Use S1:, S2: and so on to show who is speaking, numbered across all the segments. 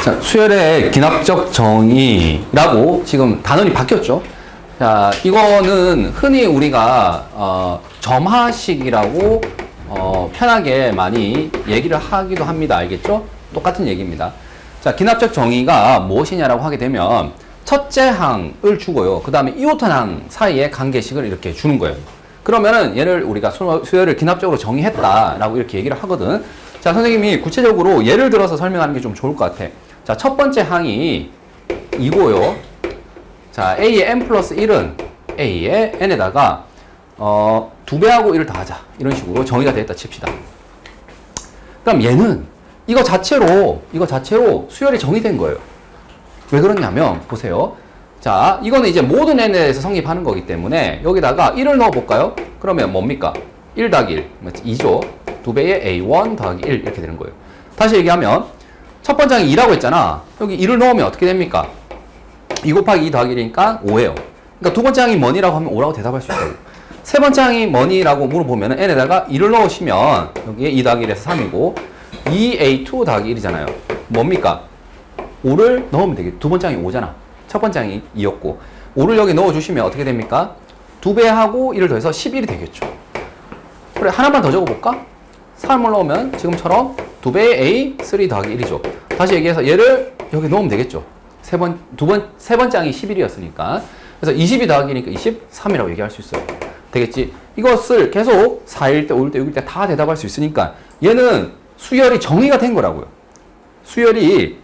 S1: 자, 수열의 기납적 정의라고 지금 단원이 바뀌었죠. 자, 이거는 흔히 우리가 점화식이라고 편하게 많이 얘기를 하기도 합니다. 알겠죠? 똑같은 얘기입니다. 자, 기납적 정의가 무엇이냐라고 하게 되면 첫째 항을 주고요. 그 다음에 이웃한 항 사이에 관계식을 이렇게 주는 거예요. 그러면은 얘를 우리가 수열을 기납적으로 정의했다라고 이렇게 얘기를 하거든. 자, 선생님이 구체적으로 예를 들어서 설명하는 게 좀 좋을 것 같아. 자, 첫 번째 항이 이고요. 자, A의 n 플러스 1은 A의 n에다가 2배하고 1을 더하자. 이런 식으로 정의가 됐다 칩시다. 그럼 얘는 이거 자체로 수열이 정의된 거예요. 왜 그러냐면 보세요. 자, 이거는 이제 모든 n에 대해서 성립하는 거기 때문에 여기다가 1을 넣어 볼까요? 그러면 뭡니까? 1 더하기 1 맞지? 2죠. 2배의 A1 더하기 1 이렇게 되는 거예요. 다시 얘기하면 첫 번째 항이 2라고 했잖아. 여기 1을 넣으면 어떻게 됩니까? 2 곱하기 2 더하기 1이니까 5예요. 그러니까 두 번째 항이 뭐니라고 하면 5라고 대답할 수 있다고. 세 번째 항이 뭐니라고 물어보면 n에다가 2를 넣으시면 여기에 2 더하기 1에서 3이고 2A2 더하기 1이잖아요. 뭡니까? 5를 넣으면 되겠죠. 두 번째 항이 5잖아. 첫 번째 항이 2였고 5를 여기 넣어주시면 어떻게 됩니까? 2배하고 1을 더해서 11이 되겠죠. 그래, 하나만 더 적어볼까? 3을 넣으면 지금처럼 2배의 A3 더하기 1이죠. 다시 얘기해서 얘를 여기 넣으면 되겠죠. 세 번째 항이 11이었으니까. 그래서 22 더하기 1이니까 23이라고 얘기할 수 있어요. 되겠지? 이것을 계속 4일 때, 5일 때, 6일 때 다 대답할 수 있으니까 얘는 수열이 정의가 된 거라고요. 수열이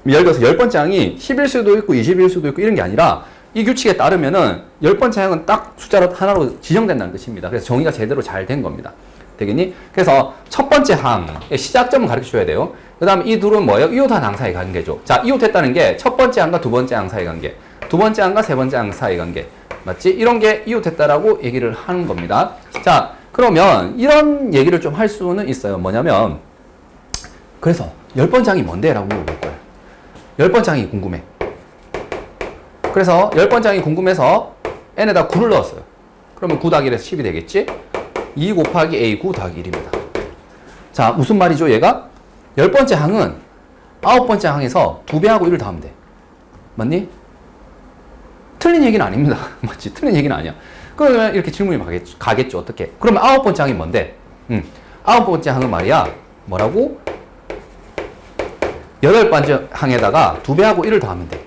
S1: 예를 들어서 10번째 항이 10일 수도 있고 20일 수도 있고 이런 게 아니라 이 규칙에 따르면은 10번째 항은 딱 숫자로 하나로 지정된다는 뜻입니다. 그래서 정의가 제대로 잘 된 겁니다. 되겠니? 그래서 첫 번째 항의 시작점을 가르쳐 줘야 돼요. 그 다음에 이 둘은 뭐예요? 이웃한 항 사이 관계죠. 자, 이웃했다는 게 첫 번째 항과 두 번째 항 사이 관계, 두 번째 항과 세 번째 항 사이 관계. 맞지? 이런 게 이웃했다라고 얘기를 하는 겁니다. 자, 그러면 이런 얘기를 좀 할 수는 있어요. 뭐냐면, 그래서 10번째 항이 뭔데? 라고 물어볼 거예요. 10번째 항이 궁금해. 그래서 10번째 항이 궁금해서 n에다 9를 넣었어요. 그러면 9 더하기 1에서 10이 되겠지? 2 곱하기 a 9 더하기 1입니다. 자, 무슨 말이죠, 얘가? 10번째 항은 9번째 항에서 2배하고 1을 더하면 돼. 맞니? 틀린 얘기는 아닙니다. 맞지? 틀린 얘기는 아니야. 그러면 이렇게 질문이 가겠죠. 어떻게? 그러면 9번째 항이 뭔데? 9번째 항은 말이야. 뭐라고? 8번째 항에다가 2배하고 1을 더하면 돼.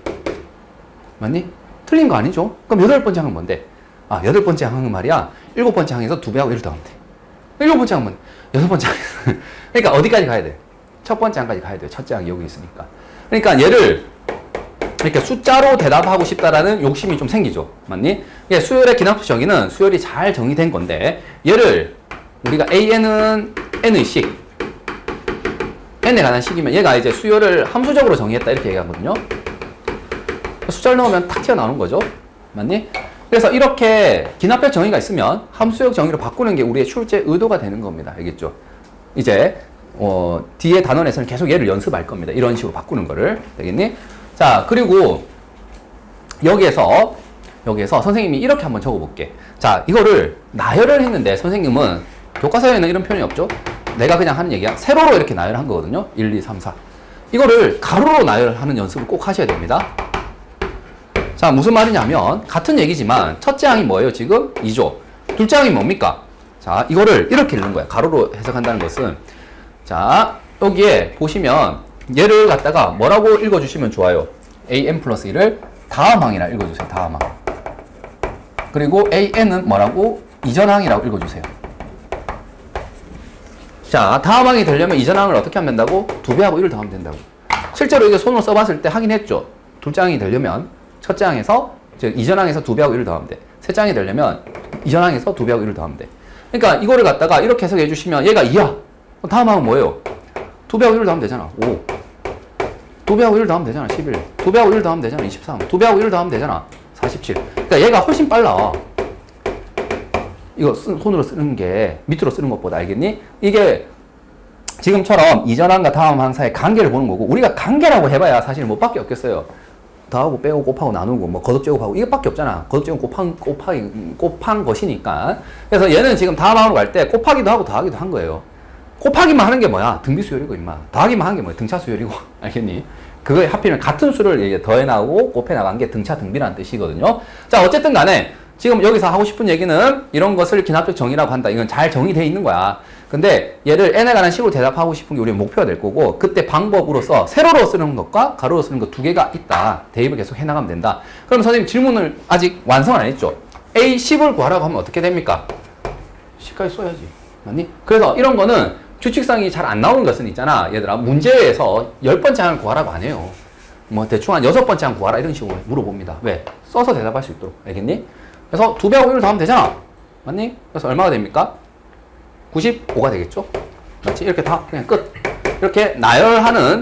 S1: 맞니? 틀린 거 아니죠? 그럼 8번째 항은 뭔데? 아, 8번째 항은 말이야. 7번째 항에서 2배하고 1을 더하면 돼. 7번째 항은 뭔데? 6번째 항. 그러니까 어디까지 가야 돼? 첫 번째 항까지 가야 돼요. 첫째 항이 여기 있으니까. 그러니까 얘를 이렇게 숫자로 대답하고 싶다라는 욕심이 좀 생기죠. 맞니? 수열의 기납적 정의는 수열이 잘 정의된 건데 얘를 우리가 AN은 N의 식 N에 관한 식이면 얘가 이제 수열을 함수적으로 정의했다 이렇게 얘기하거든요. 숫자를 넣으면 탁 튀어나오는 거죠. 맞니? 그래서 이렇게 기납적 정의가 있으면 함수적 정의로 바꾸는 게 우리의 출제 의도가 되는 겁니다. 알겠죠? 이제 뒤에 단원에서는 계속 얘를 연습할 겁니다. 이런 식으로 바꾸는 거를. 되겠니? 자, 그리고 여기에서 선생님이 이렇게 한번 적어볼게. 자, 이거를 나열을 했는데 선생님은 교과서에는 이런 표현이 없죠? 내가 그냥 하는 얘기야. 세로로 이렇게 나열한 거거든요. 1, 2, 3, 4. 이거를 가로로 나열하는 연습을 꼭 하셔야 됩니다. 자, 무슨 말이냐면 같은 얘기지만 첫째 항이 뭐예요? 지금 2조. 둘째 항이 뭡니까? 자, 이거를 이렇게 읽는 거야. 가로로 해석한다는 것은. 자, 여기에 보시면 얘를 갖다가 뭐라고 읽어주시면 좋아요? an 플러스 1을 다음항이라 읽어주세요. 다음항. 그리고 an은 뭐라고? 이전항이라고 읽어주세요. 자, 다음항이 되려면 이전항을 어떻게 하면 된다고? 2배하고 1을 더하면 된다고. 실제로 이게 손으로 써봤을 때 하긴 했죠. 둘째 항이 되려면 첫째 항에서 즉 이전항에서 2배하고 1을 더하면 돼. 셋째 항이 되려면 이전항에서 2배하고 1을 더하면 돼. 그러니까 이거를 갖다가 이렇게 해석해 주시면 얘가 2야. 다음항은 뭐예요? 2배하고 1을 더하면 되잖아. 5. 2배하고 1을 더하면 되잖아. 11. 2배하고 1을 더하면 되잖아. 23. 2배하고 1을 더하면 되잖아. 47. 그러니까 얘가 훨씬 빨라. 이거 손으로 쓰는 게 밑으로 쓰는 것보다. 알겠니? 이게 지금처럼 이전항과 다음항 사이의 관계를 보는 거고 우리가 관계라고 해봐야 사실 뭐밖에 없겠어요. 더하고 빼고 곱하고 나누고 뭐 거듭 제곱하고 이것밖에 없잖아. 거듭 제곱 곱한 것이니까. 그래서 얘는 지금 다음항으로 갈 때 곱하기도 하고 더하기도 한 거예요. 곱하기만 하는 게 뭐야? 등비 수열이고, 임마. 더하기만 하는 게 뭐야? 등차 수열이고. 알겠니? 그거에 하필이면 같은 수를 이제 더해 나가고 곱해 나간 게 등차 등비라는 뜻이거든요. 자, 어쨌든 간에 지금 여기서 하고 싶은 얘기는 이런 것을 기납적 정의라고 한다. 이건 잘 정의되어 있는 거야. 근데 얘를 n에 관한 식으로 대답하고 싶은 게 우리 목표가 될 거고, 그때 방법으로서 세로로 쓰는 것과 가로로 쓰는 것 두 개가 있다. 대입을 계속 해나가면 된다. 그럼 선생님 질문을 아직 완성을 안 했죠? A10을 구하라고 하면 어떻게 됩니까? 10까지 써야지. 맞니? 그래서 이런 거는 규칙상이 잘 안 나오는 것은 있잖아. 얘들아, 문제에서 10번째 항을 구하라고 안 해요. 뭐 대충 한 6번째 항 구하라 이런 식으로 물어봅니다. 왜? 써서 대답할 수 있도록. 알겠니? 그래서 2배하고 1을 더하면 되잖아. 맞니? 그래서 얼마가 됩니까? 95가 되겠죠? 맞지? 이렇게 다 그냥 끝. 이렇게 나열하는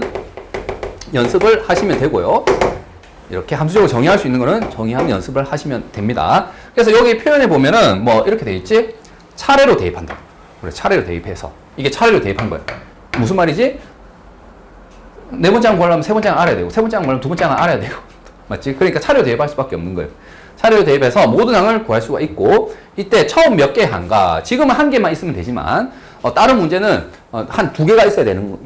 S1: 연습을 하시면 되고요. 이렇게 함수적으로 정의할 수 있는 거는 정의하는 연습을 하시면 됩니다. 그래서 여기 표현해 보면은 뭐 이렇게 돼 있지? 차례로 대입한다. 그래, 차례로 대입해서. 이게 차례로 대입한 거야. 무슨 말이지? 네 번째 항 구하려면 세 번째 항 알아야 되고, 세 번째 항 구하려면 두 번째 항 알아야 되고. 맞지? 그러니까 차례로 대입할 수밖에 없는 거예요. 차례로 대입해서 모든 항을 구할 수가 있고, 이때 처음 몇 개 항과, 지금은 한 개만 있으면 되지만, 다른 문제는 한 두 개가 있어야 되는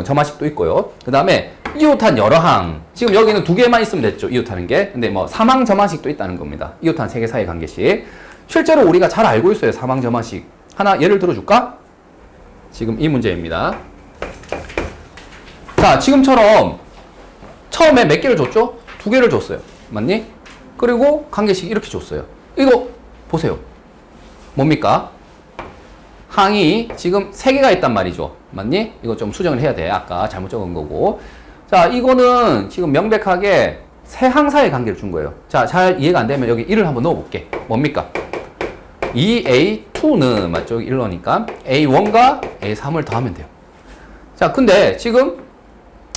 S1: 점화식도 있고요. 그 다음에 이웃한 여러 항. 지금 여기는 두 개만 있으면 됐죠. 이웃하는 게. 근데 뭐 사망 점화식도 있다는 겁니다. 이웃한 세 개 사이 관계식. 실제로 우리가 잘 알고 있어요. 사망 점화식. 하나 예를 들어줄까? 지금 이 문제입니다. 자, 지금처럼 처음에 몇 개를 줬죠? 두 개를 줬어요. 맞니? 그리고 관계식 이렇게 줬어요. 이거 보세요. 뭡니까? 항이 지금 3개가 있단 말이죠. 맞니? 이거 좀 수정을 해야 돼. 아까 잘못 적은 거고. 자, 이거는 지금 명백하게 세 항 사이의 관계를 준 거예요. 자, 잘 이해가 안 되면 여기 1을 한번 넣어볼게. 뭡니까? 2A2는 맞죠? 여기 1러니까 A1과 A3을 더하면 돼요. 자, 근데 지금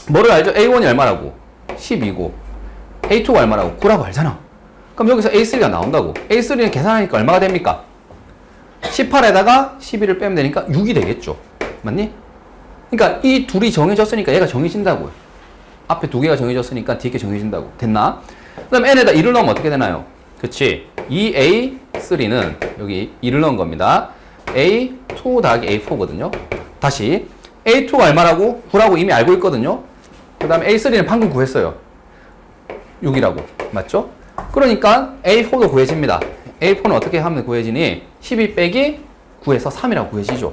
S1: 뭐를 알죠? A1이 얼마라고? 10이고 A2가 얼마라고? 9라고 알잖아. 그럼 여기서 A3가 나온다고. A3는 계산하니까 얼마가 됩니까? 18에다가 11을 빼면 되니까 6이 되겠죠. 맞니? 그러니까 이 둘이 정해졌으니까 얘가 정해진다고요. 앞에 두 개가 정해졌으니까 뒤에 게 정해진다고. 됐나? 그 다음 n에다 1을 넣으면 어떻게 되나요? 그치? 2A3는 여기 1을 넣은 겁니다. A2 더하기 A4거든요. 다시 A2가 얼마라고? 9라고 이미 알고 있거든요. 그 다음에 A3는 방금 구했어요. 6이라고. 맞죠? 그러니까 A4도 구해집니다. A4는 어떻게 하면 구해지니? 12 빼기 9에서 3이라고 구해지죠.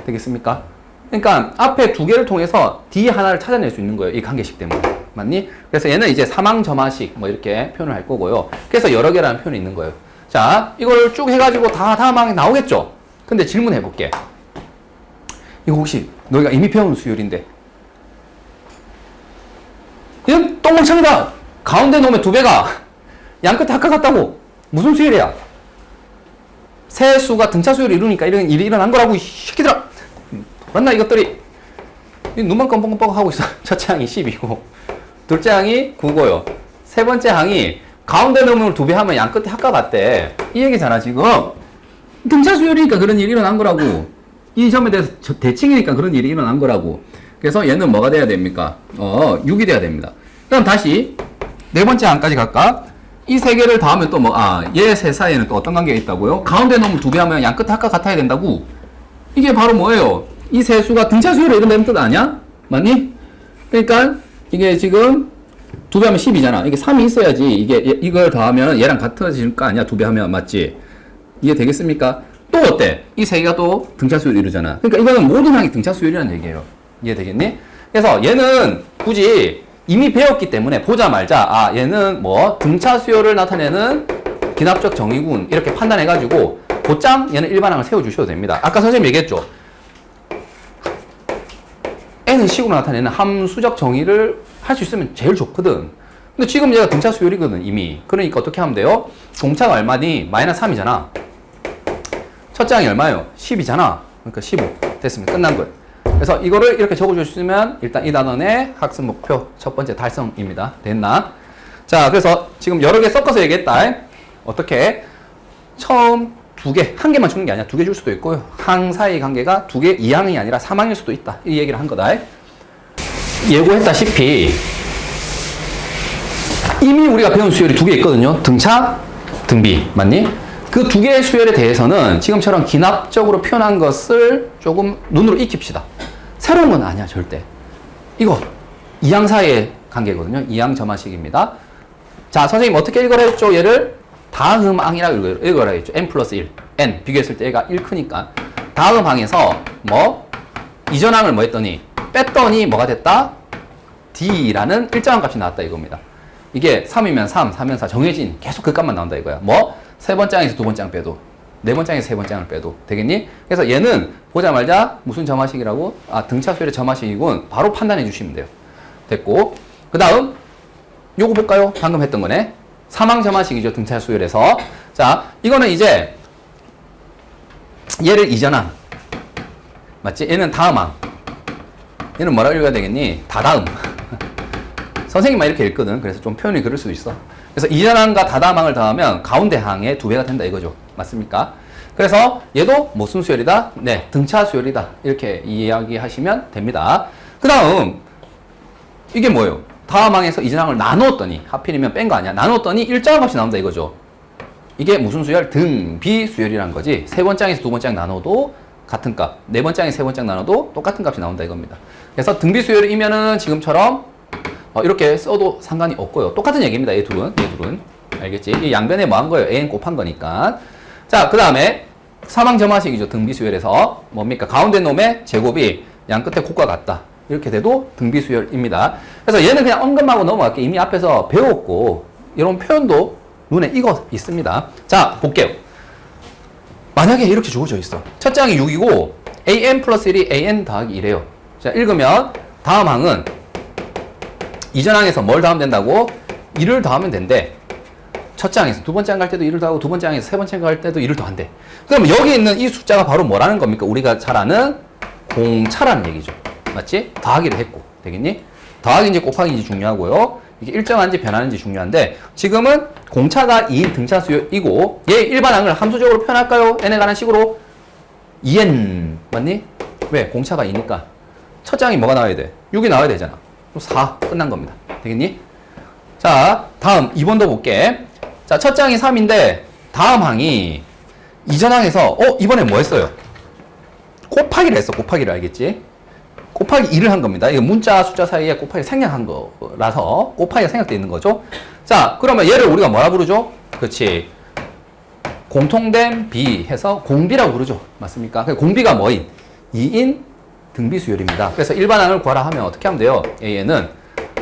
S1: 되겠습니까? 그러니까 앞에 두 개를 통해서 D 하나를 찾아낼 수 있는 거예요. 이 관계식 때문에. 맞니? 그래서 얘는 이제 사망점화식 뭐 이렇게 표현을 할 거고요. 그래서 여러 개라는 표현이 있는 거예요. 자, 이걸 쭉 해가지고 다 다음 항에 나오겠죠? 근데 질문해 볼게. 이거 혹시 너희가 이미 배운 수열인데 이건 똥멍청이다. 가운데 놓으면 두 배가 양 끝에 합과 같다고. 무슨 수열이야? 세 수가 등차 수열을 이루니까 이런 일이 일어난 거라고, 이 새끼들아. 맞나 이것들이? 눈만 껌뻑껌뻑 하고 있어. 첫째 항이 10이고 둘째 항이 9고요. 세 번째 항이 가운데 놈을 두 배 하면 양 끝에 합과 같대. 이 얘기잖아 지금. 등차 수열이니까 그런 일이 일어난 거라고. 이 점에 대해서 대칭이니까 그런 일이 일어난 거라고. 그래서 얘는 뭐가 돼야 됩니까? 6이 돼야 됩니다. 그럼 다시 네 번째 항까지 갈까? 이 세 개를 더하면 또 뭐, 얘 세 사이에는 또 어떤 관계가 있다고요? 가운데 놈을 두 배 하면 양 끝에 합과 같아야 된다고. 이게 바로 뭐예요? 이 세 수가 등차 수열을 이룬다는 뜻 아니야? 맞니? 그러니까 이게 지금 두 배 하면 10이잖아. 이게 3이 있어야지 이걸 더하면 얘랑 같아질 거 아니야? 두 배 하면. 맞지? 이해 되겠습니까? 또 어때? 이 세 개가 또 등차 수열을 이루잖아. 그러니까 이거는 모든 항이 등차 수열이라는 얘기예요. 이해되겠니? 그래서 얘는 굳이 이미 배웠기 때문에 보자 말자, 얘는 뭐 등차 수열을 나타내는 기납적 정의군 이렇게 판단해가지고 곧장 얘는 일반항을 세워주셔도 됩니다. 아까 선생님 얘기했죠. n은 식으로 나타내는 함수적 정의를 할 수 있으면 제일 좋거든. 근데 지금 얘가 등차 수열이거든 이미. 그러니까 어떻게 하면 돼요? 동차가 얼마니? 마이너스 3이잖아. 첫째 항이 얼마예요? 10이잖아. 그러니까 15 됐습니다. 끝난 거예요. 그래서 이거를 이렇게 적어주시면 일단 이 단원의 학습 목표 첫 번째 달성입니다. 됐나? 자, 그래서 지금 여러 개 섞어서 얘기했다. 어떻게? 처음 두 개, 한 개만 주는 게 아니야. 두 개 줄 수도 있고요. 항 사이 관계가 두 개, 2항이 아니라 3항일 수도 있다. 이 얘기를 한 거다. 예고했다시피 이미 우리가 배운 수열이 두 개 있거든요. 등차, 등비. 맞니? 그 두 개의 수열에 대해서는 지금처럼 기납적으로 표현한 것을 조금 눈으로 익힙시다. 새로운 건 아니야, 절대. 이거 이항 사이의 관계거든요. 이항 점화식입니다. 자, 선생님 어떻게 읽으라 했죠? 얘를 다음항이라고 읽으라 했죠. n 플러스 1. n 비교했을 때 얘가 1 크니까 다음항에서 뭐 이전항을 뭐 했더니 뺐더니 뭐가 됐다? d라는 일정한 값이 나왔다 이겁니다. 이게 3이면 3, 4면 4 정해진 계속 그 값만 나온다 이거야. 뭐 세 번째 항에서 두 번째 항 빼도 네 번째 항에서 세 번째 항을 빼도 되겠니? 그래서 얘는 보자마자 무슨 점화식이라고? 아, 등차 수열의 점화식이군. 바로 판단해 주시면 돼요. 됐고, 그 다음 요거 볼까요? 방금 했던 거네. 사망 점화식이죠. 등차 수열에서. 자, 이거는 이제 얘를 이전항 맞지? 얘는 다음항. 얘는 뭐라고 읽어야 되겠니? 다다음. 선생님만 이렇게 읽거든. 그래서 좀 표현이 그럴 수도 있어. 그래서 이전항과 다다음항을 더하면 가운데 항의 2배가 된다 이거죠. 맞습니까? 그래서 얘도 무슨 수열이다? 네, 등차 수열이다. 이렇게 이야기하시면 됩니다. 그 다음 이게 뭐예요? 다음항에서 이전항을 나누었더니 하필이면 뺀 거 아니야. 나누었더니 일정한 값이 나온다 이거죠. 이게 무슨 수열? 등비 수열이란 거지. 세 번째 항에서 두 번째 항 나눠도 같은 값. 네 번째 항에서 세 번째 항 나눠도 똑같은 값이 나온다 이겁니다. 그래서 등비 수열이면은 지금처럼 이렇게 써도 상관이 없고요. 똑같은 얘기입니다. 얘 둘은. 알겠지? 이 양변에 뭐 한 거예요? n 곱한 거니까. 자, 그 다음에 사망 점화식이죠. 등비 수열에서. 뭡니까? 가운데 놈의 제곱이 양 끝에 곱과 같다. 이렇게 돼도 등비 수열입니다. 그래서 얘는 그냥 언급하고 넘어갈게. 이미 앞에서 배웠고, 이런 표현도 눈에 익어 있습니다. 자, 볼게요. 만약에 이렇게 주어져 있어. 첫째 항이 6이고, an 플러스 1이 an 더하기 1이에요. 자, 읽으면 다음 항은 이전 항에서 뭘 더하면 된다고? 1을 더하면 된대. 첫째 항에서 두 번째 항 갈 때도 1을 더하고 두 번째 항에서 세 번째 항 갈 때도 1을 더한대. 그러면 여기 있는 이 숫자가 바로 뭐라는 겁니까? 우리가 잘 아는 공차라는 얘기죠. 맞지? 더하기를 했고. 되겠니? 더하기인지 곱하기인지 중요하고요. 이게 일정한지 변하는지 중요한데 지금은 공차가 2인 등차 수열이고 얘 일반항을 함수적으로 표현할까요? n에 관한 식으로 2n 맞니? 왜? 공차가 2니까 첫째 항이 뭐가 나와야 돼? 6이 나와야 되잖아. 4 끝난 겁니다. 되겠니? 자, 다음 2번도 볼게. 자, 첫째 항이 3인데 다음 항이 이전 항에서 이번에 뭐 했어요? 곱하기를 했어. 곱하기를 알겠지? 곱하기 2를 한 겁니다. 이거 문자 숫자 사이에 곱하기 생략한 거라서 곱하기가 생략되어 있는 거죠. 자, 그러면 얘를 우리가 뭐라 부르죠? 그렇지. 공통된 비 해서 공비라고 부르죠. 맞습니까? 공비가 뭐인? 2인 등비 수열입니다. 그래서 일반항을 구하라 하면 어떻게 하면 돼요? A에는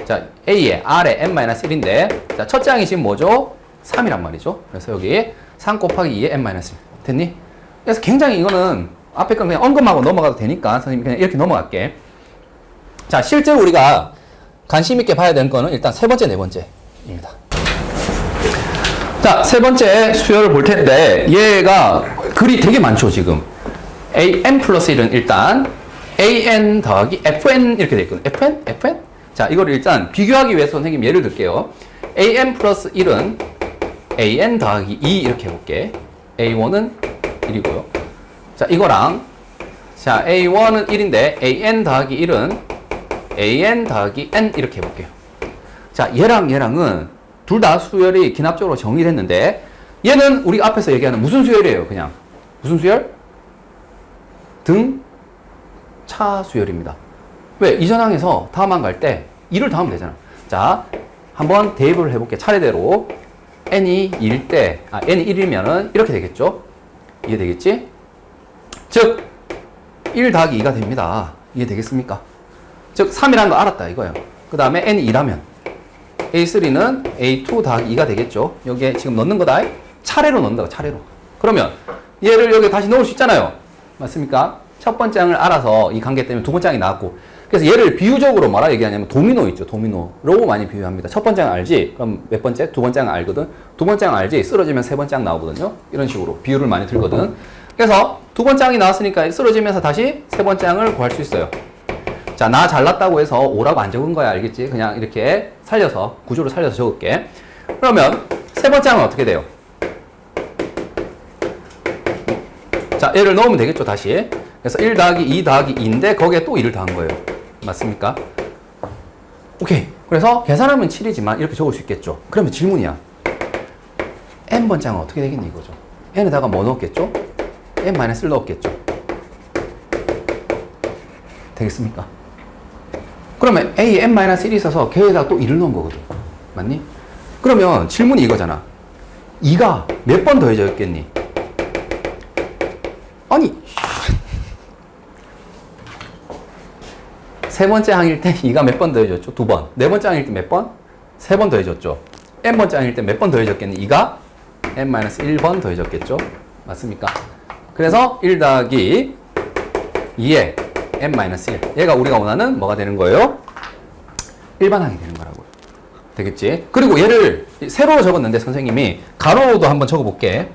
S1: 자, A에 R에 n-1인데 자, 첫째 항이 지금 뭐죠? 3이란 말이죠. 그래서 여기 3 곱하기 2에 n-1 됐니? 그래서 굉장히 이거는 앞에 건 그냥 언급하고 넘어가도 되니까 선생님 그냥 이렇게 넘어갈게. 자, 실제로 우리가 관심 있게 봐야 되는 거는 일단 세 번째, 네 번째입니다. 자, 세 번째 수열을 볼 텐데 얘가 글이 되게 많죠, 지금. an 플러스 1은 일단 an 더하기 fn 이렇게 돼 있거든요. fn? fn? 자, 이거를 일단 비교하기 위해서 선생님 예를 들게요. an 플러스 1은 an 더하기 2 이렇게 해볼게. a1은 1이고요. 자, 이거랑 자, a1은 1인데 an 더하기 1은 an 더하기 n 이렇게 해볼게요. 자, 얘랑은 둘 다 수열이 기납적으로 정의됐는데 얘는 우리 앞에서 얘기하는 무슨 수열이에요? 그냥 무슨 수열? 등차 수열입니다. 왜? 이전 항에서 다음항 갈 때 1을 더하면 되잖아. 자, 한번 대입을 해볼게. 차례대로 n이 2일 때 n이 1이면은 이렇게 되겠죠? 이해되겠지? 즉 1 더하기 2가 됩니다. 이해되겠습니까? 즉 3이라는 거 알았다 이거예요. 그 다음에 n이 2라면 A3는 A2 더하기 2가 되겠죠. 여기에 지금 넣는 거다. 차례로 넣는다. 차례로. 그러면 얘를 여기 다시 넣을 수 있잖아요. 맞습니까? 첫 번째 항을 알아서 이 관계 때문에 두 번째 항이 나왔고 그래서 얘를 비유적으로 뭐라 얘기하냐면 도미노 있죠. 도미노로 많이 비유합니다. 첫 번째 항 알지? 그럼 몇 번째? 두 번째 항 알거든. 두 번째 항 알지? 쓰러지면 세 번째 항 나오거든요. 이런 식으로 비유를 많이 들거든. 그래서 두 번째 항이 나왔으니까 쓰러지면서 다시 세 번째 항을 구할 수 있어요. 자, 나 잘났다고 해서 5라고 안 적은 거야. 알겠지? 그냥 이렇게 살려서, 구조를 살려서 적을게. 그러면 세 번째 항은 어떻게 돼요? 자, 얘를 넣으면 되겠죠, 다시. 그래서 1 더하기 2 더하기 2인데 거기에 또 1을 더한 거예요. 맞습니까? 오케이. 그래서 계산하면 7이지만 이렇게 적을 수 있겠죠. 그러면 질문이야. n번째 항은 어떻게 되겠니, 이거죠? n에다가 뭐 넣었겠죠? n-1 넣었겠죠. 되겠습니까? 그러면 A n-1이 있어서 걔에다 또 2를 넣은 거거든. 맞니? 그러면 질문이 이거잖아. 2가 몇 번 더해졌겠니? 아니 세 번째 항일 때 2가 몇 번 더해졌죠? 2번. 네 번째 항일 때 몇 번? 3번 더해졌죠. n번째 항일 때 몇 번 더해졌겠니? 2가 n-1번 더해졌겠죠? 맞습니까? 그래서 1 더하기 2에 n-1. 얘가 우리가 원하는 뭐가 되는 거예요? 일반항이 되는 거라고요. 되겠지? 그리고 얘를 세로로 적었는데 선생님이 가로로도 한번 적어볼게.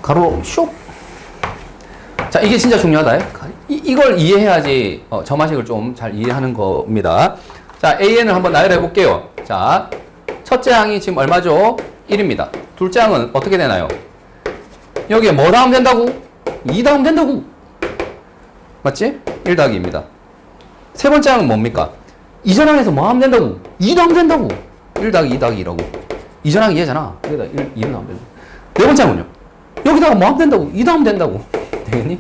S1: 가로 슉. 자, 이게 진짜 중요하다. 이걸 이해해야지 점화식을 좀 잘 이해하는 겁니다. 자, AN을 한번 나열해 볼게요. 자, 첫째 항이 지금 얼마죠? 1입니다. 둘째 항은 어떻게 되나요? 여기에 뭐 다음 된다고? 2 다음 된다고. 맞지? 1 더하기 2입니다. 세 번째 항은 뭡니까? 이전 항에서 뭐 하면 된다고? 2 다음 된다고. 1 더하기 2 더하기 2라고. 이전 항이 얘잖아. 여기다 2를 나오면 된다고. 네 번째 항은요? 여기다가 뭐 하면 된다고? 2 다음 된다고. 되겠니?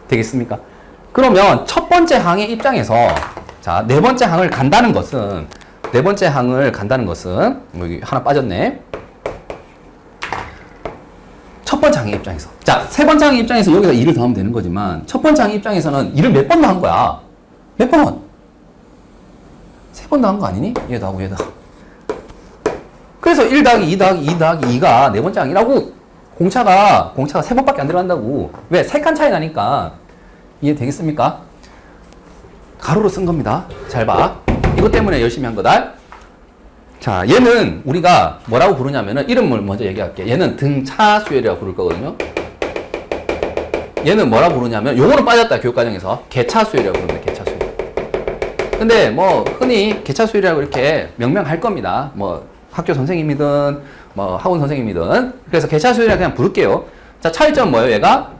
S1: 되겠습니까? 그러면 첫 번째 항의 입장에서 자, 네 번째 항을 간다는 것은 여기 하나 빠졌네. 첫 번째 항의 입장에서. 자, 세 번째 항의 입장에서 여기다 2를 더하면 되는 거지만 첫 번째 항의 입장에서는 2를 몇 번 더한 거야? 몇 번? 세 번 더한 거 아니니? 얘도 하고 얘도 하고. 그래서 1 더하기 2 더하기 2 더하기 2가 네 번째 항이라고. 공차가 세 번밖에 안 들어간다고. 왜? 세 칸 차이 나니까. 이해되겠습니까? 가로로 쓴 겁니다. 잘 봐. 이것 때문에 열심히 한 거다. 자, 얘는 우리가 뭐라고 부르냐면은 이름을 먼저 얘기할게. 얘는 등차 수열이라고 부를 거거든요. 얘는 뭐라고 부르냐면 요거는 빠졌다. 교육과정에서 개차 수열이라고 부릅니다. 개차 수열. 근데 뭐 흔히 개차 수열이라고 이렇게 명명할 겁니다. 뭐 학교 선생님이든 뭐 학원 선생님이든. 그래서 개차 수열이라 그냥 부를게요. 자, 차이점 뭐예요? 얘가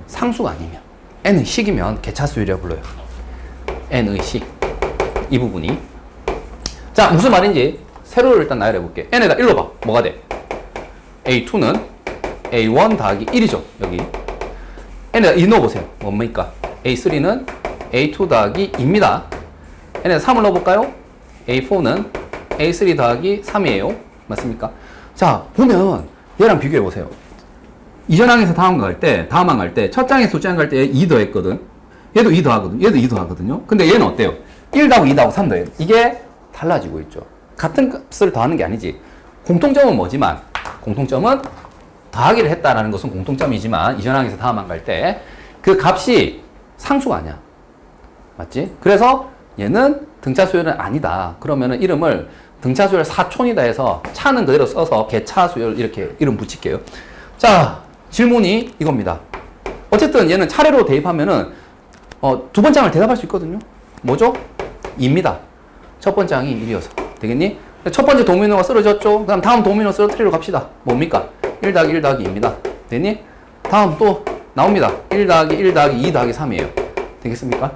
S1: 상수가 아니면 n의 식이면 개차 수열이라고 불러요. n의 식. 이 부분이. 자, 무슨 말인지 세로를 일단 나열해 볼게. n에다 1로 봐. 뭐가 돼? a2는 a1 더하기 1이죠. 여기. n에다 2 넣어보세요. 뭡니까? a3는 a2 더하기 2입니다. n에다 3을 넣어볼까요? a4는 a3 더하기 3이에요. 맞습니까? 자, 보면 얘랑 비교해 보세요. 이전 항에서 다음 항 갈 때, 첫 장에서 둘째 항 갈 때 2 더했거든. 얘도 2 더하거든. 얘도 2 더하거든요. 근데 얘는 어때요? 1 더하고 2 더하고 3 더해요. 이게 달라지고 있죠. 같은 값을 더하는 게 아니지. 공통점은 뭐지만, 공통점은 더하기를 했다라는 것은 공통점이지만, 이전 항에서 다음 항 갈 때, 그 값이 상수가 아니야. 맞지? 그래서 얘는 등차 수열은 아니다. 그러면은 이름을 등차 수열 사촌이다 해서 차는 그대로 써서 개차 수열 이렇게 이름 붙일게요. 자, 질문이 이겁니다. 어쨌든 얘는 차례로 대입하면은 두 번째 항을 대답할 수 있거든요. 뭐죠? 2입니다. 첫 번째 항이 1이어서. 되겠니? 첫 번째 도미노가 쓰러졌죠? 그럼 다음 도미노 쓰러뜨리러 갑시다. 뭡니까? 1 더하기 1 더하기 2입니다. 되니? 다음 또 나옵니다. 1 더하기 1 더하기 2 더하기 3이에요. 되겠습니까?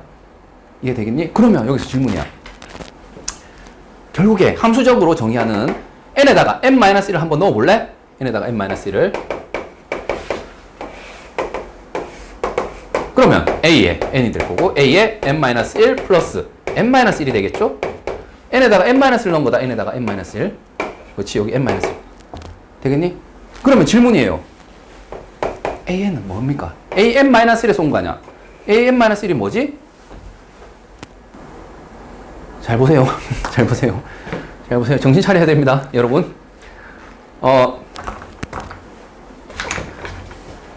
S1: 이해 되겠니? 그러면 여기서 질문이야. 결국에 함수적으로 정의하는 n에다가 n-1을 한번 넣어볼래? n에다가 n-1을. 그러면 a에 n이 될 거고 a에 n-1 플러스 n-1이 되겠죠? n에다가 n-1을 넣은 거다. n에다가 n-1. 그렇지, 여기 n-1. 되겠니? 그러면 질문이에요. an은 뭡니까? an-1에서 온 거 아니야? an-1이 뭐지? 잘 보세요. 잘 보세요. 잘 보세요. 정신 차려야 됩니다, 여러분.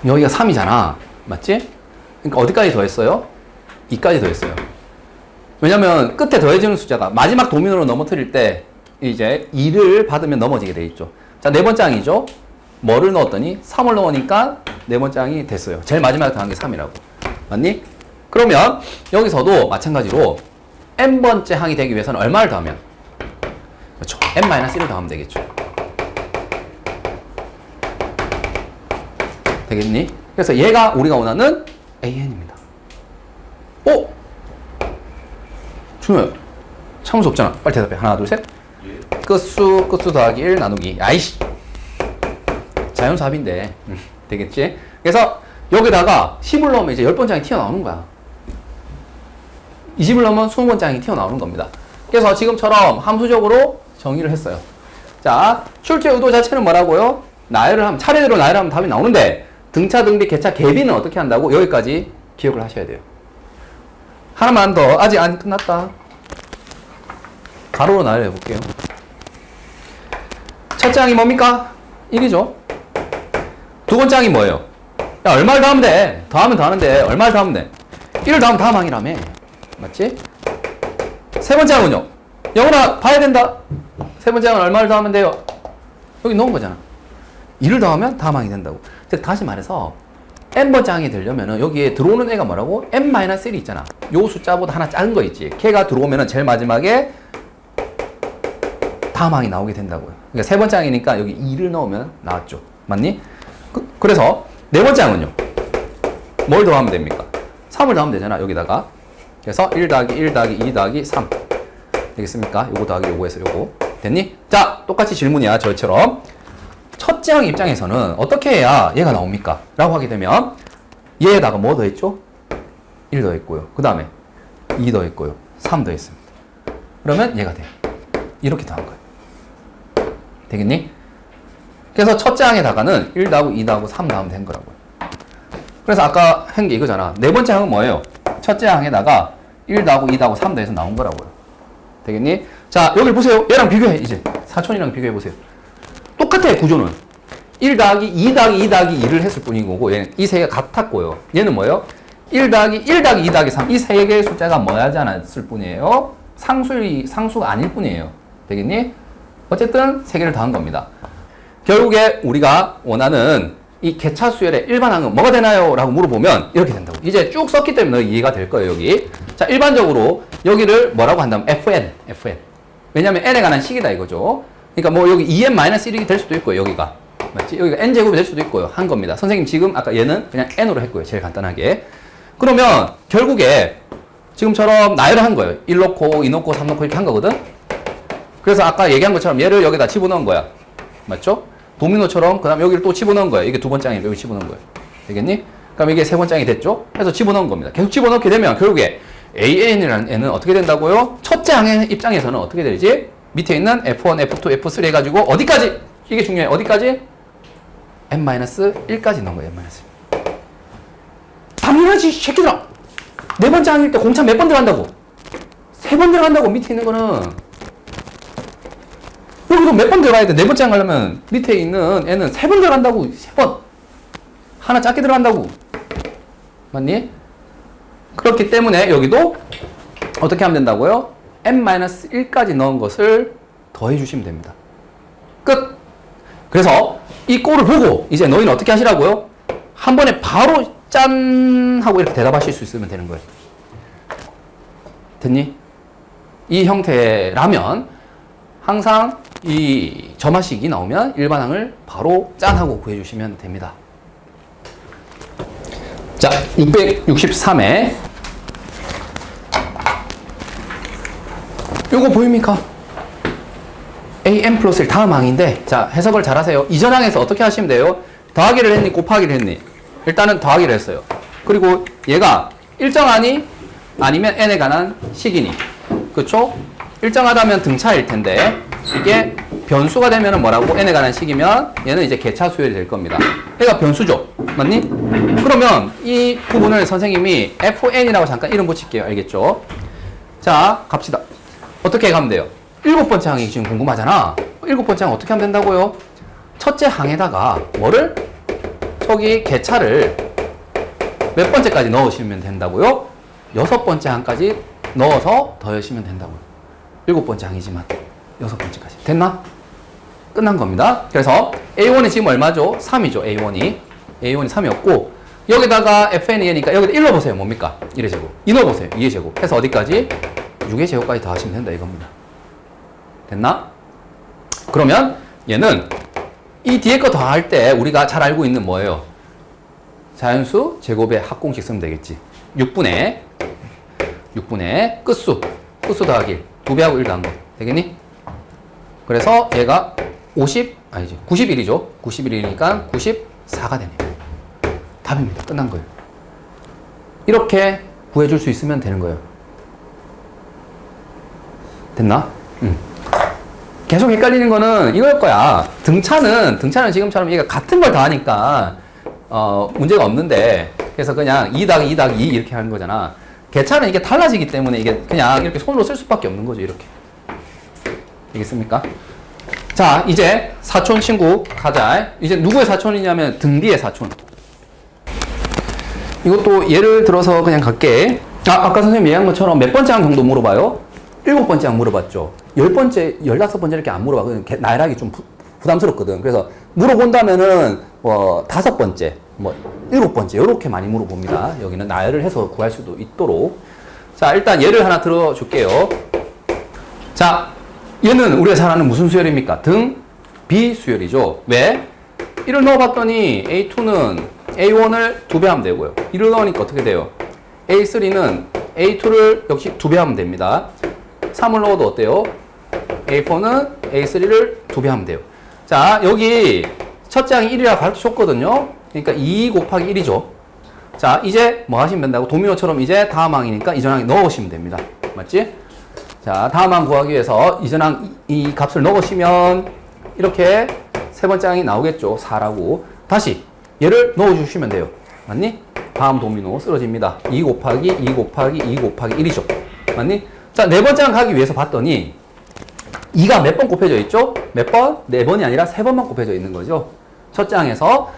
S1: 여기가 3이잖아. 맞지? 그러니까 어디까지 더했어요? 2까지 더했어요. 왜냐면 끝에 더해지는 숫자가 마지막 도미노로 넘어뜨릴 때 이제 2를 받으면 넘어지게 돼 있죠. 자, 네 번째 항이죠. 뭐를 넣었더니 3을 넣으니까 네 번째 항이 됐어요. 제일 마지막에 더한 게 3이라고. 맞니? 그러면 여기서도 마찬가지로 n번째 항이 되기 위해서는 얼마를 더하면? 그렇죠. n-1을 더하면 되겠죠. 되겠니? 그래서 얘가 우리가 원하는 an입니다. 오! 준호야, 참을 수 없잖아. 빨리 대답해. 하나, 둘, 셋. 끝수 더하기 1 나누기. 아이씨. 자연수합인데. 되겠지? 그래서 여기다가 10을 넣으면 이제 10번장이 튀어나오는 거야. 20을 넣으면 20번장이 튀어나오는 겁니다. 그래서 지금처럼 함수적으로 정의를 했어요. 자, 출제 의도 자체는 뭐라고요? 나열을 하면, 차례대로 나열을 하면 답이 나오는데, 등차, 등비, 개차, 개비는 어떻게 한다고? 여기까지 기억을 하셔야 돼요. 하나만 더. 아직 안 끝났다. 가로로 나열해 볼게요. 첫째 항이 뭡니까? 1이죠. 두 번째 항이 뭐예요? 야, 얼마를 더하면 돼? 더하면 더하는데, 얼마를 더하면 돼? 1을 더하면 다음 항이라며. 맞지? 세 번째 항은요? 영훈아, 봐야 된다. 세 번째 항은 얼마를 더하면 돼요? 여기 넣은 거잖아. 1을 더하면 다음 항이 된다고. 즉, 다시 말해서, n번째 항이 되려면은, 여기에 들어오는 애가 뭐라고? n-1이 있잖아. 요 숫자보다 하나 작은 거 있지. 걔가 들어오면은 제일 마지막에 다음 항이 나오게 된다고요. 그러니까 세 번째 항이니까 여기 2를 넣으면 나왔죠. 맞니? 그래서 네 번째 항은요? 뭘 더하면 됩니까? 3을 더하면 되잖아, 여기다가. 그래서 1 더하기 1 더하기 2 더하기 3. 되겠습니까? 요거 더하기 요거에서 요거. 됐니? 자, 똑같이 질문이야, 저처럼. 첫째 항 입장에서는 어떻게 해야 얘가 나옵니까? 라고 하게 되면 얘에다가 뭐 더했죠? 1 더했고요. 그 다음에 2 더했고요. 3 더했습니다. 그러면 얘가 돼. 이렇게 더한 거예요. 되겠니? 그래서 첫째 항에다가는 1 더하고 2 더하고 3 더하면 된 거라고요. 그래서 아까 한 게 이거잖아. 네 번째 항은 뭐예요? 첫째 항에다가 1 더하고 2 더하고 3 더해서 나온 거라고요. 되겠니? 자, 여기 보세요. 얘랑 비교해, 이제. 사촌이랑 비교해 보세요. 똑같아, 구조는. 1 더하기 2 더하기 2 더하기 2를 했을 뿐인 거고, 얘는 이 세 개가 같았고요. 얘는 뭐예요? 1 더하기 1 더하기 2 더하기 3. 이 세 개의 숫자가 뭐하지 않았을 뿐이에요. 상수가 아닐 뿐이에요. 되겠니? 어쨌든 세 개를 더한 겁니다. 결국에 우리가 원하는 이 개차수열의 일반항은 뭐가 되나요? 라고 물어보면 이렇게 된다고. 이제 쭉 썼기 때문에 이해가 될 거예요, 여기. 자, 일반적으로 여기를 뭐라고 한다면 FN. 왜냐면 n에 관한 식이다 이거죠. 그러니까 뭐 여기 2n-1이 될 수도 있고요, 여기가. 맞지? 여기가 n제곱이 될 수도 있고요. 한 겁니다. 선생님 지금 아까 얘는 그냥 n으로 했고요. 제일 간단하게. 그러면 결국에 지금처럼 나열을 한 거예요. 1 넣고 2 넣고 3 넣고 이렇게 한 거거든. 그래서 아까 얘기한 것처럼 얘를 여기다 집어넣은 거야. 맞죠? 도미노처럼 그 다음 여기를 또 집어넣은 거예요. 이게 두 번째 항이 여기 집어넣은 거예요. 되겠니? 그럼 이게 세 번째 항이 됐죠? 그래서 집어넣은 겁니다. 계속 집어넣게 되면 결국에 AN이라는 애는 어떻게 된다고요? 첫째 항의 입장에서는 어떻게 되지? 밑에 있는 F1, F2, F3 해가지고 어디까지? 이게 중요해. 어디까지? n-1까지 넣은 거예요. n-1. 당연하지, 새끼들아. 네 번째 항일 때 공차 몇 번 들어간다고? 3번 들어간다고, 밑에 있는 거는. 여기도 몇 번 들어가야 돼. 네 번째 항 가려면 밑에 있는 애는 3번 들어간다고. 3번. 하나 작게 들어간다고. 맞니? 그렇기 때문에 여기도 어떻게 하면 된다고요? n-1까지 넣은 것을 더해 주시면 됩니다. 끝! 그래서 이 꼴을 보고 이제 너희는 어떻게 하시라고요? 한 번에 바로 짠! 하고 이렇게 대답하실 수 있으면 되는 거예요. 됐니? 이 형태라면 항상 이 점화식이 나오면 일반항을 바로 짠! 하고 구해주시면 됩니다. 자, 663회. 요거 보입니까? an 플러스 1 다음 항인데, 자, 해석을 잘 하세요. 이전 항에서 어떻게 하시면 돼요? 더하기를 했니? 곱하기를 했니? 일단은 더하기를 했어요. 그리고 얘가 일정하니? 아니면 n에 관한 식이니? 그쵸? 일정하다면 등차일 텐데, 이게 변수가 되면 뭐라고? n에 관한 식이면 얘는 이제 개차 수열이 될 겁니다. 얘가 변수죠. 맞니? 그러면 이 부분을 선생님이 FN이라고 잠깐 이름 붙일게요. 알겠죠? 자, 갑시다. 어떻게 가면 돼요? 7번째 항이 지금 궁금하잖아. 7번째 항 어떻게 하면 된다고요? 첫째 항에다가 뭐를? 저기 개차를 몇 번째까지 넣으시면 된다고요? 6번째 항까지 넣어서 더하시면 된다고요. 7번째 항이지만 6번째까지. 됐나? 끝난 겁니다. 그래서 A1이 지금 얼마죠? 3이죠. A1이 3이었고 여기다가 FN이니까 여기다 1 넣어보세요. 뭡니까? 1의 제곱. 2 넣어보세요. 2의 제곱. 해서 어디까지? 6의 제곱까지 더하시면 된다 이겁니다. 됐나? 그러면 얘는 이 뒤에 거 더할 때 우리가 잘 알고 있는 뭐예요? 자연수 제곱의 합공식 쓰면 되겠지. 6분의 끝수 더하기 2배하고 1 더한 거 되겠니? 그래서 얘가 91이죠. 91이니까 94가 되네요. 답입니다. 끝난 거예요. 이렇게 구해줄 수 있으면 되는 거예요. 됐나? 계속 헷갈리는 거는 이걸 거야. 등차는 지금처럼 얘가 같은 걸 더하니까 문제가 없는데, 그래서 그냥 2 더하기 2 더하기 2 이렇게 하는 거잖아. 계차는 이게 달라지기 때문에 이게 그냥 이렇게 손으로 쓸 수밖에 없는 거죠. 이렇게. 알겠습니까? 자, 이제 사촌 친구 가자. 이제 누구의 사촌이냐면 등 뒤의 사촌. 이것도 예를 들어서 그냥 갈게. 아까 선생님 얘기한 것처럼 몇 번째 항 정도 물어봐요? 7번째 항 물어봤죠. 10번째, 15번째 이렇게 안 물어봐. 나열하기 좀 부담스럽거든. 그래서 물어본다면은 5번째, 7번째 이렇게 많이 물어봅니다. 여기는 나열을 해서 구할 수도 있도록. 자, 일단 예를 하나 들어줄게요. 자, 얘는 우리가 잘 아는 무슨 수열입니까? 등 비수열이죠. 왜? 1을 넣어봤더니 A2는 A1을 2배 하면 되고요. 1을 넣으니까 어떻게 돼요? A3는 A2를 역시 2배 하면 됩니다. 3을 넣어도 어때요? A4는 A3를 2배 하면 돼요. 자, 여기 첫째 항이 1이라고 가르쳐줬거든요. 그러니까 2 곱하기 1이죠. 자, 이제 뭐 하시면 된다고? 도미노처럼 이제 다음 항이니까 이전 항에 넣으시면 됩니다. 맞지? 자, 다음 항 구하기 위해서 이전 항 이 값을 넣으시면 이렇게 세 번째 항이 나오겠죠. 4라고. 다시 얘를 넣어주시면 돼요. 맞니? 다음 도미노 쓰러집니다. 2 곱하기 2 곱하기 2 곱하기 1이죠. 맞니? 자, 네 번째 항 가기 위해서 봤더니 2가 몇 번 곱해져 있죠? 몇 번? 4번이 아니라 3번만 곱해져 있는 거죠. 첫째 항에서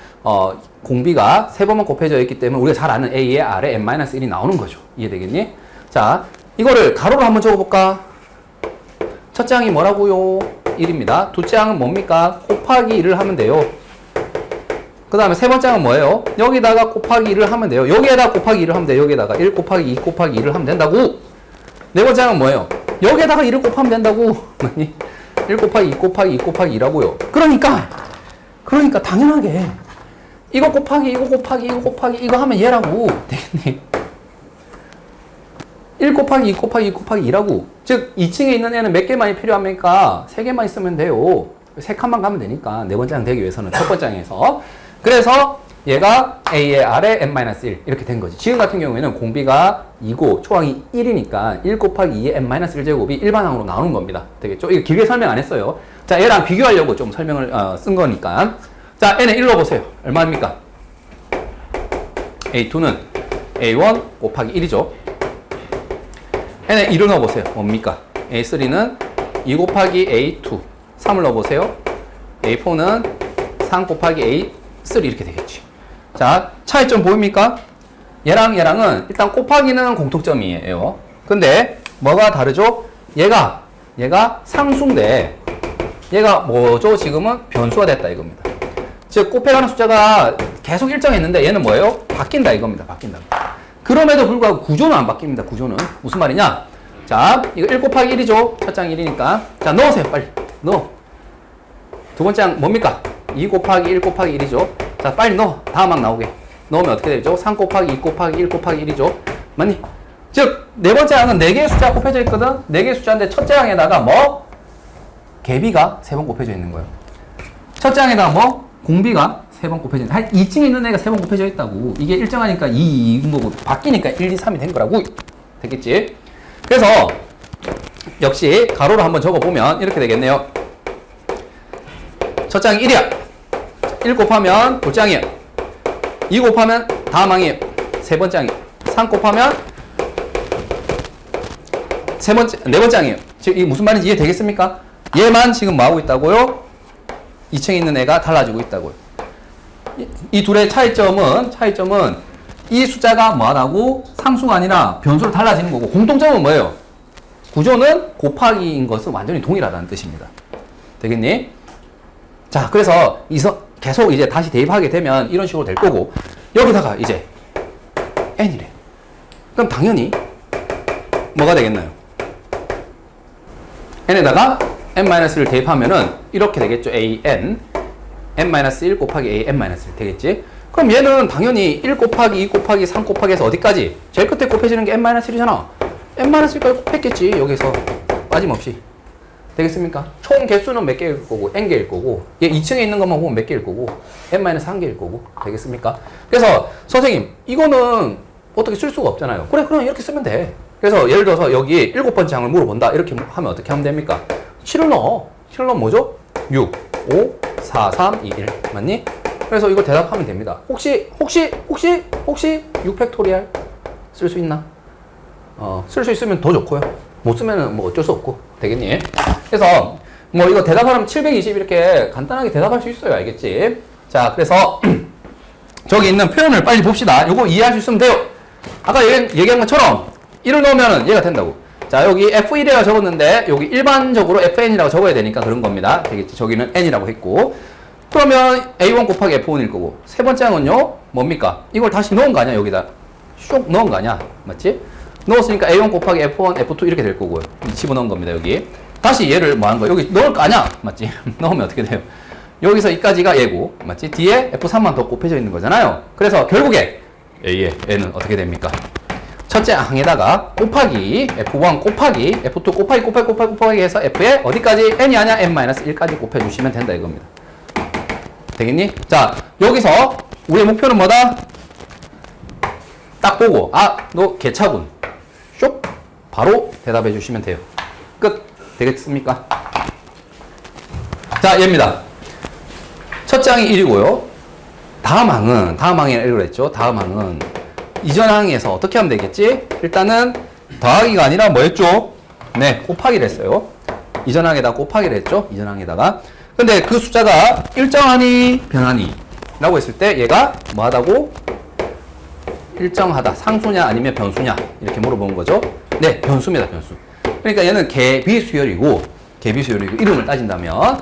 S1: 공비가 3번만 곱해져 있기 때문에 우리가 잘 아는 A의 R에 n-1이 나오는 거죠. 이해되겠니? 자, 이거를 가로로 한번 적어볼까? 첫째 항이 뭐라고요? 1입니다. 둘째 항은 뭡니까? 곱하기 1을 하면 돼요. 그 다음에 세 번째 항은 뭐예요? 여기다가 곱하기 1을 하면 돼요. 여기에다가 곱하기 1을 하면 돼요. 여기에다가 1 곱하기 2 곱하기 1을 하면 된다고. 네 번째 항은 뭐예요? 여기에다가 1을 곱하면 된다고. 1 곱하기 2 곱하기 2 곱하기 2라고요. 그러니까 당연하게 이거 곱하기 이거 곱하기 이거 곱하기 이거 하면 얘라고 되겠네. 1 곱하기 2 곱하기 2 곱하기 2라고. 즉 2층에 있는 애는 몇 개만이 필요합니까? 3개만 있으면 돼요. 3칸만 가면 되니까 네 번째 항 되기 위해서는 첫 번째 항에서. 그래서 얘가 A의 R에 n-1 이렇게 된 거지. 지금 같은 경우에는 공비가 2고 초항이 1이니까 1 곱하기 2의 n-1 제곱이 일반항으로 나오는 겁니다. 되겠죠? 이거 길게 설명 안 했어요. 자, 얘랑 비교하려고 좀 설명을 쓴 거니까. 자, n에 1 넣어보세요. 얼마입니까? A2는 A1 곱하기 1이죠. n에 1을 넣어보세요. 뭡니까? A3는 2 곱하기 A2. 3을 넣어보세요. A4는 3 곱하기 A3 이렇게 되겠지. 자, 차이점 보입니까? 얘랑 얘랑은 일단 곱하기는 공통점이에요. 근데 뭐가 다르죠? 얘가 상수인데 얘가 뭐죠? 지금은 변수가 됐다 이겁니다. 즉 곱해가는 숫자가 계속 일정했는데 얘는 뭐예요? 바뀐다 이겁니다. 바뀐다. 그럼에도 불구하고 구조는 안 바뀝니다. 구조는 무슨 말이냐? 자, 이거 1 곱하기 1이죠. 첫 장 1이니까. 자, 넣으세요. 빨리 넣어. 두 번째 항 뭡니까? 2 곱하기 1 곱하기 1이죠. 자, 빨리 넣어. 다음 항 나오게. 넣으면 어떻게 되죠? 3 곱하기 2 곱하기 1 곱하기 1이죠. 맞니? 즉, 네 번째 항은 4개의 숫자가 곱해져 있거든? 4개의 숫자인데 첫째 항에다가 뭐? 개비가 3번 곱해져 있는 거예요. 첫째 항에다가 뭐? 공비가 3번 곱해져 있는. 한 2층에 있는 애가 3번 곱해져 있다고. 이게 일정하니까 2인 거고, 바뀌니까 1, 2, 3이 된 거라고. 되겠지? 그래서, 역시 가로로 한번 적어보면 이렇게 되겠네요. 첫째 항이 1이야. 1 곱하면 둘째 항이에요. 2 곱하면 다음 항이에요. 세 번째 항이에요. 3 곱하면 네 번째 항이에요. 지금 이게 무슨 말인지 이해되겠습니까? 얘만 지금 뭐 하고 있다고요? 2층에 있는 애가 달라지고 있다고요. 이 둘의 차이점은 이 숫자가 뭐하다고? 상수가 아니라 변수로 달라지는 거고, 공통점은 뭐예요? 구조는 곱하기인 것은 완전히 동일하다는 뜻입니다. 되겠니? 자, 그래서 계속 이제 다시 대입하게 되면 이런 식으로 될 거고, 여기다가 이제 n이래. 그럼 당연히 뭐가 되겠나요? n에다가 n-1을 대입하면은 이렇게 되겠죠. an n-1 곱하기 a n-1 되겠지? 그럼 얘는 당연히 1 곱하기 2 곱하기 3 곱하기 해서 어디까지? 제일 끝에 곱해지는 게 n-1이잖아. n-1까지 곱했겠지. 여기서 빠짐없이. 되겠습니까? 총 개수는 몇 개일 거고, n개일 거고, 얘 2층에 있는 것만 보면 몇 개일 거고, n-1개일 거고, 되겠습니까? 그래서, 선생님, 이거는 어떻게 쓸 수가 없잖아요. 그래, 그럼 이렇게 쓰면 돼. 그래서, 예를 들어서 여기 7번째 항을 물어본다. 이렇게 하면 어떻게 하면 됩니까? 7을 넣어. 7을 넣으면 뭐죠? 6, 5, 4, 3, 2, 1. 맞니? 그래서 이거 대답하면 됩니다. 혹시 6팩토리얼 쓸 수 있나? 쓸 수 있으면 더 좋고요. 못 쓰면은 뭐 어쩔 수 없고. 되겠니? 그래서, 뭐 이거 대답하면 720 이렇게 간단하게 대답할 수 있어요. 알겠지? 자, 그래서, 저기 있는 표현을 빨리 봅시다. 요거 이해할 수 있으면 돼요. 아까 얘기한 것처럼 1을 넣으면 얘가 된다고. 자, 여기 F1이라고 적었는데 여기 일반적으로 FN이라고 적어야 되니까 그런 겁니다. 되겠지? 저기는 N이라고 했고. 그러면 A1 곱하기 F1일 거고. 세 번째 항은요? 뭡니까? 이걸 다시 넣은 거 아니야? 여기다. 쇽 넣은 거 아니야? 맞지? 넣었으니까 A1 곱하기 F1, F2 이렇게 될 거고요. 집어넣은 겁니다. 여기. 다시 얘를 뭐 하는 거야? 여기 넣을 거 아니야? 맞지? 넣으면 어떻게 돼요? 여기서 이까지가 얘고, 맞지? 뒤에 F3만 더 곱해져 있는 거잖아요. 그래서 결국에 A의 N은 어떻게 됩니까? 첫째 항에다가 곱하기 F1 곱하기 F2 곱하기 해서 F에 어디까지 N이 아니야? N-1까지 곱해주시면 된다 이겁니다. 되겠니? 자, 여기서 우리의 목표는 뭐다? 딱 보고, 아, 너 개차군. 쇽! 바로 대답해 주시면 돼요. 끝. 되겠습니까? 자, 얘입니다. 첫째 항이 1이고요. 다음 항에 1을 했죠. 다음 항은 이전 항에서 어떻게 하면 되겠지? 일단은 더하기가 아니라 뭐였죠? 네, 곱하기를 했어요. 이전 항에다가 곱하기를 했죠. 이전 항에다가. 근데 그 숫자가 일정하니 변하니 라고 했을 때 얘가 뭐하다고? 일정하다. 상수냐 아니면 변수냐 이렇게 물어보는 거죠. 네, 변수입니다. 변수. 그러니까 얘는 개비수열이고 이름을 따진다면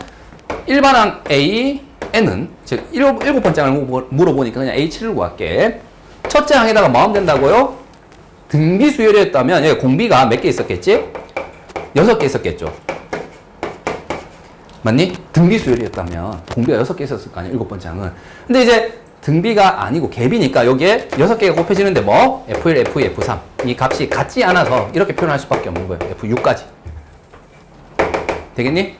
S1: 일반항 A, N은 즉 7번째 항을 물어보니까 그냥 A7을 구할게. 첫째 항에다가 뭐 하면 된다고요? 등비수열이었다면 얘가 공비가 몇 개 있었겠지? 6개 있었겠죠. 맞니? 등비수열이었다면 공비가 6개 있었을 거 아니야, 7번째 항은. 근데 이제 등비가 아니고 갭이니까 여기에 6개가 곱해지는데 뭐? F1, F2, F3 이 값이 같지 않아서 이렇게 표현할 수밖에 없는 거예요. F6까지. 되겠니?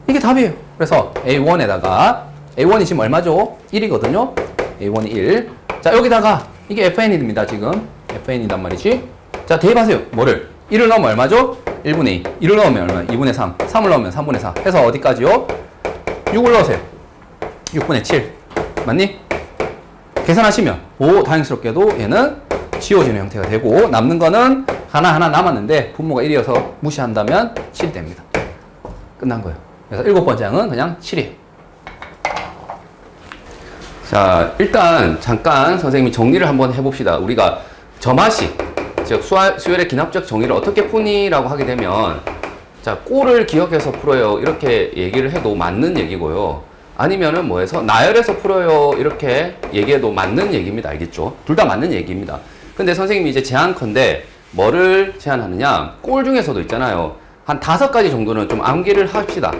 S1: 이게 답이에요. 그래서 A1에다가 A1이 지금 얼마죠? 1이거든요. A1이 1. 자, 여기다가 이게 FN입니다. 지금 FN이단 말이지. 자, 대입하세요. 뭐를? 1을 넣으면 얼마죠? 1분의 2. 1을 넣으면 얼마? 2분의 3. 3을 넣으면 3분의 4. 해서 어디까지요? 6을 넣으세요. 6분의 7. 맞니? 계산하시면 다행스럽게도 얘는 지워지는 형태가 되고 남는 거는 하나하나 남았는데 분모가 1이어서 무시한다면 7이 됩니다. 끝난 거예요. 그래서 7번째 항은 그냥 7이에요. 자, 일단 잠깐 선생님이 정리를 한번 해봅시다. 우리가 점화식, 즉 수열의 기납적 정의를 어떻게 푸니라고 하게 되면 자, 꼴을 기억해서 풀어요 이렇게 얘기를 해도 맞는 얘기고요. 아니면은 뭐해서 나열해서 풀어요 이렇게 얘기해도 맞는 얘기입니다. 알겠죠? 둘 다 맞는 얘기입니다. 근데 선생님이 이제 제한컨대 뭐를 제한하느냐? 꼴 중에서도 있잖아요. 한 5가지 정도는 좀 암기를 합시다.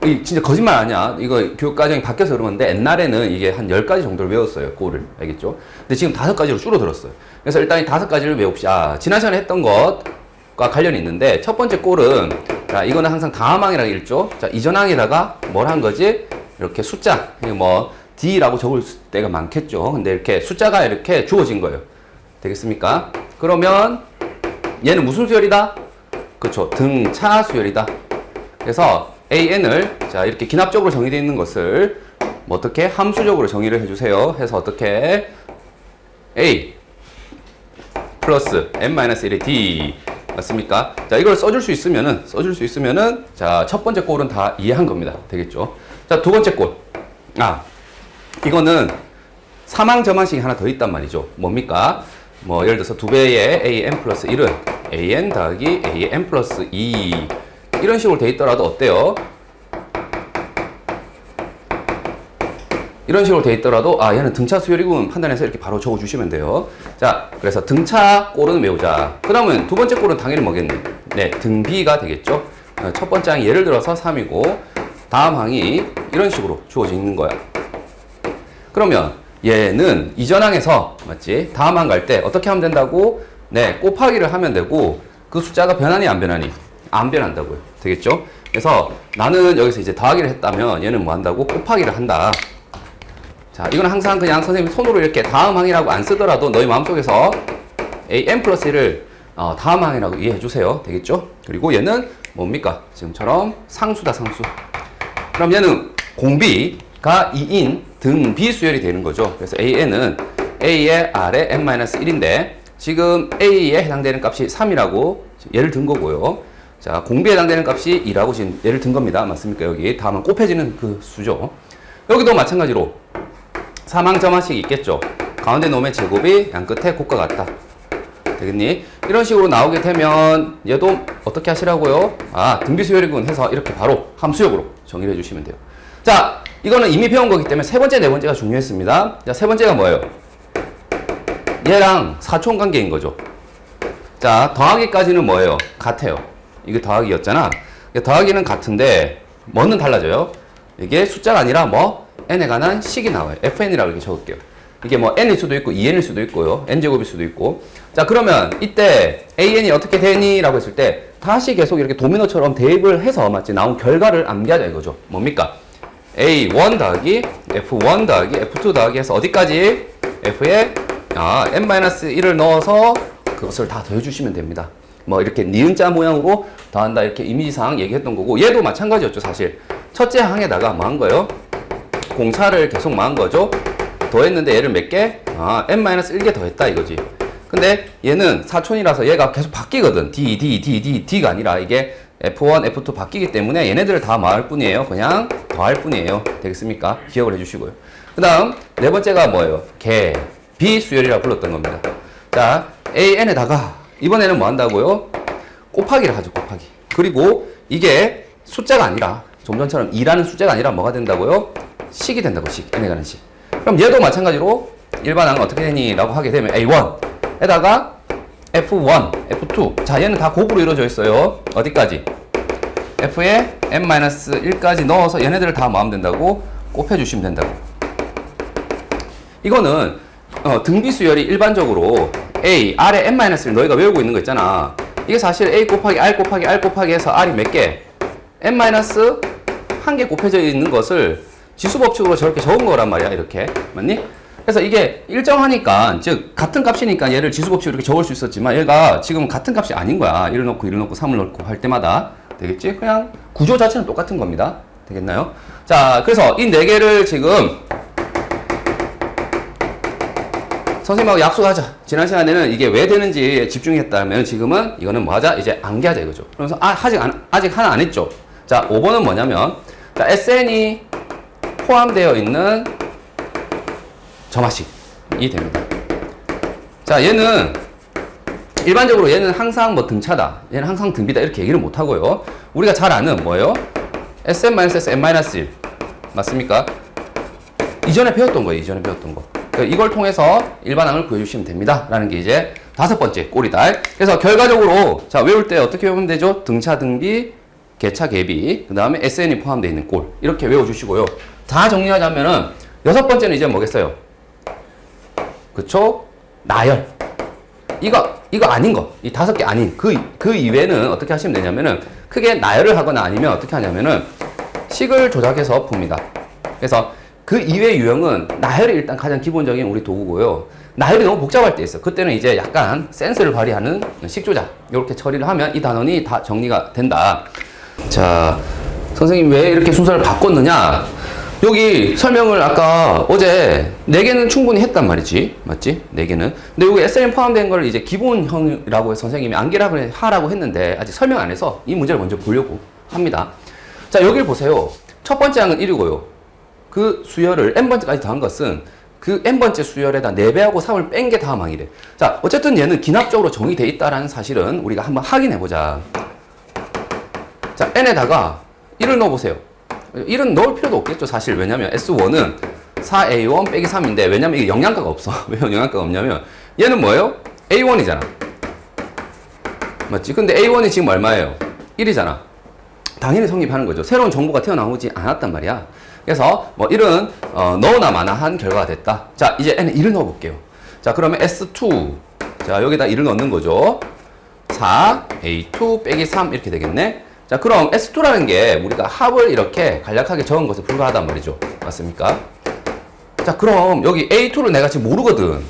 S1: 이 진짜 거짓말 아니야. 이거 교육과정이 바뀌어서 그런 건데 옛날에는 이게 한 10가지 정도를 외웠어요. 꼴을. 알겠죠? 근데 지금 5가지로 줄어들었어요. 그래서 일단 이 5가지를 외웁시다. 지난 시간에 했던 것과 관련이 있는데 첫 번째 꼴은 자, 이거는 항상 다음항이라고 읽죠. 자, 이전 항에다가 뭘 한 거지? 이렇게 숫자, 뭐 D라고 적을 때가 많겠죠. 근데 이렇게 숫자가 이렇게 주어진 거예요. 되겠습니까? 그러면 얘는 무슨 수열이다? 그렇죠. 등차 수열이다. 그래서 AN을 자, 이렇게 기납적으로 정의되어 있는 것을 뭐 어떻게 함수적으로 정의를 해주세요. 해서 어떻게 A 플러스 n-1의 D 맞습니까? 자, 이걸 써줄 수 있으면은, 자, 첫 번째 꼴은 다 이해한 겁니다. 되겠죠? 자, 두 번째 꼴. 이거는 사망점항식이 하나 더 있단 말이죠. 뭡니까? 뭐, 예를 들어서 2배의 AN 플러스 1은 AN 더하기 AN 플러스 2. 이런 식으로 돼 있더라도 어때요? 이런 식으로 돼 있더라도 얘는 등차 수열이군 판단해서 이렇게 바로 적어주시면 돼요. 자, 그래서 등차 꼴은 외우자. 그 다음은 두 번째 꼴은 당연히 뭐겠네? 네, 등비가 되겠죠. 첫 번째 항이 예를 들어서 3이고 다음 항이 이런 식으로 주어져 있는 거야. 그러면 얘는 이전 항에서 맞지? 다음 항 갈 때 어떻게 하면 된다고? 네, 곱하기를 하면 되고 그 숫자가 변하니 안 변하니? 안 변한다고요. 되겠죠? 그래서 나는 여기서 이제 더하기를 했다면 얘는 뭐 한다고? 곱하기를 한다. 자, 이건 항상 그냥 선생님 손으로 이렇게 다음항이라고 안 쓰더라도 너희 마음속에서 n 플러스 1을 다음항이라고 이해해 주세요. 되겠죠? 그리고 얘는 뭡니까? 지금처럼 상수다, 상수. 그럼 얘는 공비가 2인 등비 수열이 되는 거죠. 그래서 AN은 A의 R의 n-1인데 지금 A에 해당되는 값이 3이라고 예를 든 거고요. 자, 공비에 해당되는 값이 2라고 지금 예를 든 겁니다. 맞습니까? 여기 다음은 곱해지는 그 수죠. 여기도 마찬가지로 사망점화식이 있겠죠. 가운데 놈의 제곱이 양 끝에 곱과 같다. 되겠니? 이런 식으로 나오게 되면 얘도 어떻게 하시라고요? 등비수열이군 해서 이렇게 바로 함수역으로 정의를 해주시면 돼요. 자, 이거는 이미 배운 거기 때문에 세 번째, 네 번째가 중요했습니다. 자, 세 번째가 뭐예요? 얘랑 사촌관계인 거죠. 자, 더하기까지는 뭐예요? 같아요. 이게 더하기였잖아. 더하기는 같은데 뭐는 달라져요? 이게 숫자가 아니라 뭐 n에 관한 식이 나와요. fn이라고 이렇게 적을게요. 이게 뭐 n일 수도 있고 2n일 수도 있고요. n제곱일 수도 있고. 자, 그러면 이때 an이 어떻게 되니? 라고 했을 때 다시 계속 이렇게 도미노처럼 대입을 해서 맞지? 나온 결과를 암기하자 이거죠. 뭡니까? a1 더하기 f1 더하기 f2 더하기 해서 어디까지? f에 n-1을 넣어서 그것을 다 더해주시면 됩니다. 뭐 이렇게 니은자 모양으로 더한다 이렇게 이미지상 얘기했던 거고, 얘도 마찬가지였죠. 사실 첫째 항에다가 뭐 한 거예요? 공차를 계속 뭐 한 거죠. 더했는데 얘를 몇 개? n-1개 더했다 이거지. 근데 얘는 사촌이라서 얘가 계속 바뀌거든. D가 아니라 이게 F1, F2 바뀌기 때문에 얘네들을 다 마할 뿐이에요. 그냥 더할 뿐이에요. 되겠습니까? 기억을 해주시고요. 그 다음 네 번째가 뭐예요? 비수열이라고 불렀던 겁니다. 자, AN에다가 이번에는 뭐 한다고요? 곱하기를 하죠. 곱하기. 그리고 이게 숫자가 아니라 좀 전처럼 2라는 숫자가 아니라 뭐가 된다고요? 식이 된다고. 식. n에 관한 식. 그럼 얘도 마찬가지로 일반항은 어떻게 되니? 라고 하게 되면 A1에다가 F1, F2. 자, 얘는 다 곱으로 이루어져 있어요. 어디까지? F에 n-1까지 넣어서 얘네들을 다 모으면 된다고 곱해주시면 된다고. 이거는 등비수열이 일반적으로 A, R에 n-를 너희가 외우고 있는 거 있잖아. 이게 사실 A 곱하기 R 곱하기 R 곱하기 해서 R이 몇 개? n-1개 곱해져 있는 것을 지수법칙으로 저렇게 적은 거란 말이야. 이렇게. 맞니? 그래서 이게 일정하니까, 즉 같은 값이니까 얘를 지수법칙으로 이렇게 적을 수 있었지만 얘가 지금 같은 값이 아닌 거야. 1을 넣고 1을 넣고 3을 넣고 할 때마다. 되겠지? 그냥 구조 자체는 똑같은 겁니다. 되겠나요? 자, 그래서 이 네 개를 지금 선생님하고 약속하자. 지난 시간에는 이게 왜 되는지 집중했다면 지금은 이거는 뭐 하자? 이제 암기하자 이거죠. 그러면서 아직 하나 안 했죠. 자, 5번은 뭐냐면, 자, SN이 포함되어 있는 점화식이 됩니다. 자, 얘는 일반적으로 얘는 항상 뭐 등차다, 얘는 항상 등비다 이렇게 얘기를 못 하고요. 우리가 잘 아는 뭐예요? Sn-S, n-1 맞습니까? 이전에 배웠던 거예요. 이전에 배웠던 거. 이걸 통해서 일반항을 구해주시면 됩니다. 라는 게 이제 다섯 번째 꼴이다. 그래서 결과적으로 자, 외울 때 어떻게 외우면 되죠? 등차, 등비, 개차, 개비, 그 다음에 SN이 포함되어 있는 꼴 이렇게 외워주시고요. 다 정리하자면은 여섯 번째는 이제 뭐겠어요? 그쵸? 나열. 이거 아닌 거. 이 다섯 개 아닌 그 이외에는 어떻게 하시면 되냐면은 크게 나열을 하거나 아니면 어떻게 하냐면은 식을 조작해서 풉니다. 그래서 그 이외의 유형은 나열이 일단 가장 기본적인 우리 도구고요. 나열이 너무 복잡할 때 있어요. 그때는 이제 약간 센스를 발휘하는 식조작 이렇게 처리를 하면 이 단원이 다 정리가 된다. 자, 선생님 왜 이렇게 순서를 바꿨느냐? 여기 설명을 아까 어제 4개는 충분히 했단 말이지. 맞지? 4개는. 근데 여기 SN 포함된 걸 이제 기본형이라고 해서 선생님이 암기를 하라고 했는데 아직 설명 안 해서 이 문제를 먼저 보려고 합니다. 자, 여기를 보세요. 첫 번째 항은 1이고요. 그 수열을 n번째까지 더한 것은 그 n번째 수열에다 4배하고 3을 뺀 게 다음 항이래. 자, 어쨌든 얘는 기납적으로 정의되어 있다는 사실은 우리가 한번 확인해보자. 자, n에다가 1을 넣어보세요. 1은 넣을 필요도 없겠죠, 사실. 왜냐면 S1은 4A1 빼기 3인데, 왜냐면 이게 영양가가 없어. 왜 영양가가 없냐면, 얘는 뭐예요? A1이잖아. 맞지? 근데 A1이 지금 얼마예요? 1이잖아. 당연히 성립하는 거죠. 새로운 정보가 튀어나오지 않았단 말이야. 그래서 뭐 1은 넣으나 마나한 결과가 됐다. 자, 이제 N에 1을 넣어볼게요. 자, 그러면 S2. 자, 여기다 1을 넣는 거죠. 4A2 빼기 3 이렇게 되겠네. 자, 그럼 S2라는 게 우리가 합을 이렇게 간략하게 적은 것에 불과하단 말이죠. 맞습니까? 자, 그럼 여기 A2를 내가 지금 모르거든.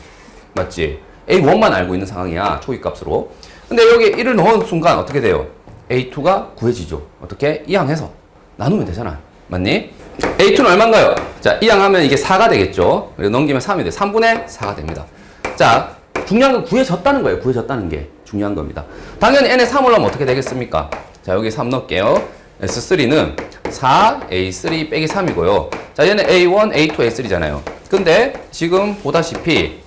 S1: 맞지? A1만 알고 있는 상황이야. 초기값으로. 근데 여기 1을 넣은 순간 어떻게 돼요? A2가 구해지죠. 어떻게? 이항해서 나누면 되잖아. 맞니? A2는 얼마인가요? 자, 이항하면 이게 4가 되겠죠. 그리고 넘기면 3이 돼. 3분의 4가 됩니다. 자, 중요한 건 구해졌다는 거예요. 구해졌다는 게 중요한 겁니다. 당연히 n에 3을 넣으면 어떻게 되겠습니까? 자, 여기 3 넣을게요. S3는 4A3 빼기 3이고요. 자, 얘는 A1, A2, A3잖아요. 근데 지금 보다시피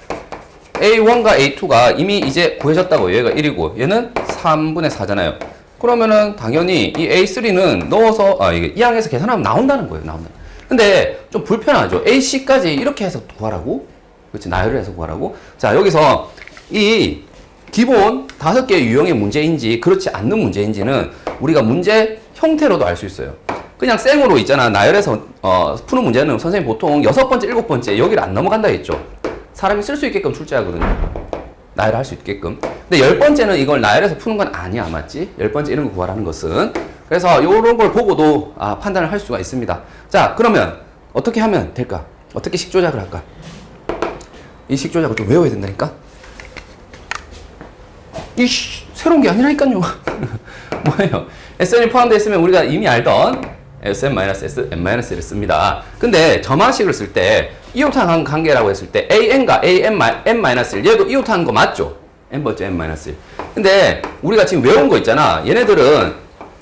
S1: A1과 A2가 이미 이제 구해졌다고. 얘가 1이고 얘는 3분의 4잖아요. 그러면은 당연히 이 A3는 넣어서 이게 이항해서 계산하면 나온다는 거예요. 나온다. 근데 좀 불편하죠. AC까지 이렇게 해서 구하라고? 그렇지, 나열을 해서 구하라고? 자, 여기서 이 기본 5개의 유형의 문제인지 그렇지 않는 문제인지는 우리가 문제 형태로도 알 수 있어요. 그냥 생으로 있잖아. 나열해서 푸는 문제는 선생님 보통 6번째, 7번째 여기를 안 넘어간다 했죠. 사람이 쓸 수 있게끔 출제하거든요. 나열할 수 있게끔. 근데 10번째는 이걸 나열해서 푸는 건 아니야. 맞지? 10번째 이런 거 구하라는 것은. 그래서 이런 걸 보고도 판단을 할 수가 있습니다. 자, 그러면 어떻게 하면 될까? 어떻게 식조작을 할까? 이 식조작을 좀 외워야 된다니까? 이씨, 새로운 게 아니라니까요. 뭐예요? SN이 포함되어 있으면 우리가 이미 알던 SN-SN-1을 씁니다. 근데 점화식을 쓸 때 이오탄 관계라고 했을 때 AN과 AN-N-1 얘도 이오탄 거 맞죠? N번째 N-1. 근데 우리가 지금 외운 거 있잖아. 얘네들은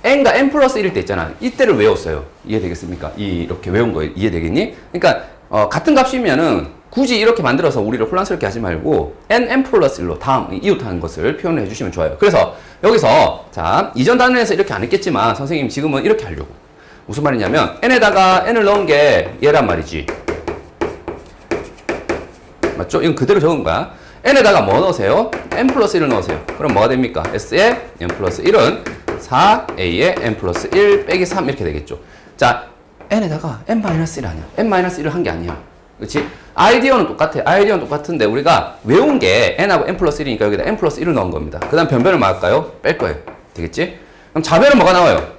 S1: N과 N 플러스 1일 때 있잖아. 이때를 외웠어요. 이해되겠습니까? 이렇게 외운 거 이해되겠니? 그러니까 같은 값이면은 굳이 이렇게 만들어서 우리를 혼란스럽게 하지 말고 N 플러스 1로 다음 이웃한 것을 표현해 주시면 좋아요. 그래서 여기서 자, 이전 단원에서 이렇게 안 했겠지만 선생님 지금은 이렇게 하려고. 무슨 말이냐면 n에다가 n을 넣은 게 얘란 말이지. 맞죠? 이건 그대로 적은 거야. n에다가 뭐 넣으세요? n 플러스 1을 넣으세요. 그럼 뭐가 됩니까? s의 n 플러스 1은 4a의 n 플러스 1 빼기 3 이렇게 되겠죠. 자, n에다가 n 마이너스 1 아니야. n 마이너스 1을 한 게 아니야. 그렇지? 아이디어는 똑같아. 아이디어는 똑같은데 우리가 외운 게 n하고 n 플러스 1이니까 여기다 n 플러스 1을 넣은 겁니다. 그 다음 변별을 뭐 할까요? 뺄 거예요. 되겠지? 그럼 자변은 뭐가 나와요?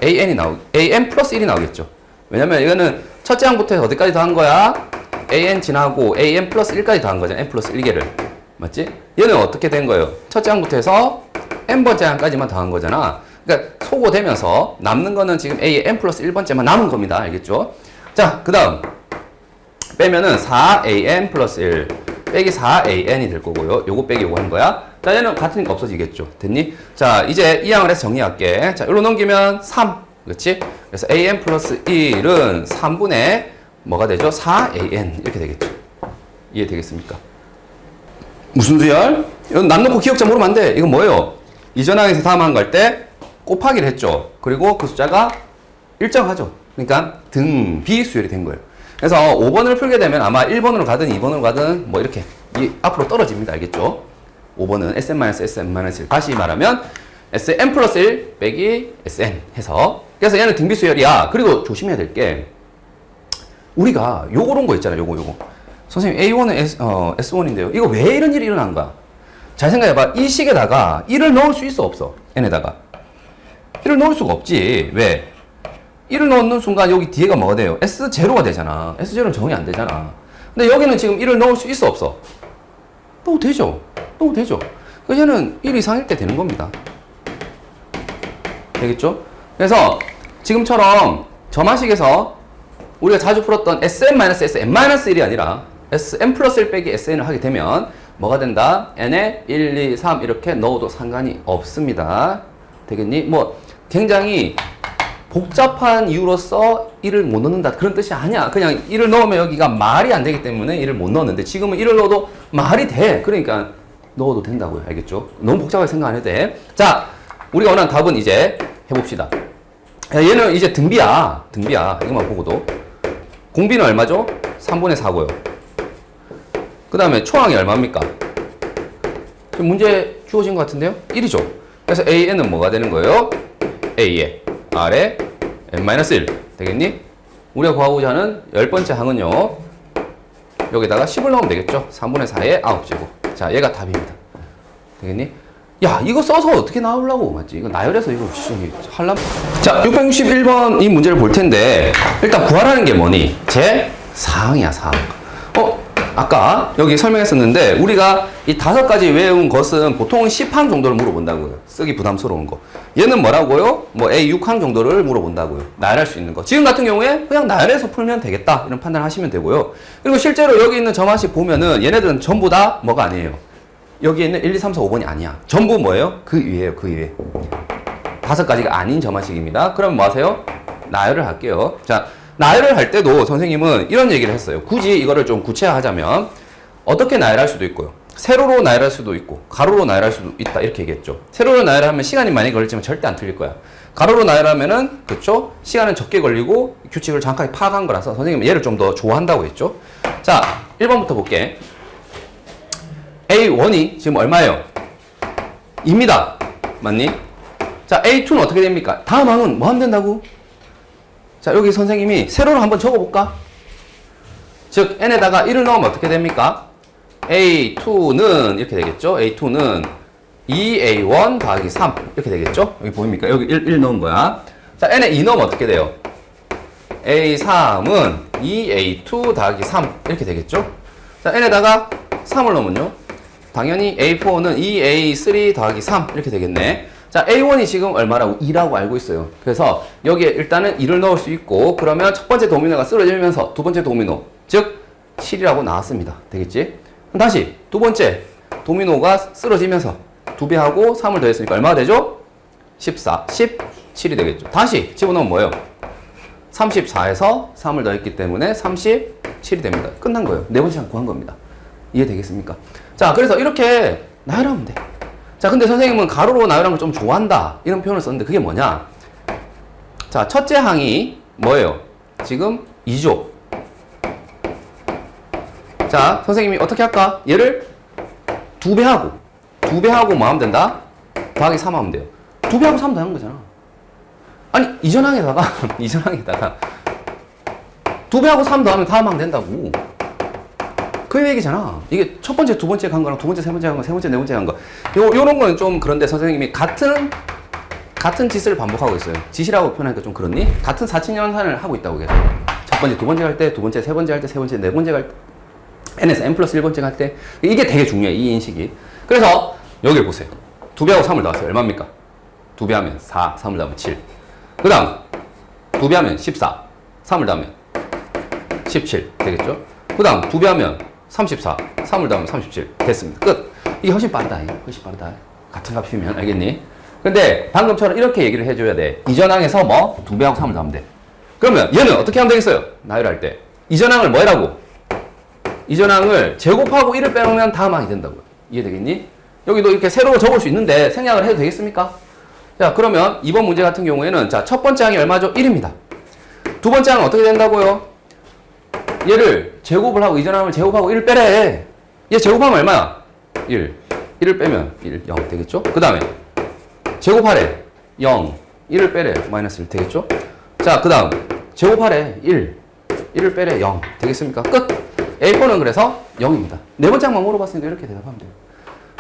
S1: an 플러스 1이 나오겠죠. 왜냐면 이거는 첫째 항부터 해서 어디까지 더한 거야? an 지나고 an 플러스 1까지 더한 거잖아. n 플러스 1개를. 맞지? 얘는 어떻게 된 거예요? 첫째 항부터 해서 n번째 항까지만 더한 거잖아. 그러니까 소거되면서 남는 거는 지금 an 플러스 1번째만 남은 겁니다. 알겠죠? 자, 그 다음 빼면은 4an 플러스 1 빼기 4an이 될 거고요. 요거 빼기 요거 하는 거야. 자, 얘는 같으니까 없어지겠죠. 됐니? 자, 이제 이 항을 해서 정리할게. 자, 여기로 넘기면 3. 그렇지? 그래서 an 플러스 1은 3분의 뭐가 되죠? 4an. 이렇게 되겠죠. 이해되겠습니까? 무슨 수열? 이건 남 놓고 기억자 모르면 안 돼. 이건 뭐예요? 이전 항에서 다음 항 갈 때 곱하기를 했죠. 그리고 그 숫자가 일정하죠. 그러니까 등비 수열이 된 거예요. 그래서 5번을 풀게 되면 아마 1번으로 가든 2번으로 가든 뭐 이렇게 앞으로 떨어집니다. 알겠죠? 5번은 Sn-Sn-1 다시 말하면 Sn 플러스 1 빼기 Sn 해서 그래서 얘는 등비수열이야. 그리고 조심해야 될 게 우리가 요런 거 있잖아요. 요거 선생님 A1은 S1인데요. 이거 왜 이런 일이 일어난가? 잘 생각해봐. 이 식에다가 1을 넣을 수 있어 없어? n에다가 1을 넣을 수가 없지. 왜? 1을 넣는 순간 여기 뒤에가 뭐가 돼요? S0가 되잖아. S0는 정의 안 되잖아. 근데 여기는 지금 1을 넣을 수 있어 없어? 넣어도 되죠. 넣어도 되죠. 그래서 얘는 1 이상일 때 되는 겁니다. 되겠죠? 그래서 지금처럼 점화식에서 우리가 자주 풀었던 Sn-Sn-1이 아니라 Sn 플러스 1 빼기 Sn을 하게 되면 뭐가 된다? n에 1, 2, 3 이렇게 넣어도 상관이 없습니다. 되겠니? 뭐 굉장히 복잡한 이유로서 1을 못 넣는다 그런 뜻이 아니야. 그냥 1을 넣으면 여기가 말이 안 되기 때문에 1을 못 넣었는데 지금은 1을 넣어도 말이 돼. 그러니까 넣어도 된다고요. 알겠죠? 너무 복잡하게 생각 안 해도 돼. 자, 우리가 원하는 답은 이제 해봅시다. 얘는 이제 등비야. 이것만 보고도. 공비는 얼마죠? 3분의 4고요. 그 다음에 초항이 얼마입니까? 지금 문제 주어진 것 같은데요? 1이죠. 그래서 AN은 뭐가 되는 거예요? A에 R에 n-1 되겠니? 우리가 구하고자 하는 10번째 항은요. 여기다가 10을 넣으면 되겠죠? 3분의 4의 9제곱. 자, 얘가 답입니다. 되겠니? 야, 이거 써서 어떻게 나오려고, 맞지? 이거 나열해서 이거 할람. 자, 661번 이 문제를 볼 텐데, 일단 구하라는 게 뭐니? 제 사항이야, 사항. 아까 여기 설명했었는데, 우리가 이 5가지 외운 것은 보통 10항 정도를 물어본다고요. 쓰기 부담스러운 거. 얘는 뭐라고요? 뭐 A 6항 정도를 물어본다고요. 나열할 수 있는 거. 지금 같은 경우에 그냥 나열해서 풀면 되겠다. 이런 판단을 하시면 되고요. 그리고 실제로 여기 있는 점화식 보면은 얘네들은 전부 다 뭐가 아니에요. 여기 있는 1, 2, 3, 4, 5번이 아니야. 전부 뭐예요? 그 위에요, 그 위에. 5가지가 아닌 점화식입니다. 그럼 뭐 하세요? 나열을 할게요. 자, 나열을 할 때도 선생님은 이런 얘기를 했어요. 굳이 이거를 좀 구체화하자면 어떻게 나열할 수도 있고요. 세로로 나열할 수도 있고 가로로 나열할 수도 있다 이렇게 얘기했죠. 세로로 나열하면 시간이 많이 걸리지만 절대 안 틀릴 거야. 가로로 나열하면은 그쵸? 시간은 적게 걸리고 규칙을 정확하게 파악한 거라서 선생님은 얘를 좀 더 좋아한다고 했죠. 자, 1번부터 볼게. A1이 지금 얼마예요? 2입니다. 맞니? 자, A2는 어떻게 됩니까? 다음 항은 뭐 하면 된다고? 자, 여기 선생님이 세로로 한번 적어볼까? 즉, n에다가 1을 넣으면 어떻게 됩니까? A2는 이렇게 되겠죠? A2는 2A1 더하기 3 이렇게 되겠죠? 여기 보입니까? 여기 1 넣은 거야. 자, n에 2 넣으면 어떻게 돼요? A3은 2A2 더하기 3 이렇게 되겠죠? 자, n에다가 3을 넣으면요? 당연히 A4는 2A3 더하기 3 이렇게 되겠네. 자, A1이 지금 얼마라고? 2라고 알고 있어요. 그래서 여기에 일단은 2를 넣을 수 있고, 그러면 첫 번째 도미노가 쓰러지면서 두 번째 도미노, 즉 7이라고 나왔습니다. 되겠지? 그럼 다시 두 번째 도미노가 쓰러지면서 2배 하고 3을 더했으니까 얼마가 되죠? 14, 17이 되겠죠. 다시 집어넣으면 뭐예요? 34에서 3을 더했기 때문에 37이 됩니다. 끝난 거예요. 네 번째 항 구한 겁니다. 이해되겠습니까? 자, 그래서 이렇게 나열하면 돼. 자, 근데 선생님은 가로로 나열하는 걸 좀 좋아한다. 이런 표현을 썼는데 그게 뭐냐? 자, 첫째 항이 뭐예요? 지금 2죠. 자, 선생님이 어떻게 할까? 얘를 2배하고 뭐 하면 된다? 더하기 3 하면 돼요. 2배하고 3 더하는 거잖아. 아니, 이전 항에다가 2배하고 3 더하면 다음 항 된다고. 그 얘기잖아. 이게 첫 번째, 두 번째 간 거랑 두 번째, 세 번째 간 거, 세 번째, 네 번째 간 거. 요런 거는 좀 그런데 선생님이 같은 짓을 반복하고 있어요. 짓이라고 표현하니까 좀 그렇니? 같은 사칙연산을 하고 있다고 계속. 첫 번째, 두 번째 갈 때, 두 번째, 세 번째 할 때, 세 번째, 네 번째 갈 때, n에서 n 플러스 1번째 갈 때. 이게 되게 중요해, 이 인식이. 그래서 여기 보세요. 2배하고 3을 넣었어요. 얼마입니까? 2배 하면 4, 3을 더하면 7. 그 다음, 2배 하면 14, 3을 더하면 17 되겠죠? 그 다음, 2배 하면 34, 3을 더하면 37 됐습니다. 끝. 이게 훨씬 빠르다. 훨씬 빠르다. 같은 값이면 알겠니? 근데 방금처럼 이렇게 얘기를 해줘야 돼. 이전항에서 뭐 2배하고 3을 더하면 돼. 그러면 얘는 어떻게 하면 되겠어요? 나열할 때 이전항을 뭐 해라고? 이전항을 제곱하고 1을 빼놓으면 다음 항이 된다고요. 이해되겠니? 여기도 이렇게 세로로 적을 수 있는데 생략을 해도 되겠습니까? 자, 그러면 이번 문제 같은 경우에는 자, 첫 번째 항이 얼마죠? 1입니다. 두 번째 항은 어떻게 된다고요? 얘를 제곱을 하고 이전항을 제곱하고 1을 빼래. 얘 제곱하면 얼마야? 1. 1을 빼면 1, 0 되겠죠? 그 다음에 제곱하래. 0. 1을 빼래. 마이너스 1 되겠죠? 자, 그 다음 제곱하래. 1. 1을 빼래. 0 되겠습니까? 끝. A4는 그래서 0입니다. 네 번째 항만 물어봤으니까 이렇게 대답하면 돼요.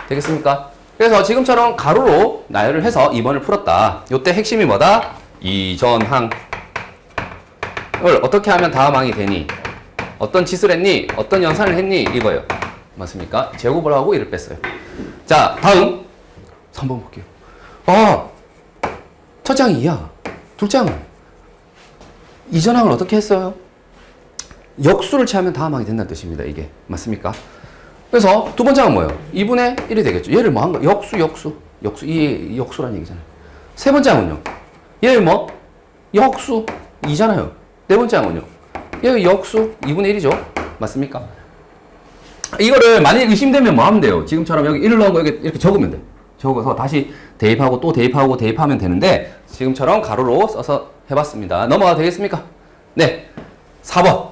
S1: 되겠습니까? 그래서 지금처럼 가로로 나열을 해서 2번을 풀었다. 요때 핵심이 뭐다? 이전항을 어떻게 하면 다음 항이 되니? 어떤 짓을 했니? 어떤 연산을 했니? 이거예요. 맞습니까? 제곱을 하고 1을 뺐어요. 자, 다음 3번 볼게요. 첫째 항이 2야. 둘째 항은 이전항을 어떻게 했어요? 역수를 취하면 다음 항이 된다는 뜻입니다. 이게 맞습니까? 그래서 두 번째 항은 뭐예요? 2분의 1이 되겠죠. 얘를 뭐 한 거? 역수. 이 역수라는 얘기잖아요. 세 번째 항은요? 얘를 뭐? 역수 2잖아요. 네 번째 항은요? 얘 역수 2분의 1이죠. 맞습니까? 이거를 만약에 의심되면 뭐 하면 돼요? 지금처럼 여기 1을 넣은 거 이렇게 적으면 돼. 적어서 다시 대입하고 또 대입하고 대입하면 되는데 지금처럼 가로로 써서 해봤습니다. 넘어가도 되겠습니까? 네. 4번.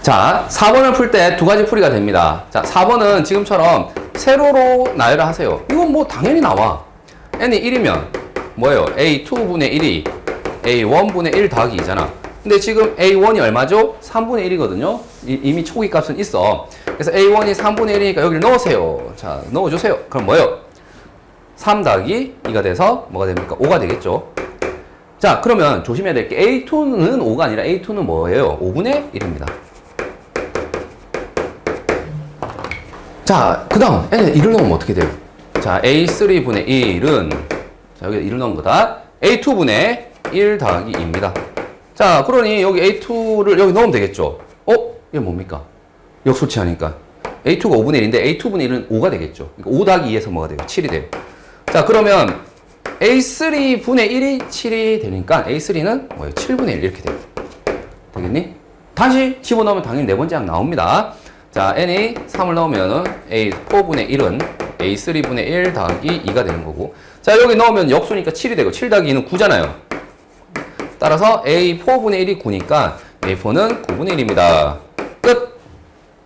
S1: 자, 4번을 풀 때 두 가지 풀이가 됩니다. 자, 4번은 지금처럼 세로로 나열을 하세요. 이건 뭐 당연히 나와. n이 1이면 뭐예요? a2분의 1이 a1분의 1 더하기 2잖아. 근데 지금 a1이 얼마죠? 3분의 1이거든요. 이미 초기 값은 있어. 그래서 a1이 3분의 1이니까 여기를 넣으세요. 자, 넣어주세요. 그럼 뭐예요? 3 더하기 2가 돼서 뭐가 됩니까? 5가 되겠죠. 자, 그러면 조심해야 될 게 A2는 5가 아니라 A2는 뭐예요? 5분의 1입니다. 자, 그 다음 n에 1을 넣으면 어떻게 돼요? 자, A3분의 1은 자, 여기 1을 넣은 거다. A2분의 1 더하기 2입니다. 자, 그러니 여기 A2를 여기 넣으면 되겠죠. 이게 뭡니까? 역수치하니까 A2가 5분의 1인데 A2분의 1은 5가 되겠죠. 그러니까 5 더하기 2에서 뭐가 돼요? 7이 돼요. 자, 그러면 A3분의 1이 7이 되니까 A3는 뭐예요? 7분의 1 이렇게 돼요. 되겠니? 다시 집어넣으면 당연히 네 번째 항 나옵니다. 자, n이 3을 넣으면 A4분의 1은 A3분의 1 더하기 2가 되는 거고, 자, 여기 넣으면 역수니까 7이 되고 7 더하기 2는 9잖아요. 따라서 A4분의 1이 9니까 A4는 9분의 1입니다. 끝!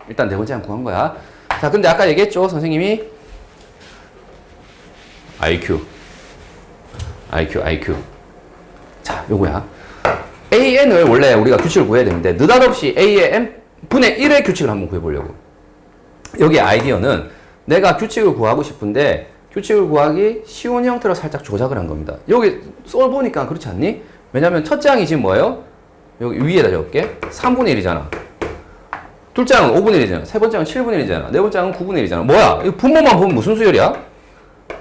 S1: 일단 네 번째 항 구한 거야. 자, 근데 아까 얘기했죠? 선생님이 IQ. 자, 요거야. AN을 원래 우리가 규칙을 구해야 되는데, 느닷없이 A의 N분의 1의 규칙을 한번 구해보려고. 여기 아이디어는 내가 규칙을 구하고 싶은데, 규칙을 구하기 쉬운 형태로 살짝 조작을 한 겁니다. 여기 써보니까 그렇지 않니? 왜냐면 첫째 항이 지금 뭐예요? 여기 위에다 적을게. 3분의 1이잖아. 둘째 항은 5분의 1이잖아. 세 번째 항은 7분의 1이잖아. 네 번째 항은 9분의 1이잖아. 뭐야? 이거 분모만 보면 무슨 수열이야?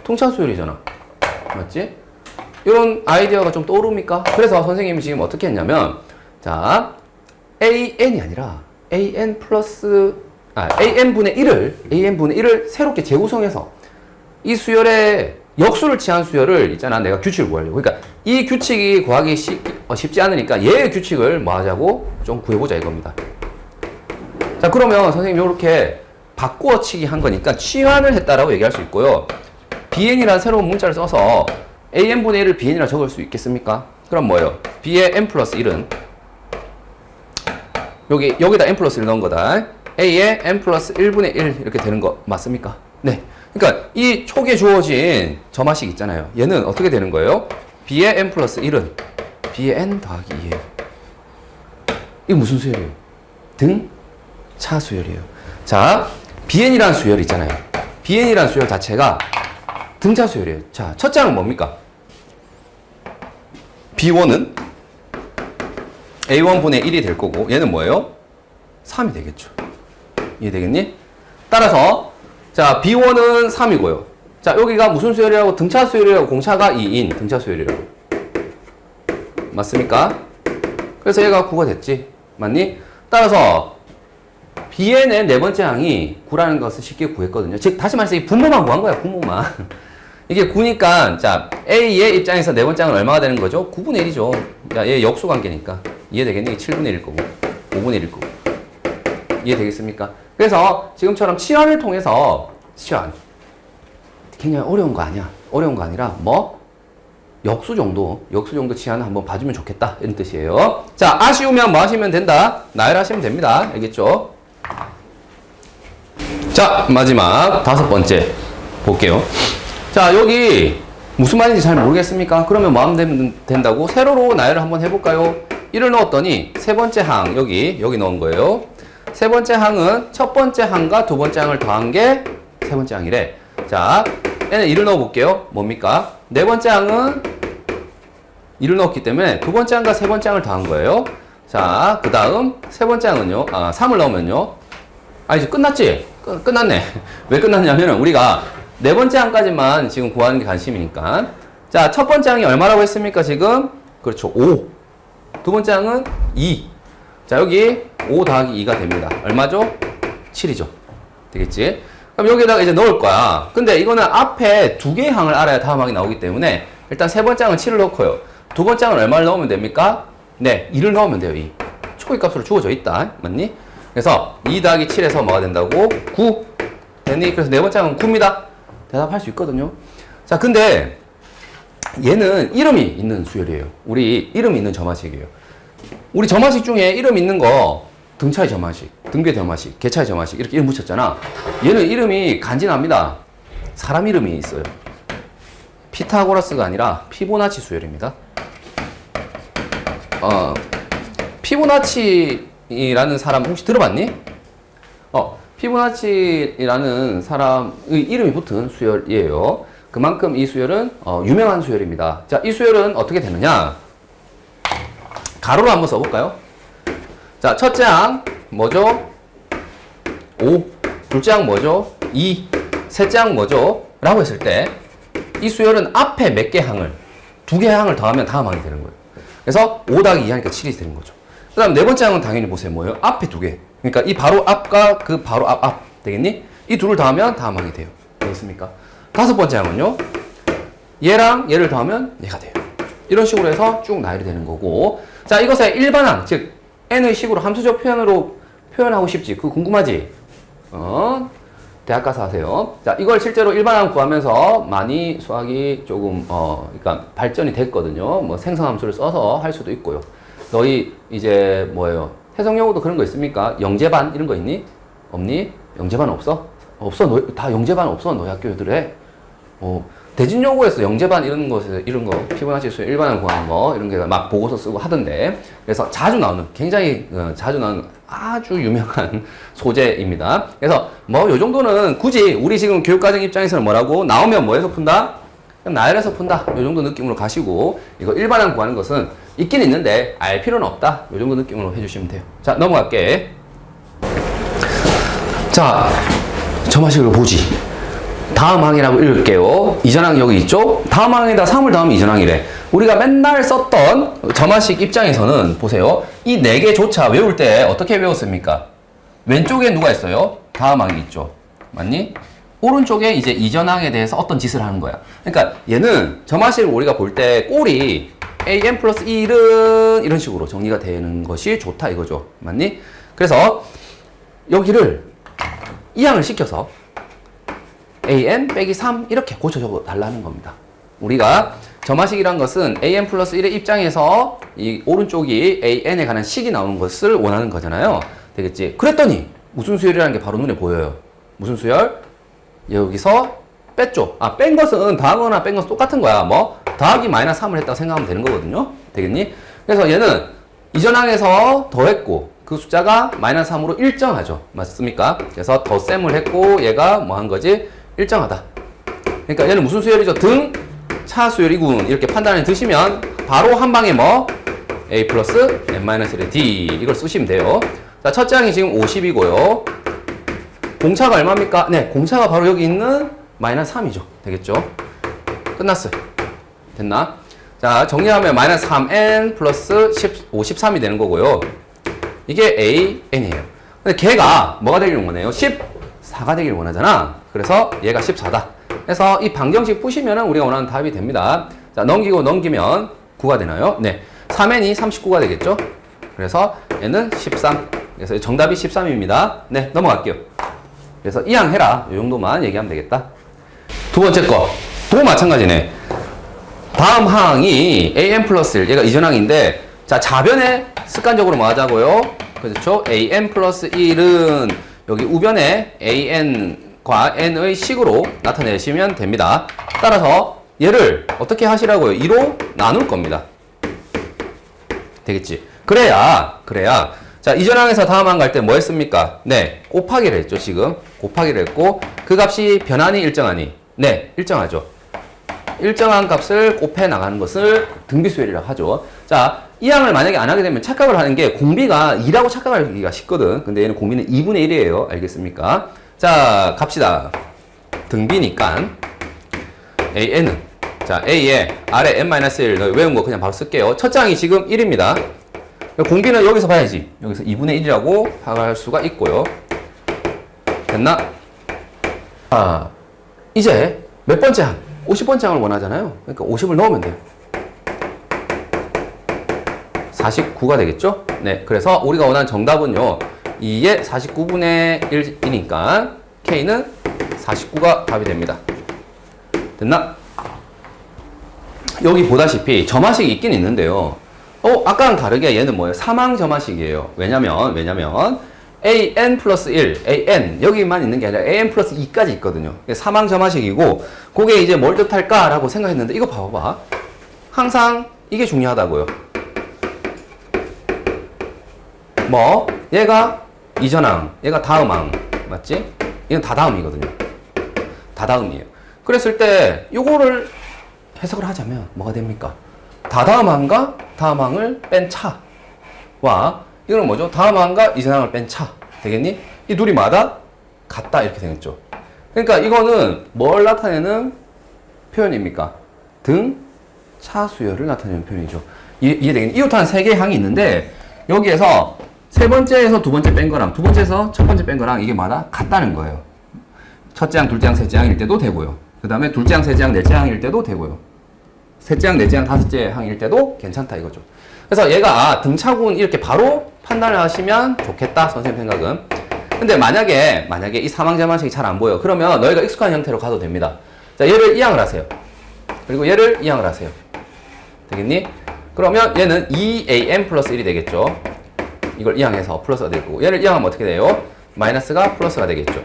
S1: 통차 수열이잖아. 맞지? 이런 아이디어가 좀 떠오릅니까? 그래서 선생님이 지금 어떻게 했냐면, 자, AN이 아니라 AN분의 1을 새롭게 재구성해서 이 수열의 역수를 취한 수열을 있잖아. 내가 규칙을 구하려고. 그러니까 이 규칙이 구하기 쉽지 않으니까 얘의 규칙을 뭐 하자고 좀 구해보자 이겁니다. 자, 그러면 선생님이 이렇게 바꾸어치기 한 거니까 치환을 했다라고 얘기할 수 있고요. bn이라는 새로운 문자를 써서 an분의 1을 bn이라 적을 수 있겠습니까? 그럼 뭐예요? b의 n 플러스 1은 여기다 n 플러스 1 넣은 거다. a의 n 플러스 1분의 1 이렇게 되는 거 맞습니까? 네. 그러니까 이 촉에 주어진 점화식 있잖아요. 얘는 어떻게 되는 거예요? b의 n 플러스 1은 b의 n 더하기 2예요. 이게 무슨 수열이에요? 등차 수열이에요. 자, bn이라는 수열 있잖아요. bn이라는 수열 자체가 등차 수열이에요. 자, 첫째 항은 뭡니까? b1은 a1분의 1이 될 거고, 얘는 뭐예요? 3이 되겠죠. 이해되겠니? 따라서 자, b1은 3이고요. 자, 여기가 무슨 수열이라고? 등차 수열이라고. 공차가 2인 등차 수열이라고. 맞습니까? 그래서 얘가 9가 됐지. 맞니? 따라서 bn의 네 번째 항이 9라는 것을 쉽게 구했거든요. 즉, 다시 말해서 이 분모만 구한 거야, 분모만. 이게 9니까, 자, A의 입장에서 네 번째 항은 얼마가 되는 거죠? 9분의 1이죠. 자, 얘 역수 관계니까. 이해되겠니? 7분의 1일 거고, 5분의 1일 거고. 이해되겠습니까? 그래서 지금처럼 치환을 통해서, 치환. 굉장히 어려운 거 아니야. 어려운 거 아니라, 뭐? 역수 정도 치환을 한번 봐주면 좋겠다. 이런 뜻이에요. 자, 아쉬우면 뭐 하시면 된다? 나열하시면 됩니다. 알겠죠? 자, 마지막 다섯 번째 볼게요. 자, 여기 무슨 말인지 잘 모르겠습니까? 그러면 뭐 하면 된다고? 세로로 나열을 한번 해볼까요? 1을 넣었더니 세 번째 항, 여기 넣은 거예요. 세 번째 항은 첫 번째 항과 두 번째 항을 더한 게 세 번째 항이래. 자, 얘는 1을 넣어볼게요. 뭡니까? 네 번째 항은 1을 넣었기 때문에 두 번째 항과 세 번째 항을 더한 거예요. 자, 그 다음 세 번째 항은요, 3을 넣으면요. 이제 끝났지? 끝났네. 왜 끝났냐면 우리가 네 번째 항까지만 지금 구하는 게 관심이니까. 자, 첫 번째 항이 얼마라고 했습니까, 지금? 그렇죠, 5. 두 번째 항은 2. 자, 여기 5 더하기 2가 됩니다. 얼마죠? 7이죠. 되겠지? 그럼 여기다가 이제 넣을 거야. 근데 이거는 앞에 두 개의 항을 알아야 다음 항이 나오기 때문에 일단 세 번째 항은 7을 넣고요. 두 번째 항은 얼마를 넣으면 됩니까? 네, 2를 넣으면 돼요, 2. 초기 값으로 주어져 있다. 맞니? 그래서 2 더하기 7에서 뭐가 된다고? 9. 됐니? 그래서 네 번째 항은 9입니다. 대답할 수 있거든요. 자, 근데 얘는 이름이 있는 수열이에요. 우리 이름이 있는 점화식이에요. 우리 점화식 중에 이름 있는 거 등차의 점화식, 등비의 점화식, 개차의 점화식 이렇게 이름 붙였잖아. 얘는 이름이 간지납니다. 사람 이름이 있어요. 피타고라스가 아니라 피보나치 수열입니다. 피보나치라는 사람 혹시 들어봤니? 피보나치라는 사람의 이름이 붙은 수열이에요. 그만큼 이 수열은 유명한 수열입니다. 자, 이 수열은 어떻게 되느냐? 가로로 한번 써볼까요? 자, 첫째 항 뭐죠? 5. 둘째 항 뭐죠? 2. 셋째 항 뭐죠? 라고 했을 때 이 수열은 앞에 몇 개 항을 2개 항을 더하면 다음 항이 되는 거예요. 그래서 5 더하기 2 하니까 7이 되는 거죠. 그 다음 네 번째 항은 당연히 보세요. 뭐예요? 앞에 2개. 그러니까 이 바로 앞과 그 바로 앞 되겠니? 이 둘을 더하면 다음 항이 돼요. 되겠습니까? 다섯 번째 항은요. 얘랑 얘를 더하면 얘가 돼요. 이런 식으로 해서 쭉 나열이 되는 거고. 자, 이것의 일반항, 즉 n의 식으로 함수적 표현으로 표현하고 싶지. 그거 궁금하지? 대학 가서 하세요. 자, 이걸 실제로 일반항 구하면서 많이 수학이 조금 그러니까 발전이 됐거든요. 뭐 생성함수를 써서 할 수도 있고요. 너희 이제 뭐예요? 해석용어도 그런 거 있습니까? 영재반 이런 거 있니? 없니? 영재반 없어? 없어. 너, 다 영재반 없어. 너희 학교 애들에. 대진여고에서 영재반 이런 거 피보나치 수열 일반항 구하는 거 이런 게 막 보고서 쓰고 하던데. 그래서 자주 나오는 굉장히 자주 나오는 아주 유명한 소재입니다. 그래서 뭐 요 정도는 굳이 우리 지금 교육과정 입장에서는 뭐라고 나오면 뭐해서 푼다? 그냥 나열해서 푼다. 요 정도 느낌으로 가시고 이거 일반항 구하는 것은 있긴 있는데 알 필요는 없다. 요 정도 느낌으로 해주시면 돼요. 자, 넘어갈게. 자, 점화식을 보지. 다음 항이라고 읽을게요. 이전항 여기 있죠? 다음 항에다 3을 더하면 이전항이래. 우리가 맨날 썼던 점화식 입장에서는 보세요. 이 4개조차 외울 때 어떻게 외웠습니까? 왼쪽에 누가 있어요? 다음 항이 있죠. 맞니? 오른쪽에 이제 이전항에 대해서 어떤 짓을 하는 거야. 그러니까 얘는 점화식을 우리가 볼 때 꼴이 an 플러스 1은 이런 식으로 정리가 되는 것이 좋다 이거죠. 맞니? 그래서 여기를 이 항을 시켜서 an 빼기 3 이렇게 고쳐줘 달라는 겁니다. 우리가 점화식이란 것은 an 플러스 1의 입장에서 이 오른쪽이 an에 관한 식이 나오는 것을 원하는 거잖아요. 되겠지? 그랬더니 무슨 수열이라는 게 바로 눈에 보여요. 무슨 수열? 여기서 뺐죠. 뺀 것은 더하거나 뺀 것은 똑같은 거야. 뭐 더하기 마이너스 3을 했다고 생각하면 되는 거거든요. 되겠니? 그래서 얘는 이전항에서 더했고 그 숫자가 마이너스 3으로 일정하죠. 맞습니까? 그래서 덧셈을 했고 얘가 뭐 한 거지? 일정하다. 그러니까 얘는 무슨 수열이죠? 등 차수열이군. 이렇게 판단을 드시면 바로 한 방에 뭐 a 플러스 n-1의 d 이걸 쓰시면 돼요. 자, 첫째 항이 지금 50이고요. 공차가 얼마입니까? 네, 공차가 바로 여기 있는 마이너스 3이죠. 되겠죠? 끝났어요. 됐나? 자, 정리하면 마이너스 3n 플러스 53이 되는 거고요. 이게 an이에요. 근데 걔가 뭐가 되길 원해요? 14가 되길 원하잖아. 그래서 얘가 14다. 그래서 이 방정식 푸시면은 우리가 원하는 답이 됩니다. 자, 넘기면 9가 되나요? 네. 3n이 39가 되겠죠? 그래서 얘는 13. 그래서 정답이 13입니다. 네, 넘어갈게요. 그래서 이 항 해라. 이 정도만 얘기하면 되겠다. 두 번째 거. 또 마찬가지네. 다음 항이 an 플러스 1. 얘가 이전항인데, 자, 좌변에 습관적으로 뭐 하자고요? 그렇죠? an 플러스 1은 여기 우변에 an과 n의 식으로 나타내시면 됩니다. 따라서 얘를 어떻게 하시라고요? 2로 나눌 겁니다. 되겠지? 그래야. 자, 이전항에서 다음 항 갈 때 뭐 했습니까? 네, 곱하기를 했죠, 지금. 곱하기를 했고, 그 값이 변하니 일정하니? 네, 일정하죠. 일정한 값을 곱해 나가는 것을 등비수열이라고 하죠. 자, 이 항을 만약에 안 하게 되면 착각을 하는 게 공비가 2라고 착각하기가 쉽거든. 근데 얘는 공비는 2분의 1이에요. 알겠습니까? 자, 갑시다. 등비니까 an은 자, a에 아래 n-1 외운 거 그냥 바로 쓸게요. 첫째 항이 지금 1입니다. 공비는 여기서 봐야지. 여기서 2분의 1이라고 파악할 수가 있고요. 됐나? 자, 이제 몇 번째 항? 50번째 항을 원하잖아요. 그러니까 50을 넣으면 돼요. 49가 되겠죠? 네, 그래서 우리가 원하는 정답은요. 2의 49분의 1이니까 K는 49가 답이 됩니다. 됐나? 여기 보다시피 점화식이 있긴 있는데요. 아까랑 다르게 얘는 뭐예요? 사망 점화식이에요. 왜냐면 an 플러스 1, an 여기만 있는 게 아니라 an 플러스 2까지 있거든요. 사망 점화식이고 그게 이제 뭘 뜻할까라고 생각했는데 이거 봐봐. 항상 이게 중요하다고요. 뭐 얘가 이전항, 얘가 다음항 맞지? 얘는 다다음이거든요. 다다음이에요. 그랬을 때 요거를 해석을 하자면 뭐가 됩니까? 다다음 항과 다음 항을 뺀 차와 이거는 뭐죠? 다음 항과 이전 항을 뺀 차 되겠니? 이 둘이 마다 같다 이렇게 되겠죠. 그러니까 이거는 뭘 나타내는 표현입니까? 등차 수열을 나타내는 표현이죠. 이해되겠니? 이웃한 세 개의 항이 있는데 여기에서 세 번째에서 두 번째 뺀 거랑 두 번째에서 첫 번째 뺀 거랑 이게 마다 같다는 거예요. 첫째 항, 둘째 항, 셋째 항일 때도 되고요. 그 다음에 둘째 항, 셋째 항, 넷째 항일 때도 되고요. 셋째 항, 넷째 항, 다섯째 항일 때도 괜찮다 이거죠. 그래서 얘가 등차군 이렇게 바로 판단을 하시면 좋겠다 선생님 생각은. 근데 만약에 이 사망자만식이 잘 안 보여. 그러면 너희가 익숙한 형태로 가도 됩니다. 자, 얘를 이항을 하세요. 그리고 얘를 이항을 하세요. 되겠니? 그러면 얘는 2am 플러스 1이 되겠죠. 이걸 이항해서 플러스가 되고 얘를 이항하면 어떻게 돼요? 마이너스가 플러스가 되겠죠.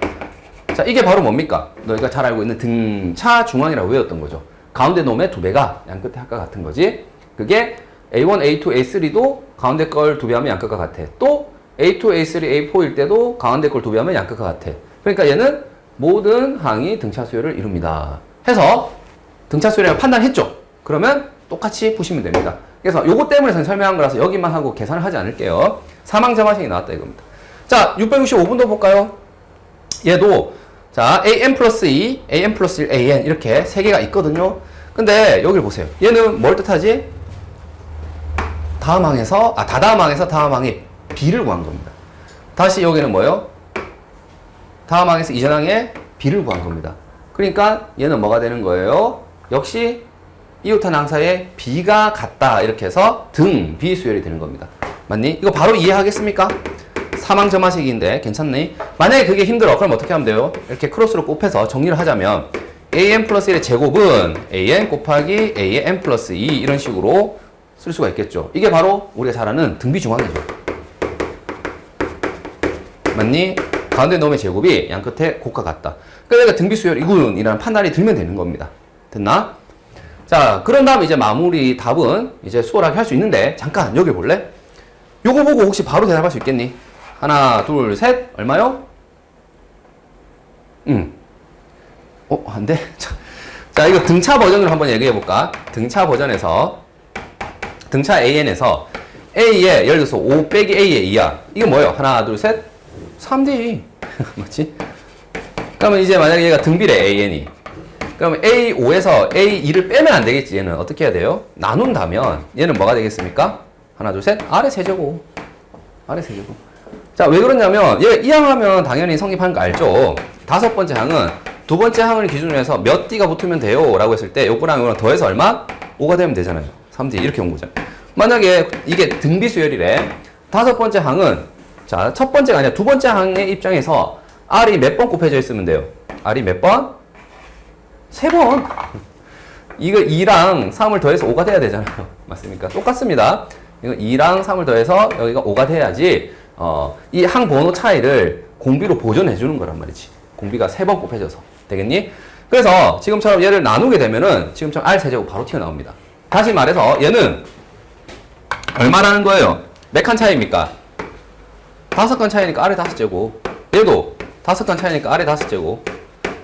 S1: 자, 이게 바로 뭡니까? 너희가 잘 알고 있는 등차 중앙이라고 외웠던 거죠. 가운데 놈의 두 배가 양끝의 합과 같은 거지. 그게 A1, A2, A3도 가운데 걸 두 배 하면 양끝과 같아. 또 A2, A3, A4일 때도 가운데 걸 두 배 하면 양끝과 같아. 그러니까 얘는 모든 항이 등차 수열을 이룹니다. 해서 등차 수열이라고 판단했죠. 그러면 똑같이 푸시면 됩니다. 그래서 요거 때문에 저는 설명한 거라서 여기만 하고 계산을 하지 않을게요. 사망자만식이 나왔다 이겁니다. 자, 665번도 볼까요? 얘도 자, am 플러스 2, am 플러스 1, an 이렇게 세 개가 있거든요. 근데 여기를 보세요. 얘는 뭘 뜻하지? 다다음 항에서 다음 항의 b를 구한 겁니다. 다시 여기는 뭐예요? 다음 항에서 이전 항의 b를 구한 겁니다. 그러니까 얘는 뭐가 되는 거예요? 역시 이웃한 항사의 b가 같다 이렇게 해서 등 비수열이 되는 겁니다. 맞니? 이거 바로 이해하겠습니까? 사망점화식인데 괜찮니? 만약에 그게 힘들어. 그럼 어떻게 하면 돼요? 이렇게 크로스로 곱해서 정리를 하자면 an 플러스 1의 제곱은 an 곱하기 a의 n 플러스 2 이런 식으로 쓸 수가 있겠죠. 이게 바로 우리가 잘 아는 등비중앙이죠. 맞니? 가운데 놈의 제곱이 양끝에 곱과 같다. 그러니까 등비수열 이군이라는 판단이 들면 되는 겁니다. 됐나? 자, 그런 다음에 이제 마무리 답은 이제 수월하게 할 수 있는데 잠깐 여기 볼래? 요거 보고 혹시 바로 대답할 수 있겠니? 하나, 둘, 셋. 얼마요? 안 돼? 자, 이거 등차 버전으로 한번 얘기해 볼까? 등차 버전에서 등차 AN에서 A에 예를 들어서 5 빼기 A의 2야. 이게 뭐예요? 하나, 둘, 셋. 3D. 맞지? 그러면 이제 만약에 얘가 등비래, AN이. 그러면 A5에서 A2를 빼면 안 되겠지. 얘는 어떻게 해야 돼요? 나눈다면 얘는 뭐가 되겠습니까? 하나, 둘, 셋. 아래 세제곱. 아래 세제곱. 자, 왜 그러냐면 얘 이항하면 당연히 성립하는 거 알죠? 다섯 번째 항은 두 번째 항을 기준으로 해서 몇 D가 붙으면 돼요? 라고 했을 때 요거랑 요거랑 더해서 얼마? 5가 되면 되잖아요. 3D 이렇게 온 거죠. 만약에 이게 등비수열이래. 다섯 번째 항은 자, 첫 번째가 아니라 두 번째 항의 입장에서 R이 몇 번 곱해져 있으면 돼요? R이 몇 번? 3번. 이거 2랑 3을 더해서 5가 돼야 되잖아요. 맞습니까? 똑같습니다. 이거 2랑 3을 더해서 여기가 5가 돼야지 이 항 번호 차이를 공비로 보존해 주는 거란 말이지. 공비가 3번 곱해져서. 되겠니? 그래서 지금처럼 얘를 나누게 되면은 지금처럼 R 세제곱 바로 튀어나옵니다. 다시 말해서 얘는 얼마라는 거예요? 몇 칸 차이입니까? 5칸 차이니까 R의 5제곱. 얘도 5칸 차이니까 R의 5제곱.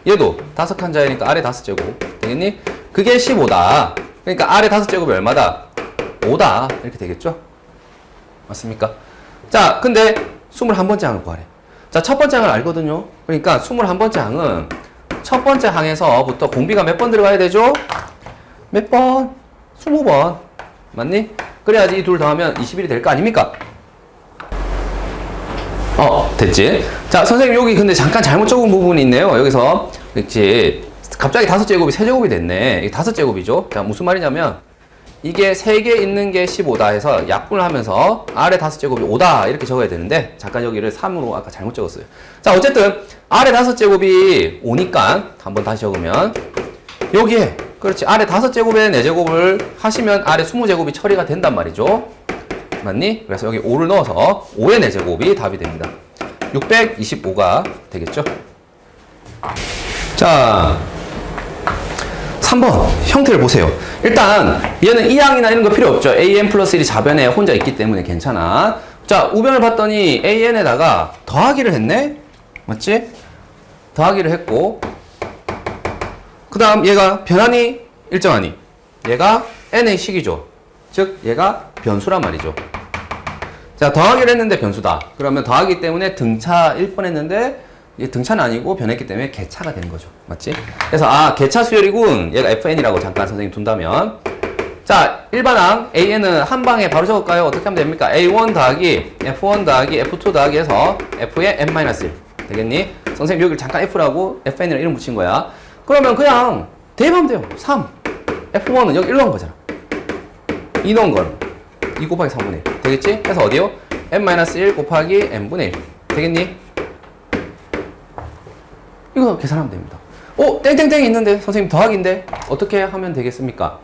S1: 얘도 5칸 차이니까 R의 5제곱. 되겠니? 그게 15다. 그러니까 R의 5제곱이 얼마다? 5다. 이렇게 되겠죠? 맞습니까? 자, 근데 21번째 항을 구하래. 자, 첫 번째 항을 알거든요. 그러니까 21번째 항은 첫 번째 항에서부터 공비가 몇 번 들어가야 되죠? 몇 번? 20번. 맞니? 그래야지 이 둘 더하면 21이 될 거 아닙니까? 됐지? 자, 선생님 여기 근데 잠깐 잘못 적은 부분이 있네요. 여기서 그렇지. 갑자기 5제곱이 3제곱이 됐네. 이게 5제곱이죠. 자, 무슨 말이냐면 이게 3개 있는 게 15다 해서 약분을 하면서 R의 5제곱이 5다 이렇게 적어야 되는데 잠깐 여기를 3으로 아까 잘못 적었어요. 자, 어쨌든 R의 5제곱이 5니까 한번 다시 적으면 여기에 그렇지. R의 5제곱에 4제곱을 하시면 R의 20제곱이 처리가 된단 말이죠. 맞니? 그래서 여기 5를 넣어서 5의 4제곱이 답이 됩니다. 625가 되겠죠? 자, 3번 형태를 보세요. 일단 얘는 이항이나 이런 거 필요 없죠. an 플러스 1이 좌변에 혼자 있기 때문에 괜찮아. 자, 우변을 봤더니 an에다가 더하기를 했네? 맞지? 더하기를 했고 그 다음 얘가 변하니 일정하니 얘가 n의 식이죠. 즉 얘가 변수란 말이죠. 자, 더하기를 했는데 변수다. 그러면 더하기 때문에 등차일 뻔했는데 이게 등차는 아니고 변했기 때문에 개차가 되는 거죠. 맞지? 그래서 개차 수열이군. 얘가 fn이라고 잠깐 선생님 둔다면, 자, 일반항 an은 한 방에 바로 적을까요? 어떻게 하면 됩니까? a1 더하기 f1 더하기 f2 더하기 해서 f의 n-1 되겠니? 선생님 여기를 잠깐 f라고 fn이라고 이름 붙인 거야. 그러면 그냥 대입하면 돼요. 3 f1은 여기 1 넣은 거잖아. 2 넣은 거는 2 곱하기 3분의 1 되겠지? 그래서 어디요? n-1 곱하기 n분의 1 되겠니? 이거 계산하면 됩니다. 땡땡땡이 있는데 선생님 더하기인데 어떻게 하면 되겠습니까?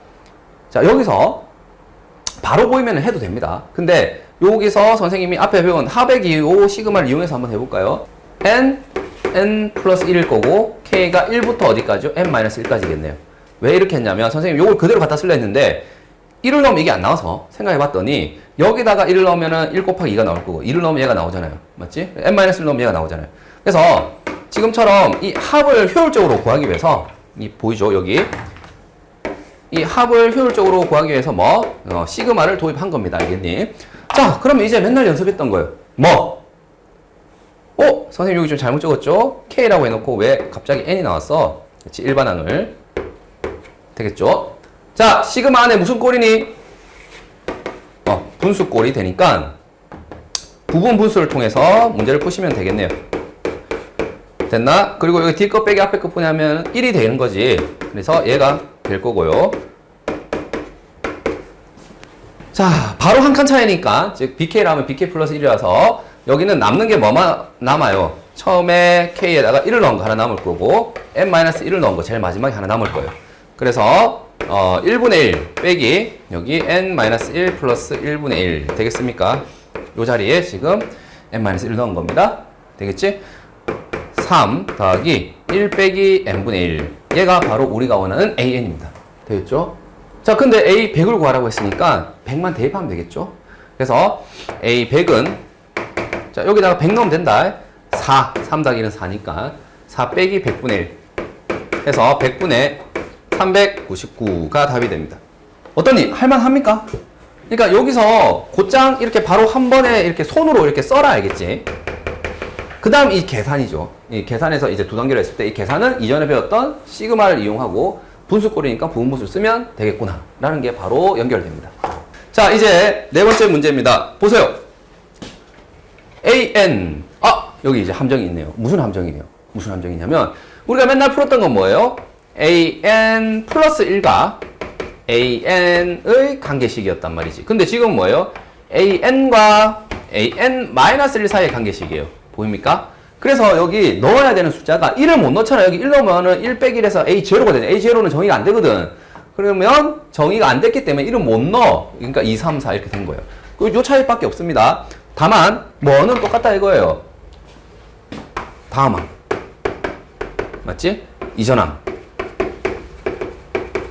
S1: 자, 여기서 바로 보이면 해도 됩니다. 근데 여기서 선생님이 앞에 배운 하백이오 시그마를 이용해서 한번 해볼까요? n 플러스 1일 거고 k가 1부터 어디까지요? n-1까지겠네요. 왜 이렇게 했냐면 선생님 요걸 그대로 갖다 쓰려 했는데 1을 넣으면 이게 안 나와서 생각해봤더니 여기다가 1을 넣으면 1 곱하기 2가 나올 거고 2를 넣으면 얘가 나오잖아요. 맞지? n-1을 넣으면 얘가 나오잖아요. 그래서 지금처럼 이 합을 효율적으로 구하기 위해서 보이죠? 여기 이 합을 효율적으로 구하기 위해서 시그마를 도입한 겁니다. 알겠니? 자, 그러면 이제 맨날 연습했던 거예요. 선생님 여기 좀 잘못 적었죠? K라고 해놓고 왜 갑자기 N이 나왔어? 그렇지, 일반항을. 되겠죠? 자, 시그마 안에 무슨 꼴이니? 분수 꼴이 되니까 부분 분수를 통해서 문제를 푸시면 되겠네요. 됐나? 그리고 여기 뒤 거 빼기 앞에 거 푸냐면 1이 되는 거지. 그래서 얘가 될 거고요. 자, 바로 한 칸 차이니까, 즉 BK라면 BK 플러스 1이라서 여기는 남는 게 뭐만 남아요? 처음에 K에다가 1을 넣은 거 하나 남을 거고 n-1을 넣은 거 제일 마지막에 하나 남을 거예요. 그래서 1분의 1 빼기 여기 n-1 플러스 1분의 1 되겠습니까? 이 자리에 지금 n-1을 넣은 겁니다. 되겠지? 3 더하기 1 빼기 n분의 1 얘가 바로 우리가 원하는 an입니다. 되겠죠? 자, 근데 a 100을 구하라고 했으니까 100만 대입하면 되겠죠? 그래서 a 100은 자, 여기다가 100 넣으면 된다. 3 더하기 1은 4니까 4 빼기 100분의 1 해서 100분의 399가 답이 됩니다. 어떠니? 할만합니까? 그러니까 여기서 곧장 이렇게 바로 한 번에 이렇게 손으로 이렇게 써라 알겠지? 그 다음 이 계산이죠. 이 계산에서 이제 두 단계로 했을 때 이 계산은 이전에 배웠던 시그마를 이용하고 분수꼴이니까 부분분수를 쓰면 되겠구나 라는 게 바로 연결됩니다. 자, 이제 네 번째 문제입니다. 보세요. an 여기 이제 함정이 있네요. 무슨 함정이에요? 무슨 함정이냐면 우리가 맨날 풀었던 건 뭐예요? an 플러스 1과 an의 관계식이었단 말이지. 근데 지금 뭐예요? an과 an-1 사이의 관계식이에요. 보입니까? 그래서 여기 넣어야 되는 숫자가 1을 못 넣잖아. 여기 1 넣으면은 1 빼기 1에서 a0가 되죠. a0는 정의가 안 되거든. 그러면 정의가 안 됐기 때문에 1은 못 넣어. 그러니까 2, 3, 4 이렇게 된 거예요. 요 차이밖에 없습니다. 다만 뭐는 똑같다 이거예요. 다음항. 맞지? 이전항.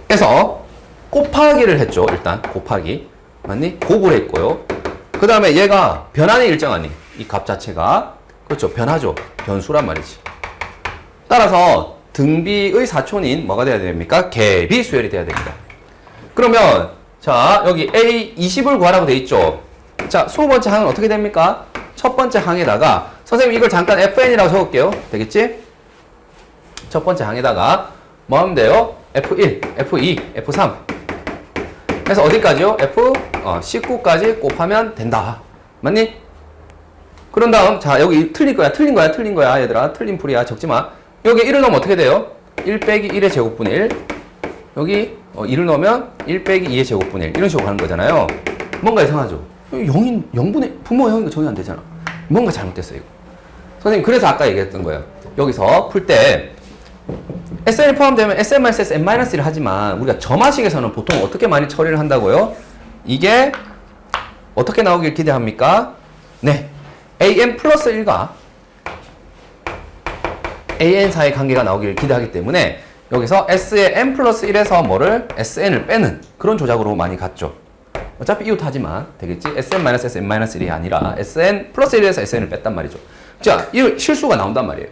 S1: 그래서 곱하기를 했죠. 일단 곱하기. 맞니? 곱을 했고요. 그 다음에 얘가 변하니 일정하니 이 값 자체가 그렇죠. 변하죠. 변수란 말이지. 따라서 등비의 사촌인 뭐가 돼야 됩니까? 갭이 수열이 돼야 됩니다. 그러면 자, 여기 A20을 구하라고 돼 있죠. 자, 20번째 항은 어떻게 됩니까? 첫 번째 항에다가 선생님 이걸 잠깐 FN이라고 적을게요. 되겠지? 첫 번째 항에다가 뭐 하면 돼요? F1, F2, F3 그래서 어디까지요? F19까지 곱하면 된다. 맞니? 그런 다음 자, 여기 틀린 거야 얘들아. 틀린 풀이야. 적지마. 여기 1을 넣으면 어떻게 돼요? 1 빼기 1의 제곱분의 1 여기 2를 넣으면 1 빼기 2의 제곱분의 1 이런 식으로 가는 거잖아요. 뭔가 이상하죠? 0분의 분모가 0이니까 정의 안 되잖아. 뭔가 잘못됐어요 이거. 선생님 그래서 아까 얘기했던 거예요. 여기서 풀 때 SN이 포함되면 SN-S, N-1을 하지만 우리가 점화식에서는 보통 어떻게 많이 처리를 한다고요? 이게 어떻게 나오길 기대합니까? 네, AN 플러스 1과 AN 사이의 관계가 나오길 기대하기 때문에 여기서 S의 N 플러스 1에서 뭐를 SN을 빼는 그런 조작으로 많이 갔죠. 어차피 이웃하지만 되겠지? SN-S, N-1이 아니라 SN 플러스 1에서 SN을 뺐단 말이죠. 자, 이 실수가 나온단 말이에요.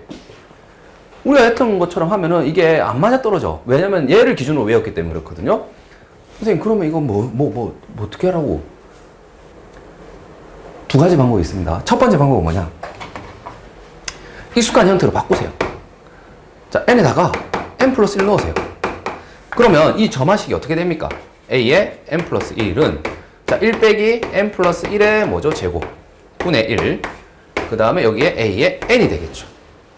S1: 우리가 했던 것처럼 하면은 이게 안 맞아 떨어져. 왜냐면 얘를 기준으로 외웠기 때문에 그렇거든요. 선생님, 그러면 이거 어떻게 하라고? 두 가지 방법이 있습니다. 첫 번째 방법은 뭐냐? 익숙한 형태로 바꾸세요. 자, n에다가 n 플러스 1 넣으세요. 그러면 이 점화식이 어떻게 됩니까? a의 n 플러스 1은 자, 1 빼기 n 플러스 1의 뭐죠? 제곱 분의 1. 그 다음에 여기에 a의 n이 되겠죠.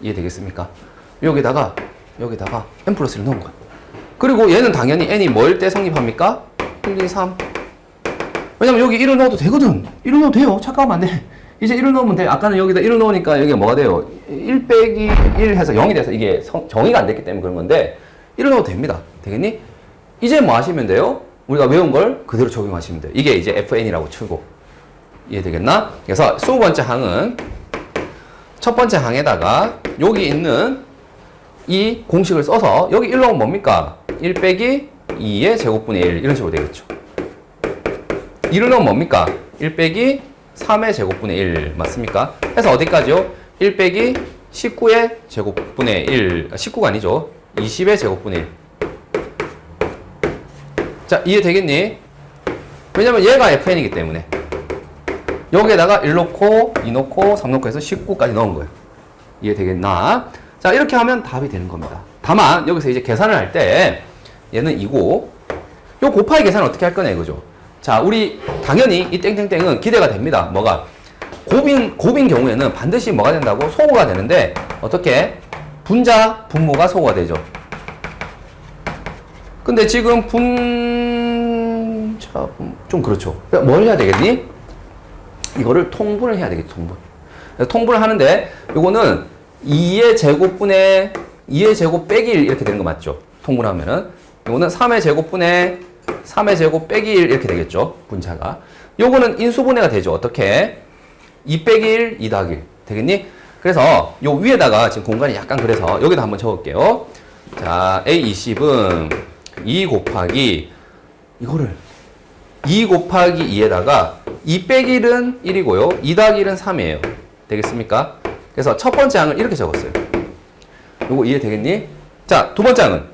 S1: 이해되겠습니까? 여기다가 n 플러스 1 넣은 거야. 그리고 얘는 당연히 n이 뭐일 때 성립합니까? 1, 2, 3. 왜냐면 여기 1을 넣어도 되거든. 1을 넣어도 돼요. 착각하면 안 돼. 이제 1을 넣으면 돼. 아까는 여기다 1을 넣으니까 여기가 뭐가 돼요? 1 빼기 1 해서 0이 돼서 이게 정의가 안 됐기 때문에 그런 건데 1을 넣어도 됩니다. 되겠니? 이제 뭐 하시면 돼요? 우리가 외운 걸 그대로 적용하시면 돼요. 이게 이제 fn이라고 치고. 이해되겠나? 그래서 20번째 항은 첫 번째 항에다가 여기 있는 이 공식을 써서 여기 1 넣으면 뭡니까? 1 빼기 2의 제곱분의 1 이런 식으로 되겠죠. 1을 넣으면 뭡니까? 1 빼기 3의 제곱분의 1 맞습니까? 해서 어디까지요? 1 빼기 19의 제곱분의 1 19가 아니죠. 20의 제곱분의 1. 자, 이해되겠니? 왜냐면 얘가 fn이기 때문에 여기에다가 1 넣고 2 넣고 3 넣고 해서 19까지 넣은 거예요. 이해되겠나? 자, 이렇게 하면 답이 되는 겁니다. 다만 여기서 이제 계산을 할 때 얘는 2고 요 곱하기 계산을 어떻게 할 거냐 이거죠. 자, 우리 당연히 이 땡땡땡은 기대가 됩니다. 뭐가? 곱인 경우에는 반드시 뭐가 된다고? 소호가 되는데 어떻게? 분자, 분모가 소호가 되죠. 근데 지금 좀 그렇죠. 그러니까 뭘 해야 되겠니? 이거를 통분을 해야 되겠죠. 통분을 하는데 요거는 2의 제곱분의 2의 제곱 빼기 1 이렇게 되는 거 맞죠? 통분하면은 요거는 3의 제곱분의 3의 제곱 빼기 1 이렇게 되겠죠. 분자가. 요거는 인수분해가 되죠. 어떻게? 2 빼기 1, 2 더하기 1. 되겠니? 그래서 요 위에다가 지금 공간이 약간 그래서 여기다 한번 적을게요. 자, A20은 2 곱하기 이거를 2 곱하기 2에다가 2 빼기 1은 1이고요. 2 더하기 1은 3이에요. 되겠습니까? 그래서 첫 번째 항을 이렇게 적었어요. 요거 이해되겠니? 자, 두 번째 항은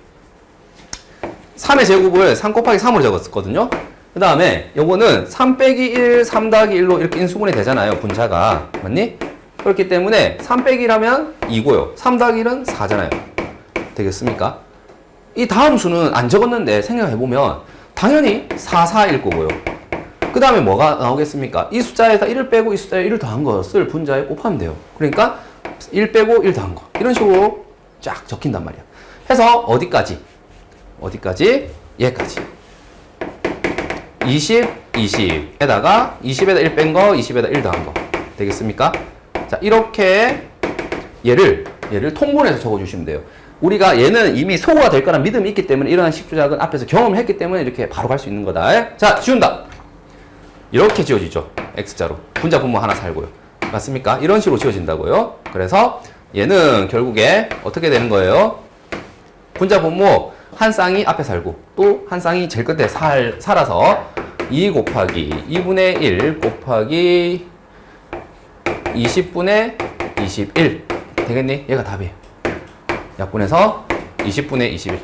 S1: 3의 제곱을 3 곱하기 3으로 적었거든요. 그 다음에 요거는 3 빼기 1, 3 더하기 1로 이렇게 인수분해 되잖아요. 분자가. 맞니? 그렇기 때문에 3 빼기 1하면 2고요. 3 더하기 1은 4잖아요. 되겠습니까? 이 다음 수는 안 적었는데 생각해보면 당연히 4, 4일 거고요. 그 다음에 뭐가 나오겠습니까? 이 숫자에다 1을 빼고 이 숫자에 1을 더한 것을 분자에 곱하면 돼요. 그러니까 1 빼고 1 더한 거. 이런 식으로 쫙 적힌단 말이야. 해서 어디까지? 얘까지. 20, 20에다가 20에다 1 뺀 거, 20에다 1 더한 거. 되겠습니까? 자, 이렇게 얘를 통분해서 적어주시면 돼요. 우리가 얘는 이미 소호가 될 거란 믿음이 있기 때문에 이러한 식조작은 앞에서 경험을 했기 때문에 이렇게 바로 갈 수 있는 거다. 자, 지운다. 이렇게 지워지죠. X자로. 분자 분모 하나 살고요. 맞습니까? 이런 식으로 지워진다고요. 그래서 얘는 결국에 어떻게 되는 거예요? 분자 분모 한 쌍이 앞에 살고 또 한 쌍이 제일 끝에 살아서 2 곱하기 2분의 1 곱하기 20분의 21 되겠니? 얘가 답이에요. 약분해서 20분의 21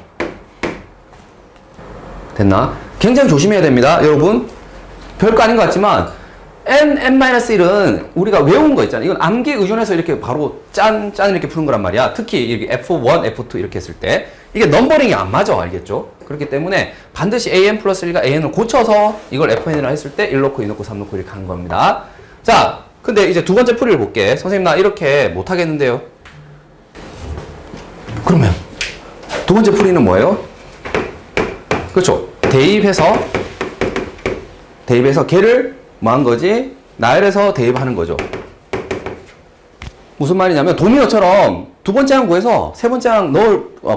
S1: 됐나? 굉장히 조심해야 됩니다. 여러분 별거 아닌 것 같지만 n-1은 우리가 외운 거 있잖아요. 이건 암기에 의존해서 이렇게 바로 짠 이렇게 푸는 거란 말이야. 특히 이렇게 F1, F2 이렇게 했을 때 이게 넘버링이 안 맞아. 알겠죠? 그렇기 때문에 반드시 an 플러스 1과 an을 고쳐서 이걸 fn이라 했을 때 1 넣고 2 넣고 3 넣고 이렇게 한 겁니다. 자, 근데 이제 두 번째 풀이를 볼게. 선생님 나 이렇게 못 하겠는데요. 그러면 두 번째 풀이는 뭐예요? 그렇죠. 대입해서 걔를 뭐 한 거지? 나열해서 대입하는 거죠. 무슨 말이냐면 도미노처럼 두 번째 항 구해서 세 번째 항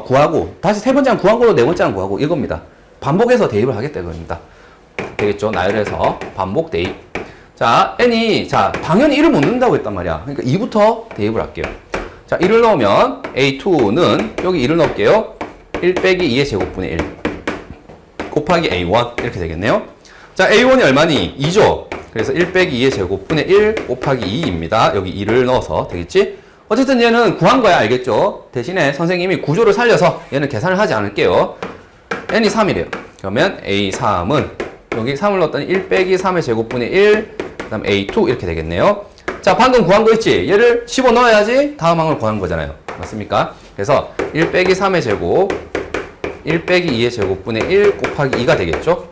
S1: 구하고 다시 세 번째 항 구한 걸로 네 번째 항 구하고 이겁니다. 반복해서 대입을 하겠다 이겁니다. 되겠죠? 나열해서 반복 대입. 자, n이 당연히 1을 못 넣는다고 했단 말이야. 그러니까 2부터 대입을 할게요. 자, 1을 넣으면 A2는 여기 1을 넣을게요. 1 빼기 2의 제곱분의 1 곱하기 A1 이렇게 되겠네요. 자, A1이 얼마니? 2죠. 그래서 1 빼기 2의 제곱분의 1 곱하기 2입니다. 여기 2를 넣어서 되겠지? 어쨌든 얘는 구한 거야, 알겠죠? 대신에 선생님이 구조를 살려서 얘는 계산을 하지 않을게요. n이 3이래요. 그러면 a3은 여기 3을 넣었더니 1 빼기 3의 제곱분의 1, 그 다음 a2 이렇게 되겠네요. 자, 방금 구한 거 있지? 얘를 집어 넣어야지 다음 항을 구한 거잖아요. 맞습니까? 그래서 1 빼기 3의 제곱, 1 빼기 2의 제곱분의 1 곱하기 2가 되겠죠?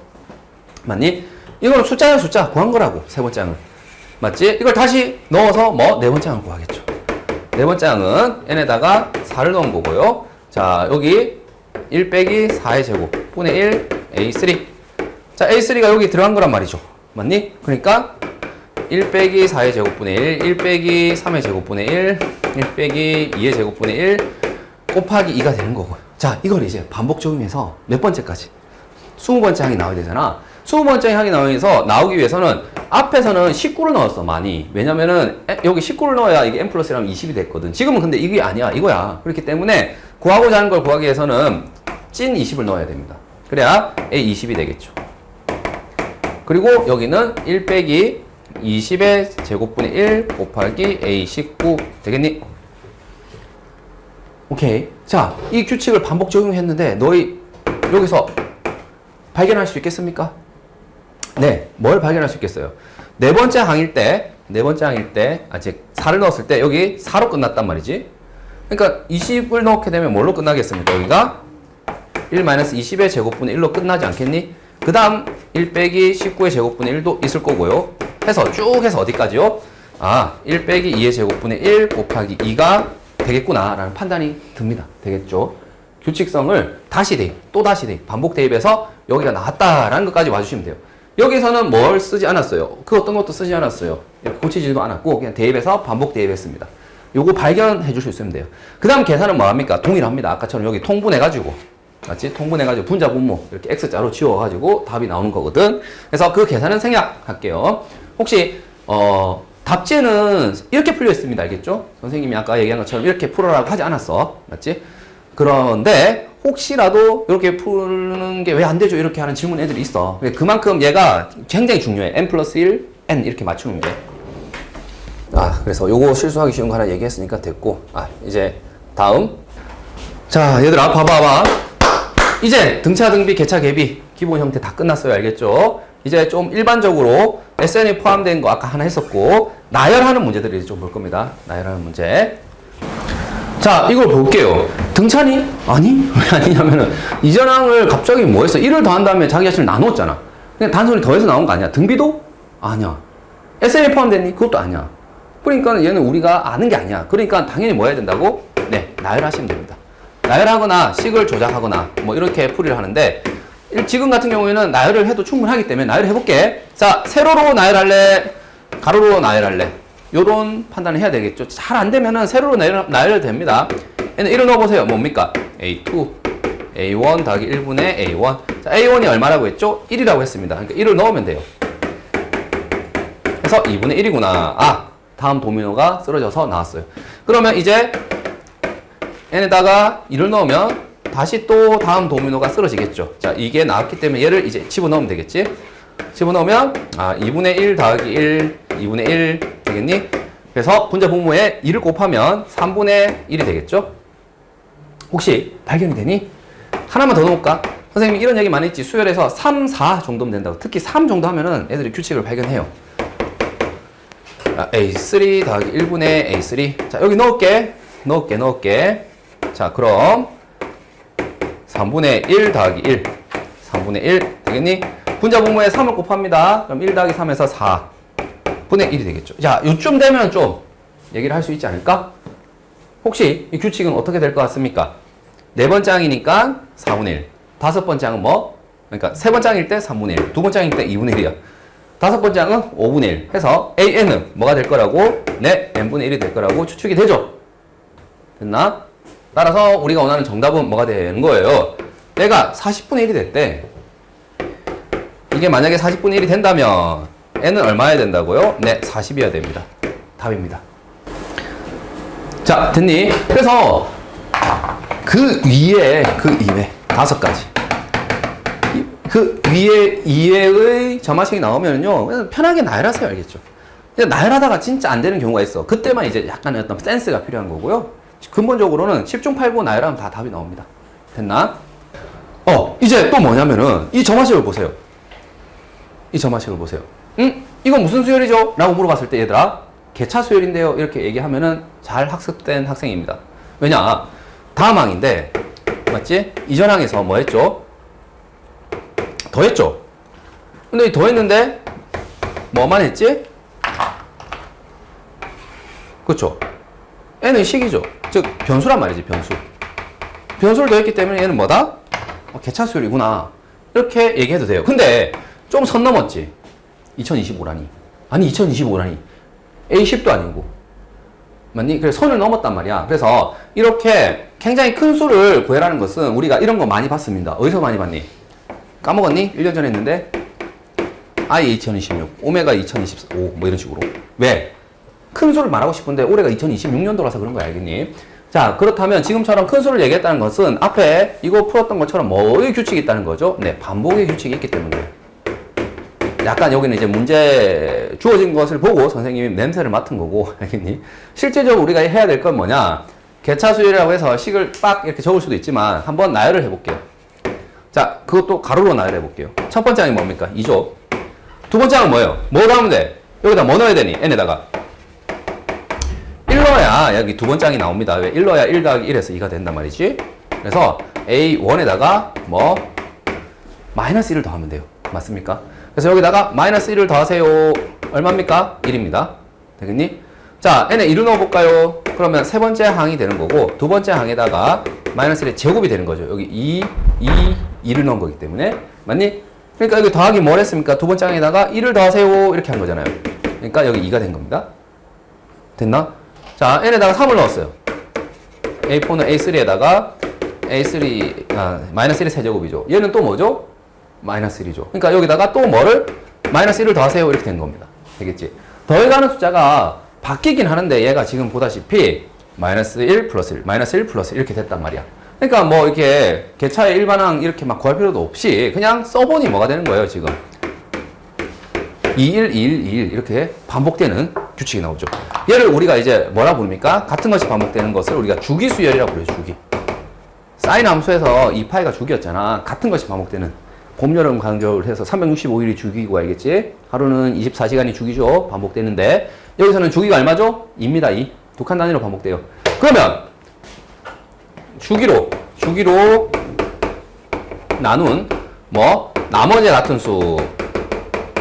S1: 맞니? 이건 숫자야, 숫자. 구한 거라고, 세 번째 항은. 맞지? 이걸 다시 넣어서 뭐? 네 번째 항을 구하겠죠. 네 번째 항은 n에다가 4를 넣은 거고요. 자, 여기 1 빼기 4의 제곱분의 1 a3. 자, a3가 여기 들어간 거란 말이죠. 맞니? 그러니까 1 빼기 4의 제곱분의 1, 1 빼기 3의 제곱분의 1, 1 빼기 2의 제곱분의 1 곱하기 2가 되는 거고요. 자, 이걸 이제 반복 적용해서 몇 번째까지? 20번째 항이 나와야 되잖아. 20번째 항이 나오기 위해서는 앞에서는 19를 넣었어, 많이. 왜냐면은 여기 19를 넣어야 이게 n 플러스 1하면 20이 됐거든. 지금은 근데 이게 아니야, 이거야. 그렇기 때문에 구하고자 하는 걸 구하기 위해서는 찐 20을 넣어야 됩니다. 그래야 a 20이 되겠죠. 그리고 여기는 1 빼기 20의 제곱분의 1 곱하기 a 19 되겠니? 오케이. 자, 이 규칙을 반복 적용했는데 너희 여기서 발견할 수 있겠습니까? 네, 뭘 발견할 수 있겠어요? 네 번째 항일 때 아직 4를 넣었을 때 여기 4로 끝났단 말이지. 그러니까 20을 넣게 되면 뭘로 끝나겠습니까? 여기가 1-20의 제곱분의 1로 끝나지 않겠니? 그 다음 1 빼기 19의 제곱분의 1도 있을 거고요. 해서 쭉 해서 어디까지요? 아, 1 빼기 2의 제곱분의 1 곱하기 2가 되겠구나 라는 판단이 듭니다. 되겠죠? 규칙성을 다시 대입, 또 다시 대입, 반복 대입해서 여기가 나왔다라는 것까지 와주시면 돼요. 여기서는 뭘 쓰지 않았어요. 그 어떤 것도 쓰지 않았어요. 고치지도 않았고 그냥 대입해서 반복 대입했습니다. 요거 발견해 주실 수 있으면 돼요. 그 다음 계산은 뭐 합니까? 동일합니다. 아까처럼 여기 통분해가지고, 맞지? 통분해가지고 분자 분모 이렇게 x자로 지워가지고 답이 나오는 거거든. 그래서 그 계산은 생략할게요. 혹시 답지는 이렇게 풀려 있습니다. 알겠죠? 선생님이 아까 얘기한 것처럼 이렇게 풀어라고 하지 않았어. 맞지? 그런데 혹시라도 이렇게 푸는 게 왜 안 되죠? 이렇게 하는 질문 애들이 있어. 그만큼 얘가 굉장히 중요해. n 플러스 1, n 이렇게 맞추는 게. 아, 그래서 요거 실수하기 쉬운 거 하나 얘기했으니까 됐고. 아, 이제 다음. 자, 얘들아, 봐봐. 이제 등차, 등비, 개차, 개비 기본 형태 다 끝났어요. 알겠죠? 이제 좀 일반적으로 SN이 포함된 거 아까 하나 했었고, 나열하는 문제들을 좀 볼 겁니다. 나열하는 문제. 자, 이걸 볼게요. 등차니? 아니? 왜 아니냐면은, 이전 항을 갑자기 뭐 했어? 1을 더한 다음에 자기 자신을 나눴잖아. 그냥 단순히 더해서 나온 거 아니야. 등비도? 아니야. SN이 포함됐니? 그것도 아니야. 그러니까 얘는 우리가 아는 게 아니야. 그러니까 당연히 뭐 해야 된다고? 네, 나열하시면 됩니다. 나열하거나 식을 조작하거나 뭐 이렇게 풀이를 하는데, 지금 같은 경우에는 나열을 해도 충분하기 때문에 나열을 해볼게. 자, 세로로 나열할래? 가로로 나열할래? 요런 판단을 해야 되겠죠. 잘 안 되면은 세로로 나열해도 됩니다. 얘는 1을 넣어보세요. 뭡니까? A2, A1 더하기 1분의 A1. 자, A1이 얼마라고 했죠? 1이라고 했습니다. 그러니까 1을 넣으면 돼요. 그래서 2분의 1이구나. 아, 다음 도미노가 쓰러져서 나왔어요. 그러면 이제 n에다가 1을 넣으면 다시 또 다음 도미노가 쓰러지겠죠. 자, 이게 나왔기 때문에 얘를 이제 집어넣으면 되겠지? 집어넣으면 2분의 1 더하기 1, 2분의 1 되겠니? 그래서 분자 분모에 2를 곱하면 3분의 1이 되겠죠? 혹시 발견이 되니? 하나만 더 넣을까? 선생님이 이런 얘기 많이 했지. 수열에서 3, 4 정도면 된다고. 특히 3 정도 하면은 애들이 규칙을 발견해요. A3 더하기 1분의 A3. 자, 여기 넣을게. 자, 그럼 3분의 1 더하기 1. 3분의 1 되겠니? 분자 분모에 3을 곱합니다. 그럼 1 더하기 3에서 4분의 1이 되겠죠. 자, 요쯤 되면 좀 얘기를 할 수 있지 않을까? 혹시 이 규칙은 어떻게 될 것 같습니까? 네 번째 항이니까 4분의 1. 다섯 번째 항은 뭐? 그러니까 세 번째 항일 때 3분의 1. 두 번째 항일 때 2분의 1이야. 다섯 번째 항은 5분의 1 해서 AN은 뭐가 될 거라고? 네, n분의 1이 될 거라고 추측이 되죠? 됐나? 따라서 우리가 원하는 정답은 뭐가 되는 거예요? 내가 40분의 1이 됐대. 이게 만약에 40분의 1이 된다면 n은 얼마여야 된다고요? 네, 40이어야 됩니다. 답입니다. 자, 됐니? 그래서 그 위에 다섯 가지. 그 위에 이외의 점화식이 나오면요, 편하게 나열하세요. 알겠죠? 근데 나열하다가 진짜 안 되는 경우가 있어. 그때만 이제 약간의 어떤 센스가 필요한 거고요. 근본적으로는 10중 8구 나열하면 다 답이 나옵니다. 됐나? 이제 또 뭐냐면은 이 점화식을 보세요. 이 점화식을 보세요. 이건 무슨 수열이죠? 라고 물어봤을 때 얘들아 개차 수열인데요. 이렇게 얘기하면은 잘 학습된 학생입니다. 왜냐? 다음 항인데 맞지? 이전 항에서 뭐 했죠? 더했죠? 근데 이 더했는데 뭐만 했지? 그렇죠? n은 식이죠. 즉 변수란 말이지. 변수를 더했기 때문에 얘는 뭐다? 개차 수열이구나. 이렇게 얘기해도 돼요. 근데 좀 선 넘었지. 2025라니. 아니 2025라니. A10도 아니고. 맞니? 그래서 선을 넘었단 말이야. 그래서 이렇게 굉장히 큰 수를 구해라는 것은 우리가 이런 거 많이 봤습니다. 어디서 많이 봤니? 까먹었니? 1년 전에 했는데 I 2026, 오메가 2025 뭐 이런 식으로. 왜? 큰 수를 말하고 싶은데 올해가 2026년도라서 그런 거 알겠니? 자, 그렇다면 지금처럼 큰 수를 얘기했다는 것은 앞에 이거 풀었던 것처럼 뭐의 규칙이 있다는 거죠? 네, 반복의 규칙이 있기 때문에. 약간 여기는 이제 문제 주어진 것을 보고 선생님이 냄새를 맡은 거고, 알겠니? 실제적으로 우리가 해야 될 건 뭐냐? 개차수열이라고 해서 식을 빡 이렇게 적을 수도 있지만 한번 나열을 해볼게요. 자, 그것도 가로로 나열해 볼게요. 첫 번째 항이 뭡니까? 2죠. 두 번째 항은 뭐예요? 뭐 넣으면 돼? 여기다 뭐 넣어야 되니? n에다가 1 넣어야 여기 두 번째 항이 나옵니다. 왜? 1 넣어야 1 더하기 1에서 2가 된단 말이지. 그래서 A1에다가 뭐 마이너스 1을 더하면 돼요. 맞습니까? 그래서 여기다가 마이너스 1을 더하세요. 얼마입니까? 1입니다. 되겠니? 자, n에 1을 넣어볼까요? 그러면 세 번째 항이 되는 거고 두 번째 항에다가 마이너스 1의 제곱이 되는 거죠. 여기 2를 넣은 거기 때문에. 맞니? 그러니까 여기 더하기 뭘 했습니까? 두 번째 항에다가 1을 더하세요. 이렇게 한 거잖아요. 그러니까 여기 2가 된 겁니다. 됐나? 자, n에다가 3을 넣었어요. A4는 A3에다가 마이너스 1의 세제곱이죠. 얘는 또 뭐죠? 마이너스 1이죠. 그러니까 여기다가 또 뭐를? 마이너스 1을 더하세요. 이렇게 된 겁니다. 되겠지? 더해가는 숫자가 바뀌긴 하는데 얘가 지금 보다시피 마이너스 1 플러스 1, 마이너스 1 플러스 1 이렇게 됐단 말이야. 그러니까 뭐 이렇게 개차의 일반항 이렇게 막 구할 필요도 없이 그냥 써보니 뭐가 되는 거예요, 지금. 2, 1, 2, 1, 2, 1 이렇게 반복되는 규칙이 나오죠. 얘를 우리가 이제 뭐라 부릅니까? 같은 것이 반복되는 것을 우리가 주기수열이라고 불러요, 주기. 사인 함수에서 이 파이가 주기였잖아. 같은 것이 반복되는. 봄, 여름, 가을, 겨울 해서 365일이 주기고 알겠지? 하루는 24시간이 주기죠. 반복되는데 여기서는 주기가 얼마죠? 2입니다. 2. 두 칸 단위로 반복돼요. 그러면 주기로 나눈 뭐 나머지 같은 수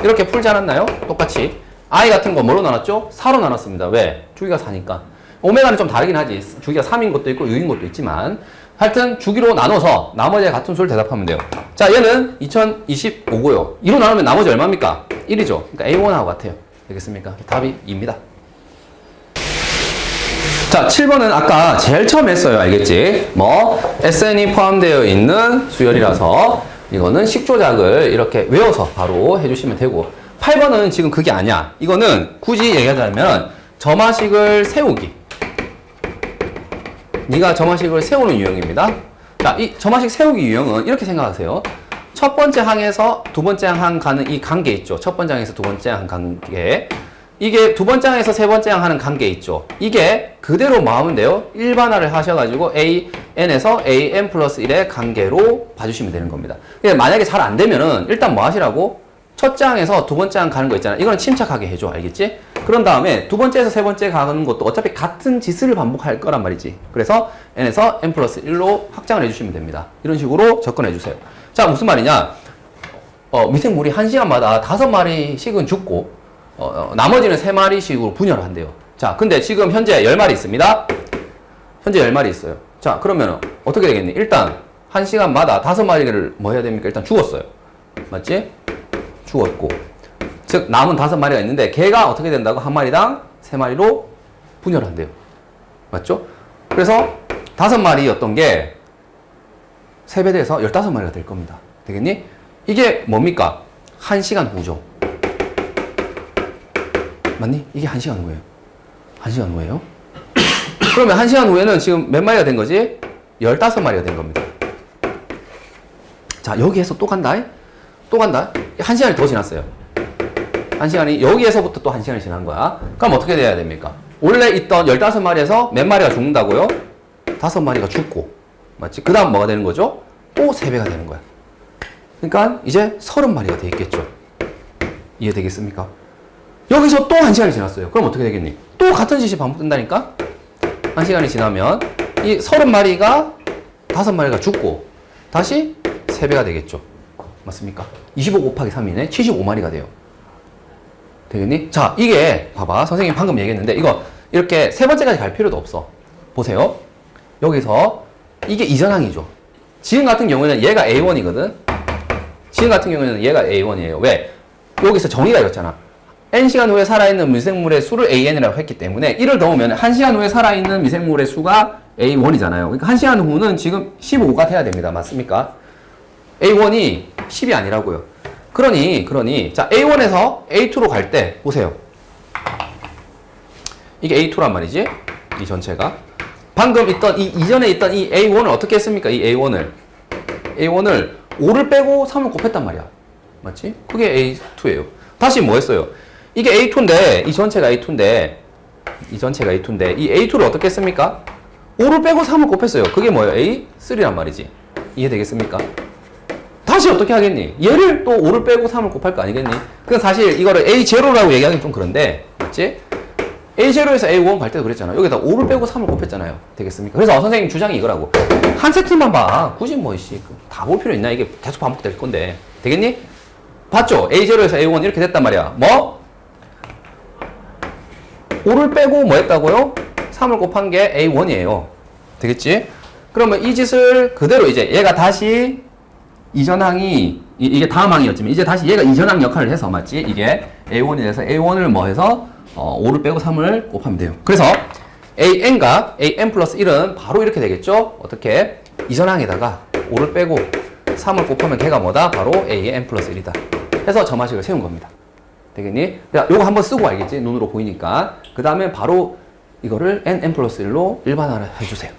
S1: 이렇게 풀지 않았나요? 똑같이 i 같은 거 뭐로 나눴죠? 4로 나눴습니다. 왜? 주기가 4니까. 오메가는 좀 다르긴 하지. 주기가 3인 것도 있고 6인 것도 있지만 하여튼 주기로 나눠서 나머지 같은 수를 대답하면 돼요. 자, 얘는 2025고요. 2로 나누면 나머지 얼마입니까? 1이죠. 그러니까 A1하고 같아요. 되겠습니까? 답이 2입니다. 자, 7번은 아까 제일 처음 했어요. 알겠지? 뭐 SN이 포함되어 있는 수열이라서 이거는 식조작을 이렇게 외워서 바로 해주시면 되고 8번은 지금 그게 아니야. 이거는 굳이 얘기하자면 점화식을 세우기. 네가 점화식을 세우는 유형입니다. 자, 이 점화식 세우기 유형은 이렇게 생각하세요. 첫 번째 항에서 두 번째 항 가는 이 관계 있죠. 첫 번째 항에서 두 번째 항 관계. 이게 두 번째 항에서 세 번째 항 하는 관계 있죠. 이게 그대로 뭐 하면 돼요? 일반화를 하셔가지고 AN에서 AN 플러스 1의 관계로 봐주시면 되는 겁니다. 만약에 잘 안 되면은 일단 뭐 하시라고? 첫째 항에서 두 번째 항 가는 거 있잖아. 이거는 침착하게 해줘. 알겠지? 그런 다음에 두 번째에서 세 번째 가는 것도 어차피 같은 짓을 반복할 거란 말이지. 그래서 n에서 n 플러스 1로 확장을 해주시면 됩니다. 이런 식으로 접근해주세요. 자, 무슨 말이냐? 미생물이 1시간마다 5마리씩은 죽고 나머지는 3마리씩으로 분열을 한대요. 자, 근데 지금 현재 10마리 있습니다. 현재 10마리 있어요. 자, 그러면 어떻게 되겠니? 일단 1시간마다 5마리를 뭐 해야 됩니까? 일단 죽었어요. 맞지? 죽었고. 즉, 남은 5마리가 있는데 걔가 어떻게 된다고? 한 마리당 3마리로 분열한대요. 맞죠? 그래서 5마리였던 게 3배 돼서 15마리가 될 겁니다. 되겠니? 이게 뭡니까? 1시간 후죠. 맞니? 이게 1시간 후예요. 1시간 후예요. 그러면 1시간 후에는 지금 몇 마리가 된 거지? 15마리가 된 겁니다. 자, 여기에서 또 간다. 또 간다. 1시간이 더 지났어요. 1시간이 여기에서부터 또 1시간이 지난 거야. 그럼 어떻게 돼야 됩니까? 원래 있던 15마리에서 몇 마리가 죽는다고요? 5마리가 죽고. 맞지? 그 다음 뭐가 되는 거죠? 또 3배가 되는 거야. 그러니까 이제 30마리가 돼 있겠죠. 이해되겠습니까? 여기서 또 1시간이 지났어요. 그럼 어떻게 되겠니? 또 같은 짓이 반복된다니까? 1시간이 지나면 이 30마리가 5마리가 죽고 다시 3배가 되겠죠. 맞습니까? 25 곱하기 3이네. 75마리가 돼요. 되겠니? 자, 이게 봐봐. 선생님 방금 얘기했는데 이거 이렇게 세 번째까지 갈 필요도 없어. 보세요. 여기서 이게 이전항이죠. 지금 같은 경우에는 얘가 A1이거든. 지금 같은 경우에는 얘가 A1이에요. 왜? 여기서 정의가 이렇잖아. N시간 후에 살아있는 미생물의 수를 AN이라고 했기 때문에 1을 넣으면 1시간 후에 살아있는 미생물의 수가 A1이잖아요. 그러니까 1시간 후는 지금 15가 돼야 됩니다. 맞습니까? A1이 10이 아니라고요. 그러니 자 A1에서 A2로 갈 때 보세요. 이게 A2란 말이지. 이 전체가 방금 있던 이전에 있던 이 A1을 어떻게 했습니까? 이 A1을 5를 빼고 3을 곱했단 말이야. 맞지? 그게 A2예요. 다시 뭐 했어요? 이게 A2인데 이 전체가 A2인데 이 A2를 어떻게 했습니까? 5를 빼고 3을 곱했어요. 그게 뭐예요? A3란 말이지. 이해되겠습니까? 다시 어떻게 하겠니? 얘를 또 5를 빼고 3을 곱할 거 아니겠니? 그건 사실 이거를 A0라고 얘기하기 좀 그런데, 맞지? A0에서 A1 갈 때도 그랬잖아. 여기다 5를 빼고 3을 곱했잖아요. 되겠습니까? 그래서 선생님 주장이 이거라고. 한 세트만 봐. 굳이 뭐, 다 볼 필요 있나? 이게 계속 반복될 건데. 되겠니? 봤죠? A0에서 A1 이렇게 됐단 말이야. 뭐? 5를 빼고 뭐 했다고요? 3을 곱한 게 A1이에요. 되겠지? 그러면 이 짓을 그대로 이제 얘가 다시 이전항이 이게 다음 항이었지만 이제 다시 얘가 이전항 역할을 해서 맞지? 이게 A1이 돼서 A1을 뭐 해서 5를 빼고 3을 곱하면 돼요. 그래서 AN과 AN 플러스 1은 바로 이렇게 되겠죠? 어떻게? 이전항에다가 5를 빼고 3을 곱하면 걔가 뭐다? 바로 AN 플러스 1이다. 해서 점화식을 세운 겁니다. 되겠니? 요거 한번 쓰고 알겠지? 눈으로 보이니까. 그 다음에 바로 이거를 NN 플러스 1로 일반화를 해주세요.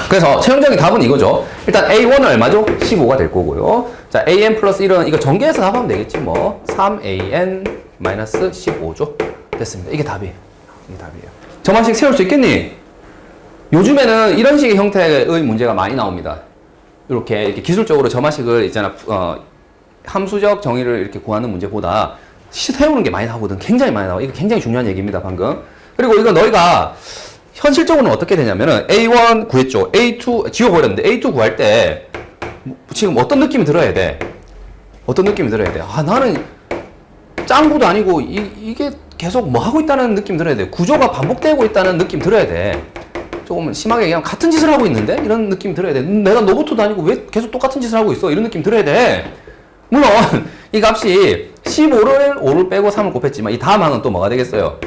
S1: 그래서 최종적인 답은 이거죠. 일단 A1은 얼마죠? 15가 될 거고요. 자, AN 플러스 1은 이거 전개해서 답하면 되겠지 뭐. 3AN 마이너스 15죠. 됐습니다. 이게 답이에요. 이게 답이에요. 점화식 세울 수 있겠니? 요즘에는 이런 식의 형태의 문제가 많이 나옵니다. 이렇게 기술적으로 점화식을 있잖아, 함수적 정의를 이렇게 구하는 문제보다 세우는 게 많이 나오거든. 굉장히 많이 나와. 이거 굉장히 중요한 얘기입니다, 방금. 그리고 이거 너희가 현실적으로는 어떻게 되냐면은 A1 구했죠. A2 지워버렸는데 A2 구할 때 지금 어떤 느낌이 들어야 돼? 어떤 느낌이 들어야 돼? 아, 나는 짱구도 아니고 이게 계속 뭐 하고 있다는 느낌 들어야 돼. 구조가 반복되고 있다는 느낌 들어야 돼. 조금 심하게 얘기하면 같은 짓을 하고 있는데? 이런 느낌 들어야 돼. 내가 너부터도 아니고 왜 계속 똑같은 짓을 하고 있어? 이런 느낌 들어야 돼. 물론 이 값이 15를 5를 빼고 3을 곱했지만 이 다음 항은 또 뭐가 되겠어요?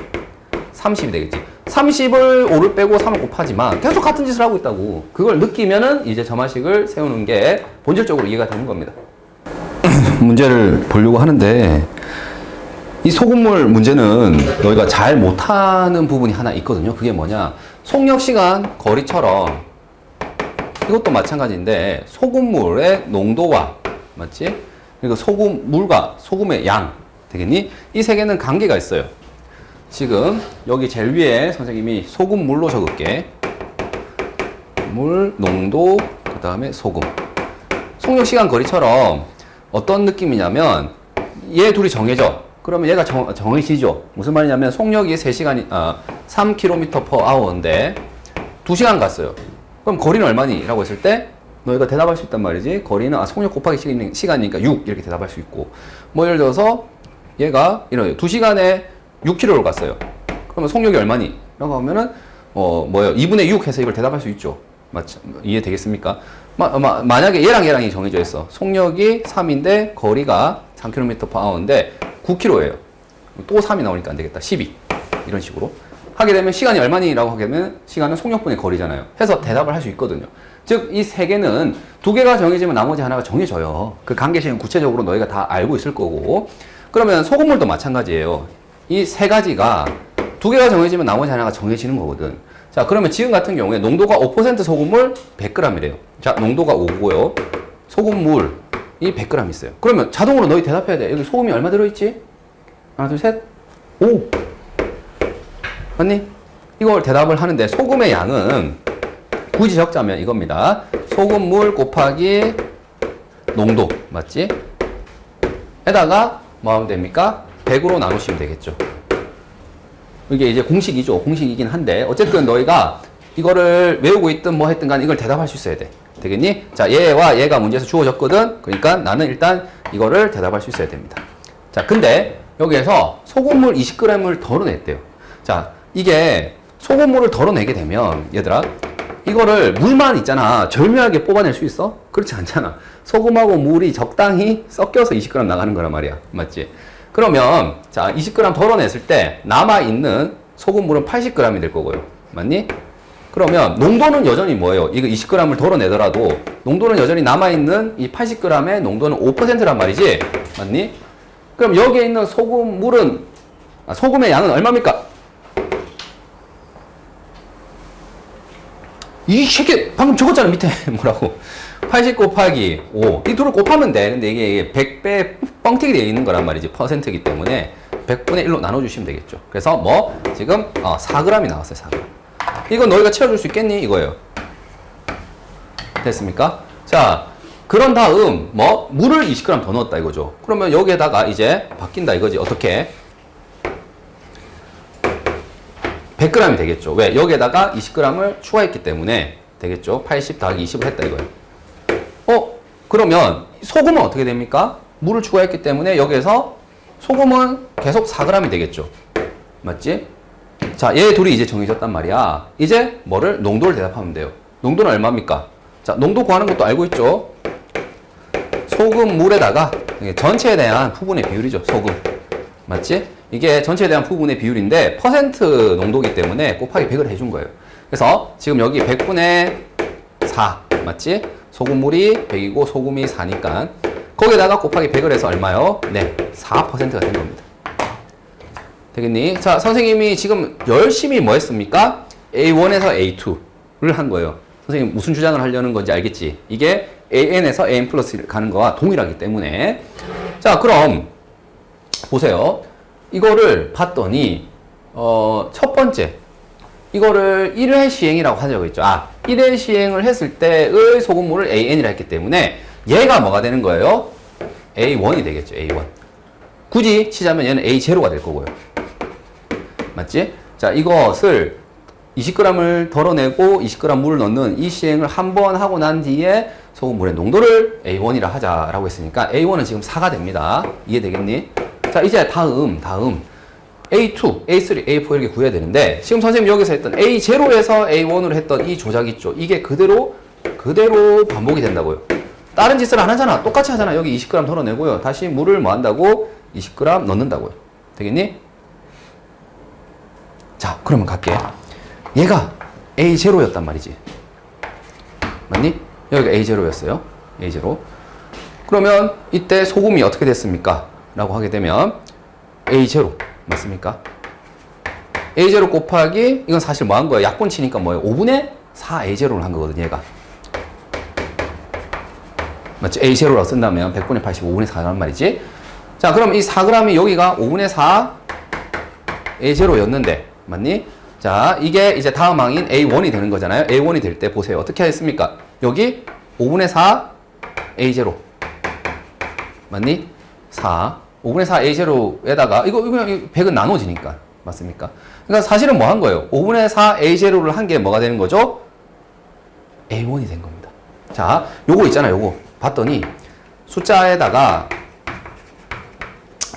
S1: 30이 되겠지. 30을 5를 빼고 3을 곱하지만 계속 같은 짓을 하고 있다고. 그걸 느끼면은 이제 점화식을 세우는 게 본질적으로 이해가 되는 겁니다. 문제를 보려고 하는데 이 소금물 문제는 너희가 잘 못하는 부분이 하나 있거든요. 그게 뭐냐? 속력, 시간, 거리처럼 이것도 마찬가지인데 소금물의 농도와 맞지? 그리고 소금물과 소금의 양 되겠니? 이 세 개는 관계가 있어요. 지금 여기 제일 위에 선생님이 소금물로 적을게. 물, 농도, 그 다음에 소금. 속력, 시간, 거리처럼 어떤 느낌이냐면 얘 둘이 정해져. 그러면 얘가 정해지죠. 무슨 말이냐면 속력이 3km/h인데 2시간 갔어요. 그럼 거리는 얼마니? 라고 했을 때 너희가 대답할 수 있단 말이지. 거리는 속력 곱하기 시간이니까 6 이렇게 대답할 수 있고, 뭐 예를 들어서 얘가 이런 2시간에 6km를 갔어요. 그러면 속력이 얼마니? 라고 하면은 뭐예요? 2분의 6 해서 이걸 대답할 수 있죠. 맞죠? 이해되겠습니까? 만약에 얘랑이 정해져 있어. 속력이 3인데 거리가 3km/h인데 9km예요. 또 3이 나오니까 안 되겠다. 12. 이런 식으로 하게 되면 시간이 얼마니? 라고 하게 되면 시간은 속력분의 거리잖아요. 해서 대답을 할 수 있거든요. 즉, 이 세 개는 두 개가 정해지면 나머지 하나가 정해져요. 그 관계식은 구체적으로 너희가 다 알고 있을 거고. 그러면 소금물도 마찬가지예요. 이 세 가지가 두 개가 정해지면 나머지 하나가 정해지는 거거든. 자, 그러면 지금 같은 경우에 농도가 5% 소금물 100g이래요. 자, 농도가 5고요. 소금물 이 100g 있어요. 그러면 자동으로 너희 대답해야 돼. 여기 소금이 얼마 들어있지? 하나, 둘, 셋. 5. 맞니? 이걸 대답을 하는데 소금의 양은 굳이 적자면 이겁니다. 소금물 곱하기 농도. 맞지? 에다가 뭐 하면 됩니까? 100으로 나누시면 되겠죠. 이게 이제 공식이죠. 공식이긴 한데 어쨌든 너희가 이거를 외우고 있든 뭐 했든 간에 이걸 대답할 수 있어야 돼. 되겠니? 자, 얘와 얘가 문제에서 주어졌거든. 그러니까 나는 일단 이거를 대답할 수 있어야 됩니다. 자, 근데 여기에서 소금물 20g을 덜어냈대요. 자, 이게 소금물을 덜어내게 되면 얘들아 이거를 물만 있잖아. 절묘하게 뽑아낼 수 있어? 그렇지 않잖아. 소금하고 물이 적당히 섞여서 20g 나가는 거란 말이야. 맞지? 그러면 자 20g 덜어냈을 때 남아있는 소금물은 80g이 될 거고요. 맞니? 그러면 농도는 여전히 뭐예요? 이거 20g을 덜어내더라도 농도는 여전히 남아있는 이 80g의 농도는 5%란 말이지? 맞니? 그럼 여기에 있는 소금물은 소금의 양은 얼마입니까? 이 새끼 방금 적었잖아 밑에 뭐라고 80 곱하기 5 이 둘을 곱하면 돼. 근데 이게 100배 뻥튀기 되어 있는 거란 말이지. 퍼센트이기 때문에 100분의 1로 나눠주시면 되겠죠. 그래서 뭐 지금 4g이 나왔어요. 4g. 이건 너희가 채워줄 수 있겠니? 이거예요. 됐습니까? 자, 그런 다음 뭐 물을 20g 더 넣었다 이거죠. 그러면 여기에다가 이제 바뀐다 이거지. 어떻게? 100g이 되겠죠. 왜? 여기에다가 20g을 추가했기 때문에 되겠죠. 80 더하기 20을 했다 이거예요. 그러면 소금은 어떻게 됩니까? 물을 추가했기 때문에 여기에서 소금은 계속 4g이 되겠죠. 맞지? 자, 얘 둘이 이제 정해졌단 말이야. 이제 뭐를? 농도를 대답하면 돼요. 농도는 얼마입니까? 자, 농도 구하는 것도 알고 있죠? 소금, 물에다가 전체에 대한 부분의 비율이죠. 소금. 맞지? 이게 전체에 대한 부분의 비율인데 퍼센트 농도이기 때문에 곱하기 100을 해준 거예요. 그래서 지금 여기 100분의 4 맞지? 소금물이 100이고 소금이 4니까 거기에다가 곱하기 100을 해서 얼마요? 네, 4%가 된 겁니다. 되겠니? 자, 선생님이 지금 열심히 뭐 했습니까? A1에서 A2를 한 거예요. 선생님 무슨 주장을 하려는 건지 알겠지? 이게 AN에서 AN 플러스 가는 거와 동일하기 때문에 자, 그럼 보세요. 이거를 봤더니 첫 번째 이거를 1회 시행이라고 하자고 했죠. 1회 시행을 했을 때의 소금물을 AN이라 했기 때문에 얘가 뭐가 되는 거예요? A1이 되겠죠. A1. 굳이 치자면 얘는 A0가 될 거고요. 맞지? 자, 이것을 20g을 덜어내고 20g 물을 넣는 이 시행을 한 번 하고 난 뒤에 소금물의 농도를 A1이라 하자라고 했으니까 A1은 지금 4가 됩니다. 이해되겠니? 자, 이제 다음 A2, A3, A4 이렇게 구해야 되는데 지금 선생님이 여기서 했던 A0에서 A1으로 했던 이 조작 있죠? 이게 그대로 반복이 된다고요. 다른 짓을 안 하잖아. 똑같이 하잖아. 여기 20g 덜어내고요. 다시 물을 뭐 한다고? 20g 넣는다고요. 되겠니? 자, 그러면 갈게. 얘가 A0였단 말이지. 맞니? 여기가 A0였어요. A0. 그러면 이때 소금이 어떻게 됐습니까? 라고 하게 되면 A0 맞습니까? A0 곱하기 이건 사실 뭐 한 거예요? 약분치니까 뭐예요? 5분의 4 A0를 한 거거든요. 얘가 맞지? A0라고 쓴다면 100분의 80 5분의 4란 말이지. 자, 그럼 이 4g이 여기가 5분의 4 A0였는데 맞니? 자, 이게 이제 다음 항인 A1이 되는 거잖아요. A1이 될 때 보세요. 어떻게 했습니까? 여기 5분의 4 A0 맞니? 4 5분의 4 A0에다가 이거 100은 나눠지니까 맞습니까? 그러니까 사실은 뭐 한 거예요? 5분의 4 A0를 한 게 뭐가 되는 거죠? A1이 된 겁니다. 자, 요거 있잖아요. 요거 봤더니 숫자에다가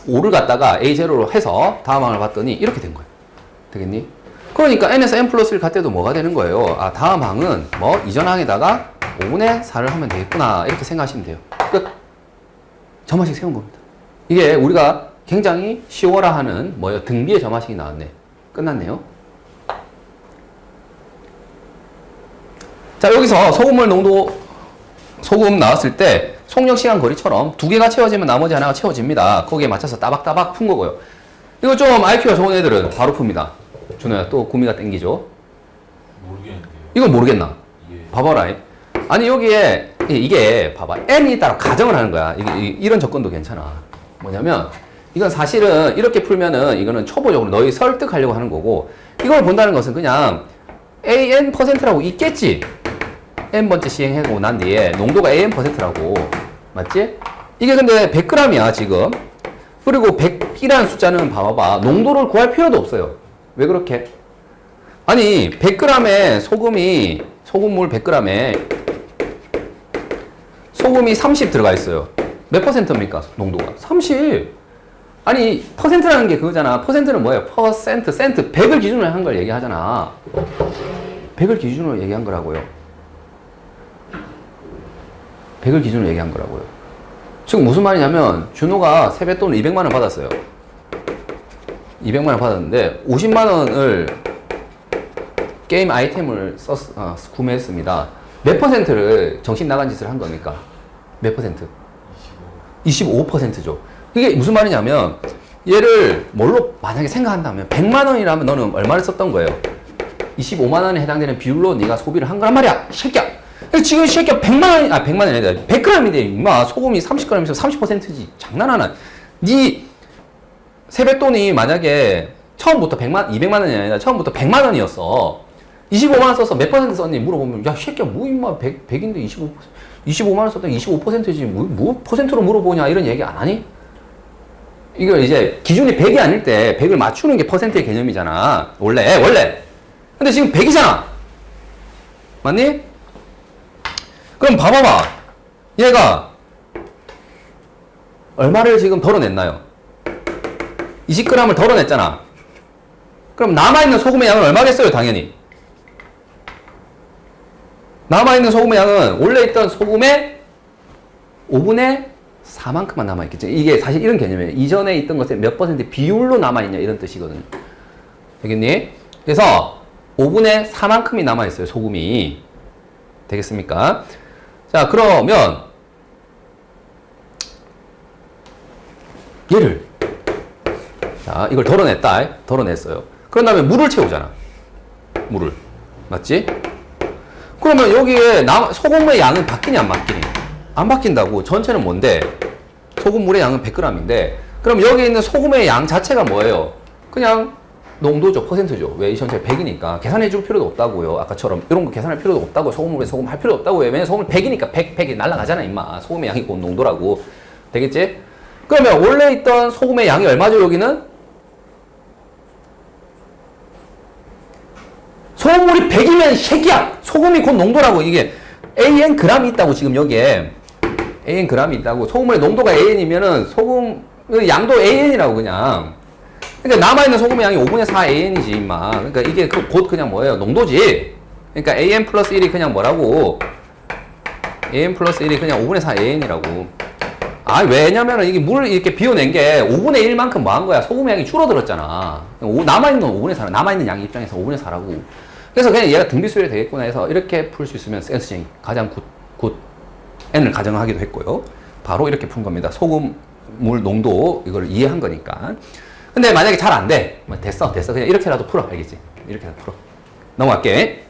S1: 5를 갖다가 A0로 해서 다음 항을 봤더니 이렇게 된 거예요. 되겠니? 그러니까 n에서 n 플러스 1 갈 때도 뭐가 되는 거예요? 다음 항은 뭐 이전 항에다가 5분의 4를 하면 되겠구나 이렇게 생각하시면 돼요. 끝. 점화식 세운 겁니다. 이게 우리가 굉장히 쉬워라 하는 뭐예요? 등비의 점화식이 나왔네. 끝났네요. 자, 여기서 소금물 농도 소금 나왔을 때 속력 시간 거리처럼 두 개가 채워지면 나머지 하나가 채워집니다. 거기에 맞춰서 따박따박 푼 거고요. 이거 좀 IQ가 좋은 애들은 바로 풉니다. 준호야, 또 구미가 땡기죠?
S2: 모르겠는데요.
S1: 이건 모르겠나?
S2: 예.
S1: 봐봐라. 아니, 여기에 이게 봐봐. n이 따라 가정을 하는 거야. 이런 조건도 괜찮아. 뭐냐면 이건 사실은 이렇게 풀면은 이거는 초보적으로 너희 설득하려고 하는 거고, 이걸 본다는 것은 그냥 AN%라고 있겠지. n번째 시행하고 난 뒤에 농도가 AN%라고. 맞지? 이게 근데 100g이야 지금. 그리고 100이라는 숫자는 봐봐. 농도를 구할 필요도 없어요. 왜 그렇게? 아니 100g에 소금물 100g에 소금이 30 들어가 있어요. 몇 퍼센트입니까? 농도가 30. 아니 퍼센트라는 게 그거잖아. 퍼센트는 뭐예요? 퍼센트, 센트, 100을 기준으로 한 걸 얘기하잖아. 100을 기준으로 얘기한 거라고요. 100을 기준으로 얘기한 거라고요. 지금 무슨 말이냐면 준호가 세뱃돈 200만 원 받았어요. 200만 원 받았는데 50만 원을 게임 아이템을 구매했습니다. 몇 퍼센트를 정신 나간 짓을 한 겁니까? 몇 퍼센트? 25%죠. 이게 무슨 말이냐면 얘를 뭘로 만약에 생각한다면 100만 원이라면 너는 얼마를 썼던 거예요? 25만 원에 해당되는 비율로 네가 소비를 한 거란 말이야. 새끼야. 지금 이 새끼야 100만 원이 100만 원이 아니라 100g인데 임마 소금이 30g이면 30%지. 장난하나. 네 세뱃돈이 만약에 처음부터 200만 원이 아니라 처음부터 100만 원이었어. 25만 원 써서 몇 퍼센트 썼니? 물어보면 야 새끼야 뭐 임마 100인데 25만 원 썼다 25%지 뭐 퍼센트로 물어보냐 이런 얘기 안 하니? 이걸 이제 기준이 100이 아닐 때 100을 맞추는 게 퍼센트의 개념이잖아. 원래. 근데 지금 100이잖아. 맞니? 그럼 봐봐봐. 얘가 얼마를 지금 덜어냈나요? 20g을 덜어냈잖아. 그럼 남아있는 소금의 양은 얼마겠어요? 당연히. 남아있는 소금의 양은 원래 있던 소금의 5분의 4만큼만 남아있겠죠. 이게 사실 이런 개념이에요. 이전에 있던 것의 몇 퍼센트 비율로 남아있냐 이런 뜻이거든요. 알겠니? 그래서 5분의 4만큼이 남아있어요. 소금이. 되겠습니까? 자 그러면 얘를 자 이걸 덜어냈어요. 그런 다음에 물을 채우잖아. 물을. 맞지? 그러면 여기에 소금의 양은 바뀌냐 안 바뀌니? 안 바뀐다고. 전체는 뭔데? 소금물의 양은 100g인데 그럼 여기 있는 소금의 양 자체가 뭐예요? 그냥 농도죠. 퍼센트죠. 왜? 이 전체 100이니까 계산해 줄 필요도 없다고요. 아까처럼 이런 거 계산할 필요도 없다고. 소금물에 소금 할 필요도 없다고요. 왜냐면 소금물 100이니까 100이 날아가잖아 임마. 소금의 양이 곧 농도라고. 되겠지? 그러면 원래 있던 소금의 양이 얼마죠 여기는? 소금물이 100이면 새끼야! 소금이 곧 농도라고. 이게 AN g이 있다고 지금 여기에 AN g이 있다고. 소금물의 농도가 AN이면은 소금 양도 AN이라고 그냥. 그러니까 남아있는 소금의 양이 5분의 4 AN이지 임마. 그러니까 이게 곧 그냥 뭐예요? 농도지. 그러니까 AN 플러스 1이 그냥 뭐라고? AN 플러스 1이 그냥 5분의 4 AN이라고. 아 왜냐면은 이게 물을 이렇게 비워낸 게 5분의 1만큼 뭐 한 거야? 소금의 양이 줄어들었잖아. 남아있는 건 5분의 4, 남아있는 양의 입장에서 5분의 4라고. 그래서 그냥 얘가 등비수열이 되겠구나 해서 이렇게 풀 수 있으면 센스쟁이 가장 굿 n을 가정하기도 했고요. 바로 이렇게 푼 겁니다. 소금물 농도 이걸 이해한 거니까. 근데 만약에 잘 안 돼. 됐어. 그냥 이렇게라도 풀어. 알겠지? 이렇게라도 풀어. 넘어갈게.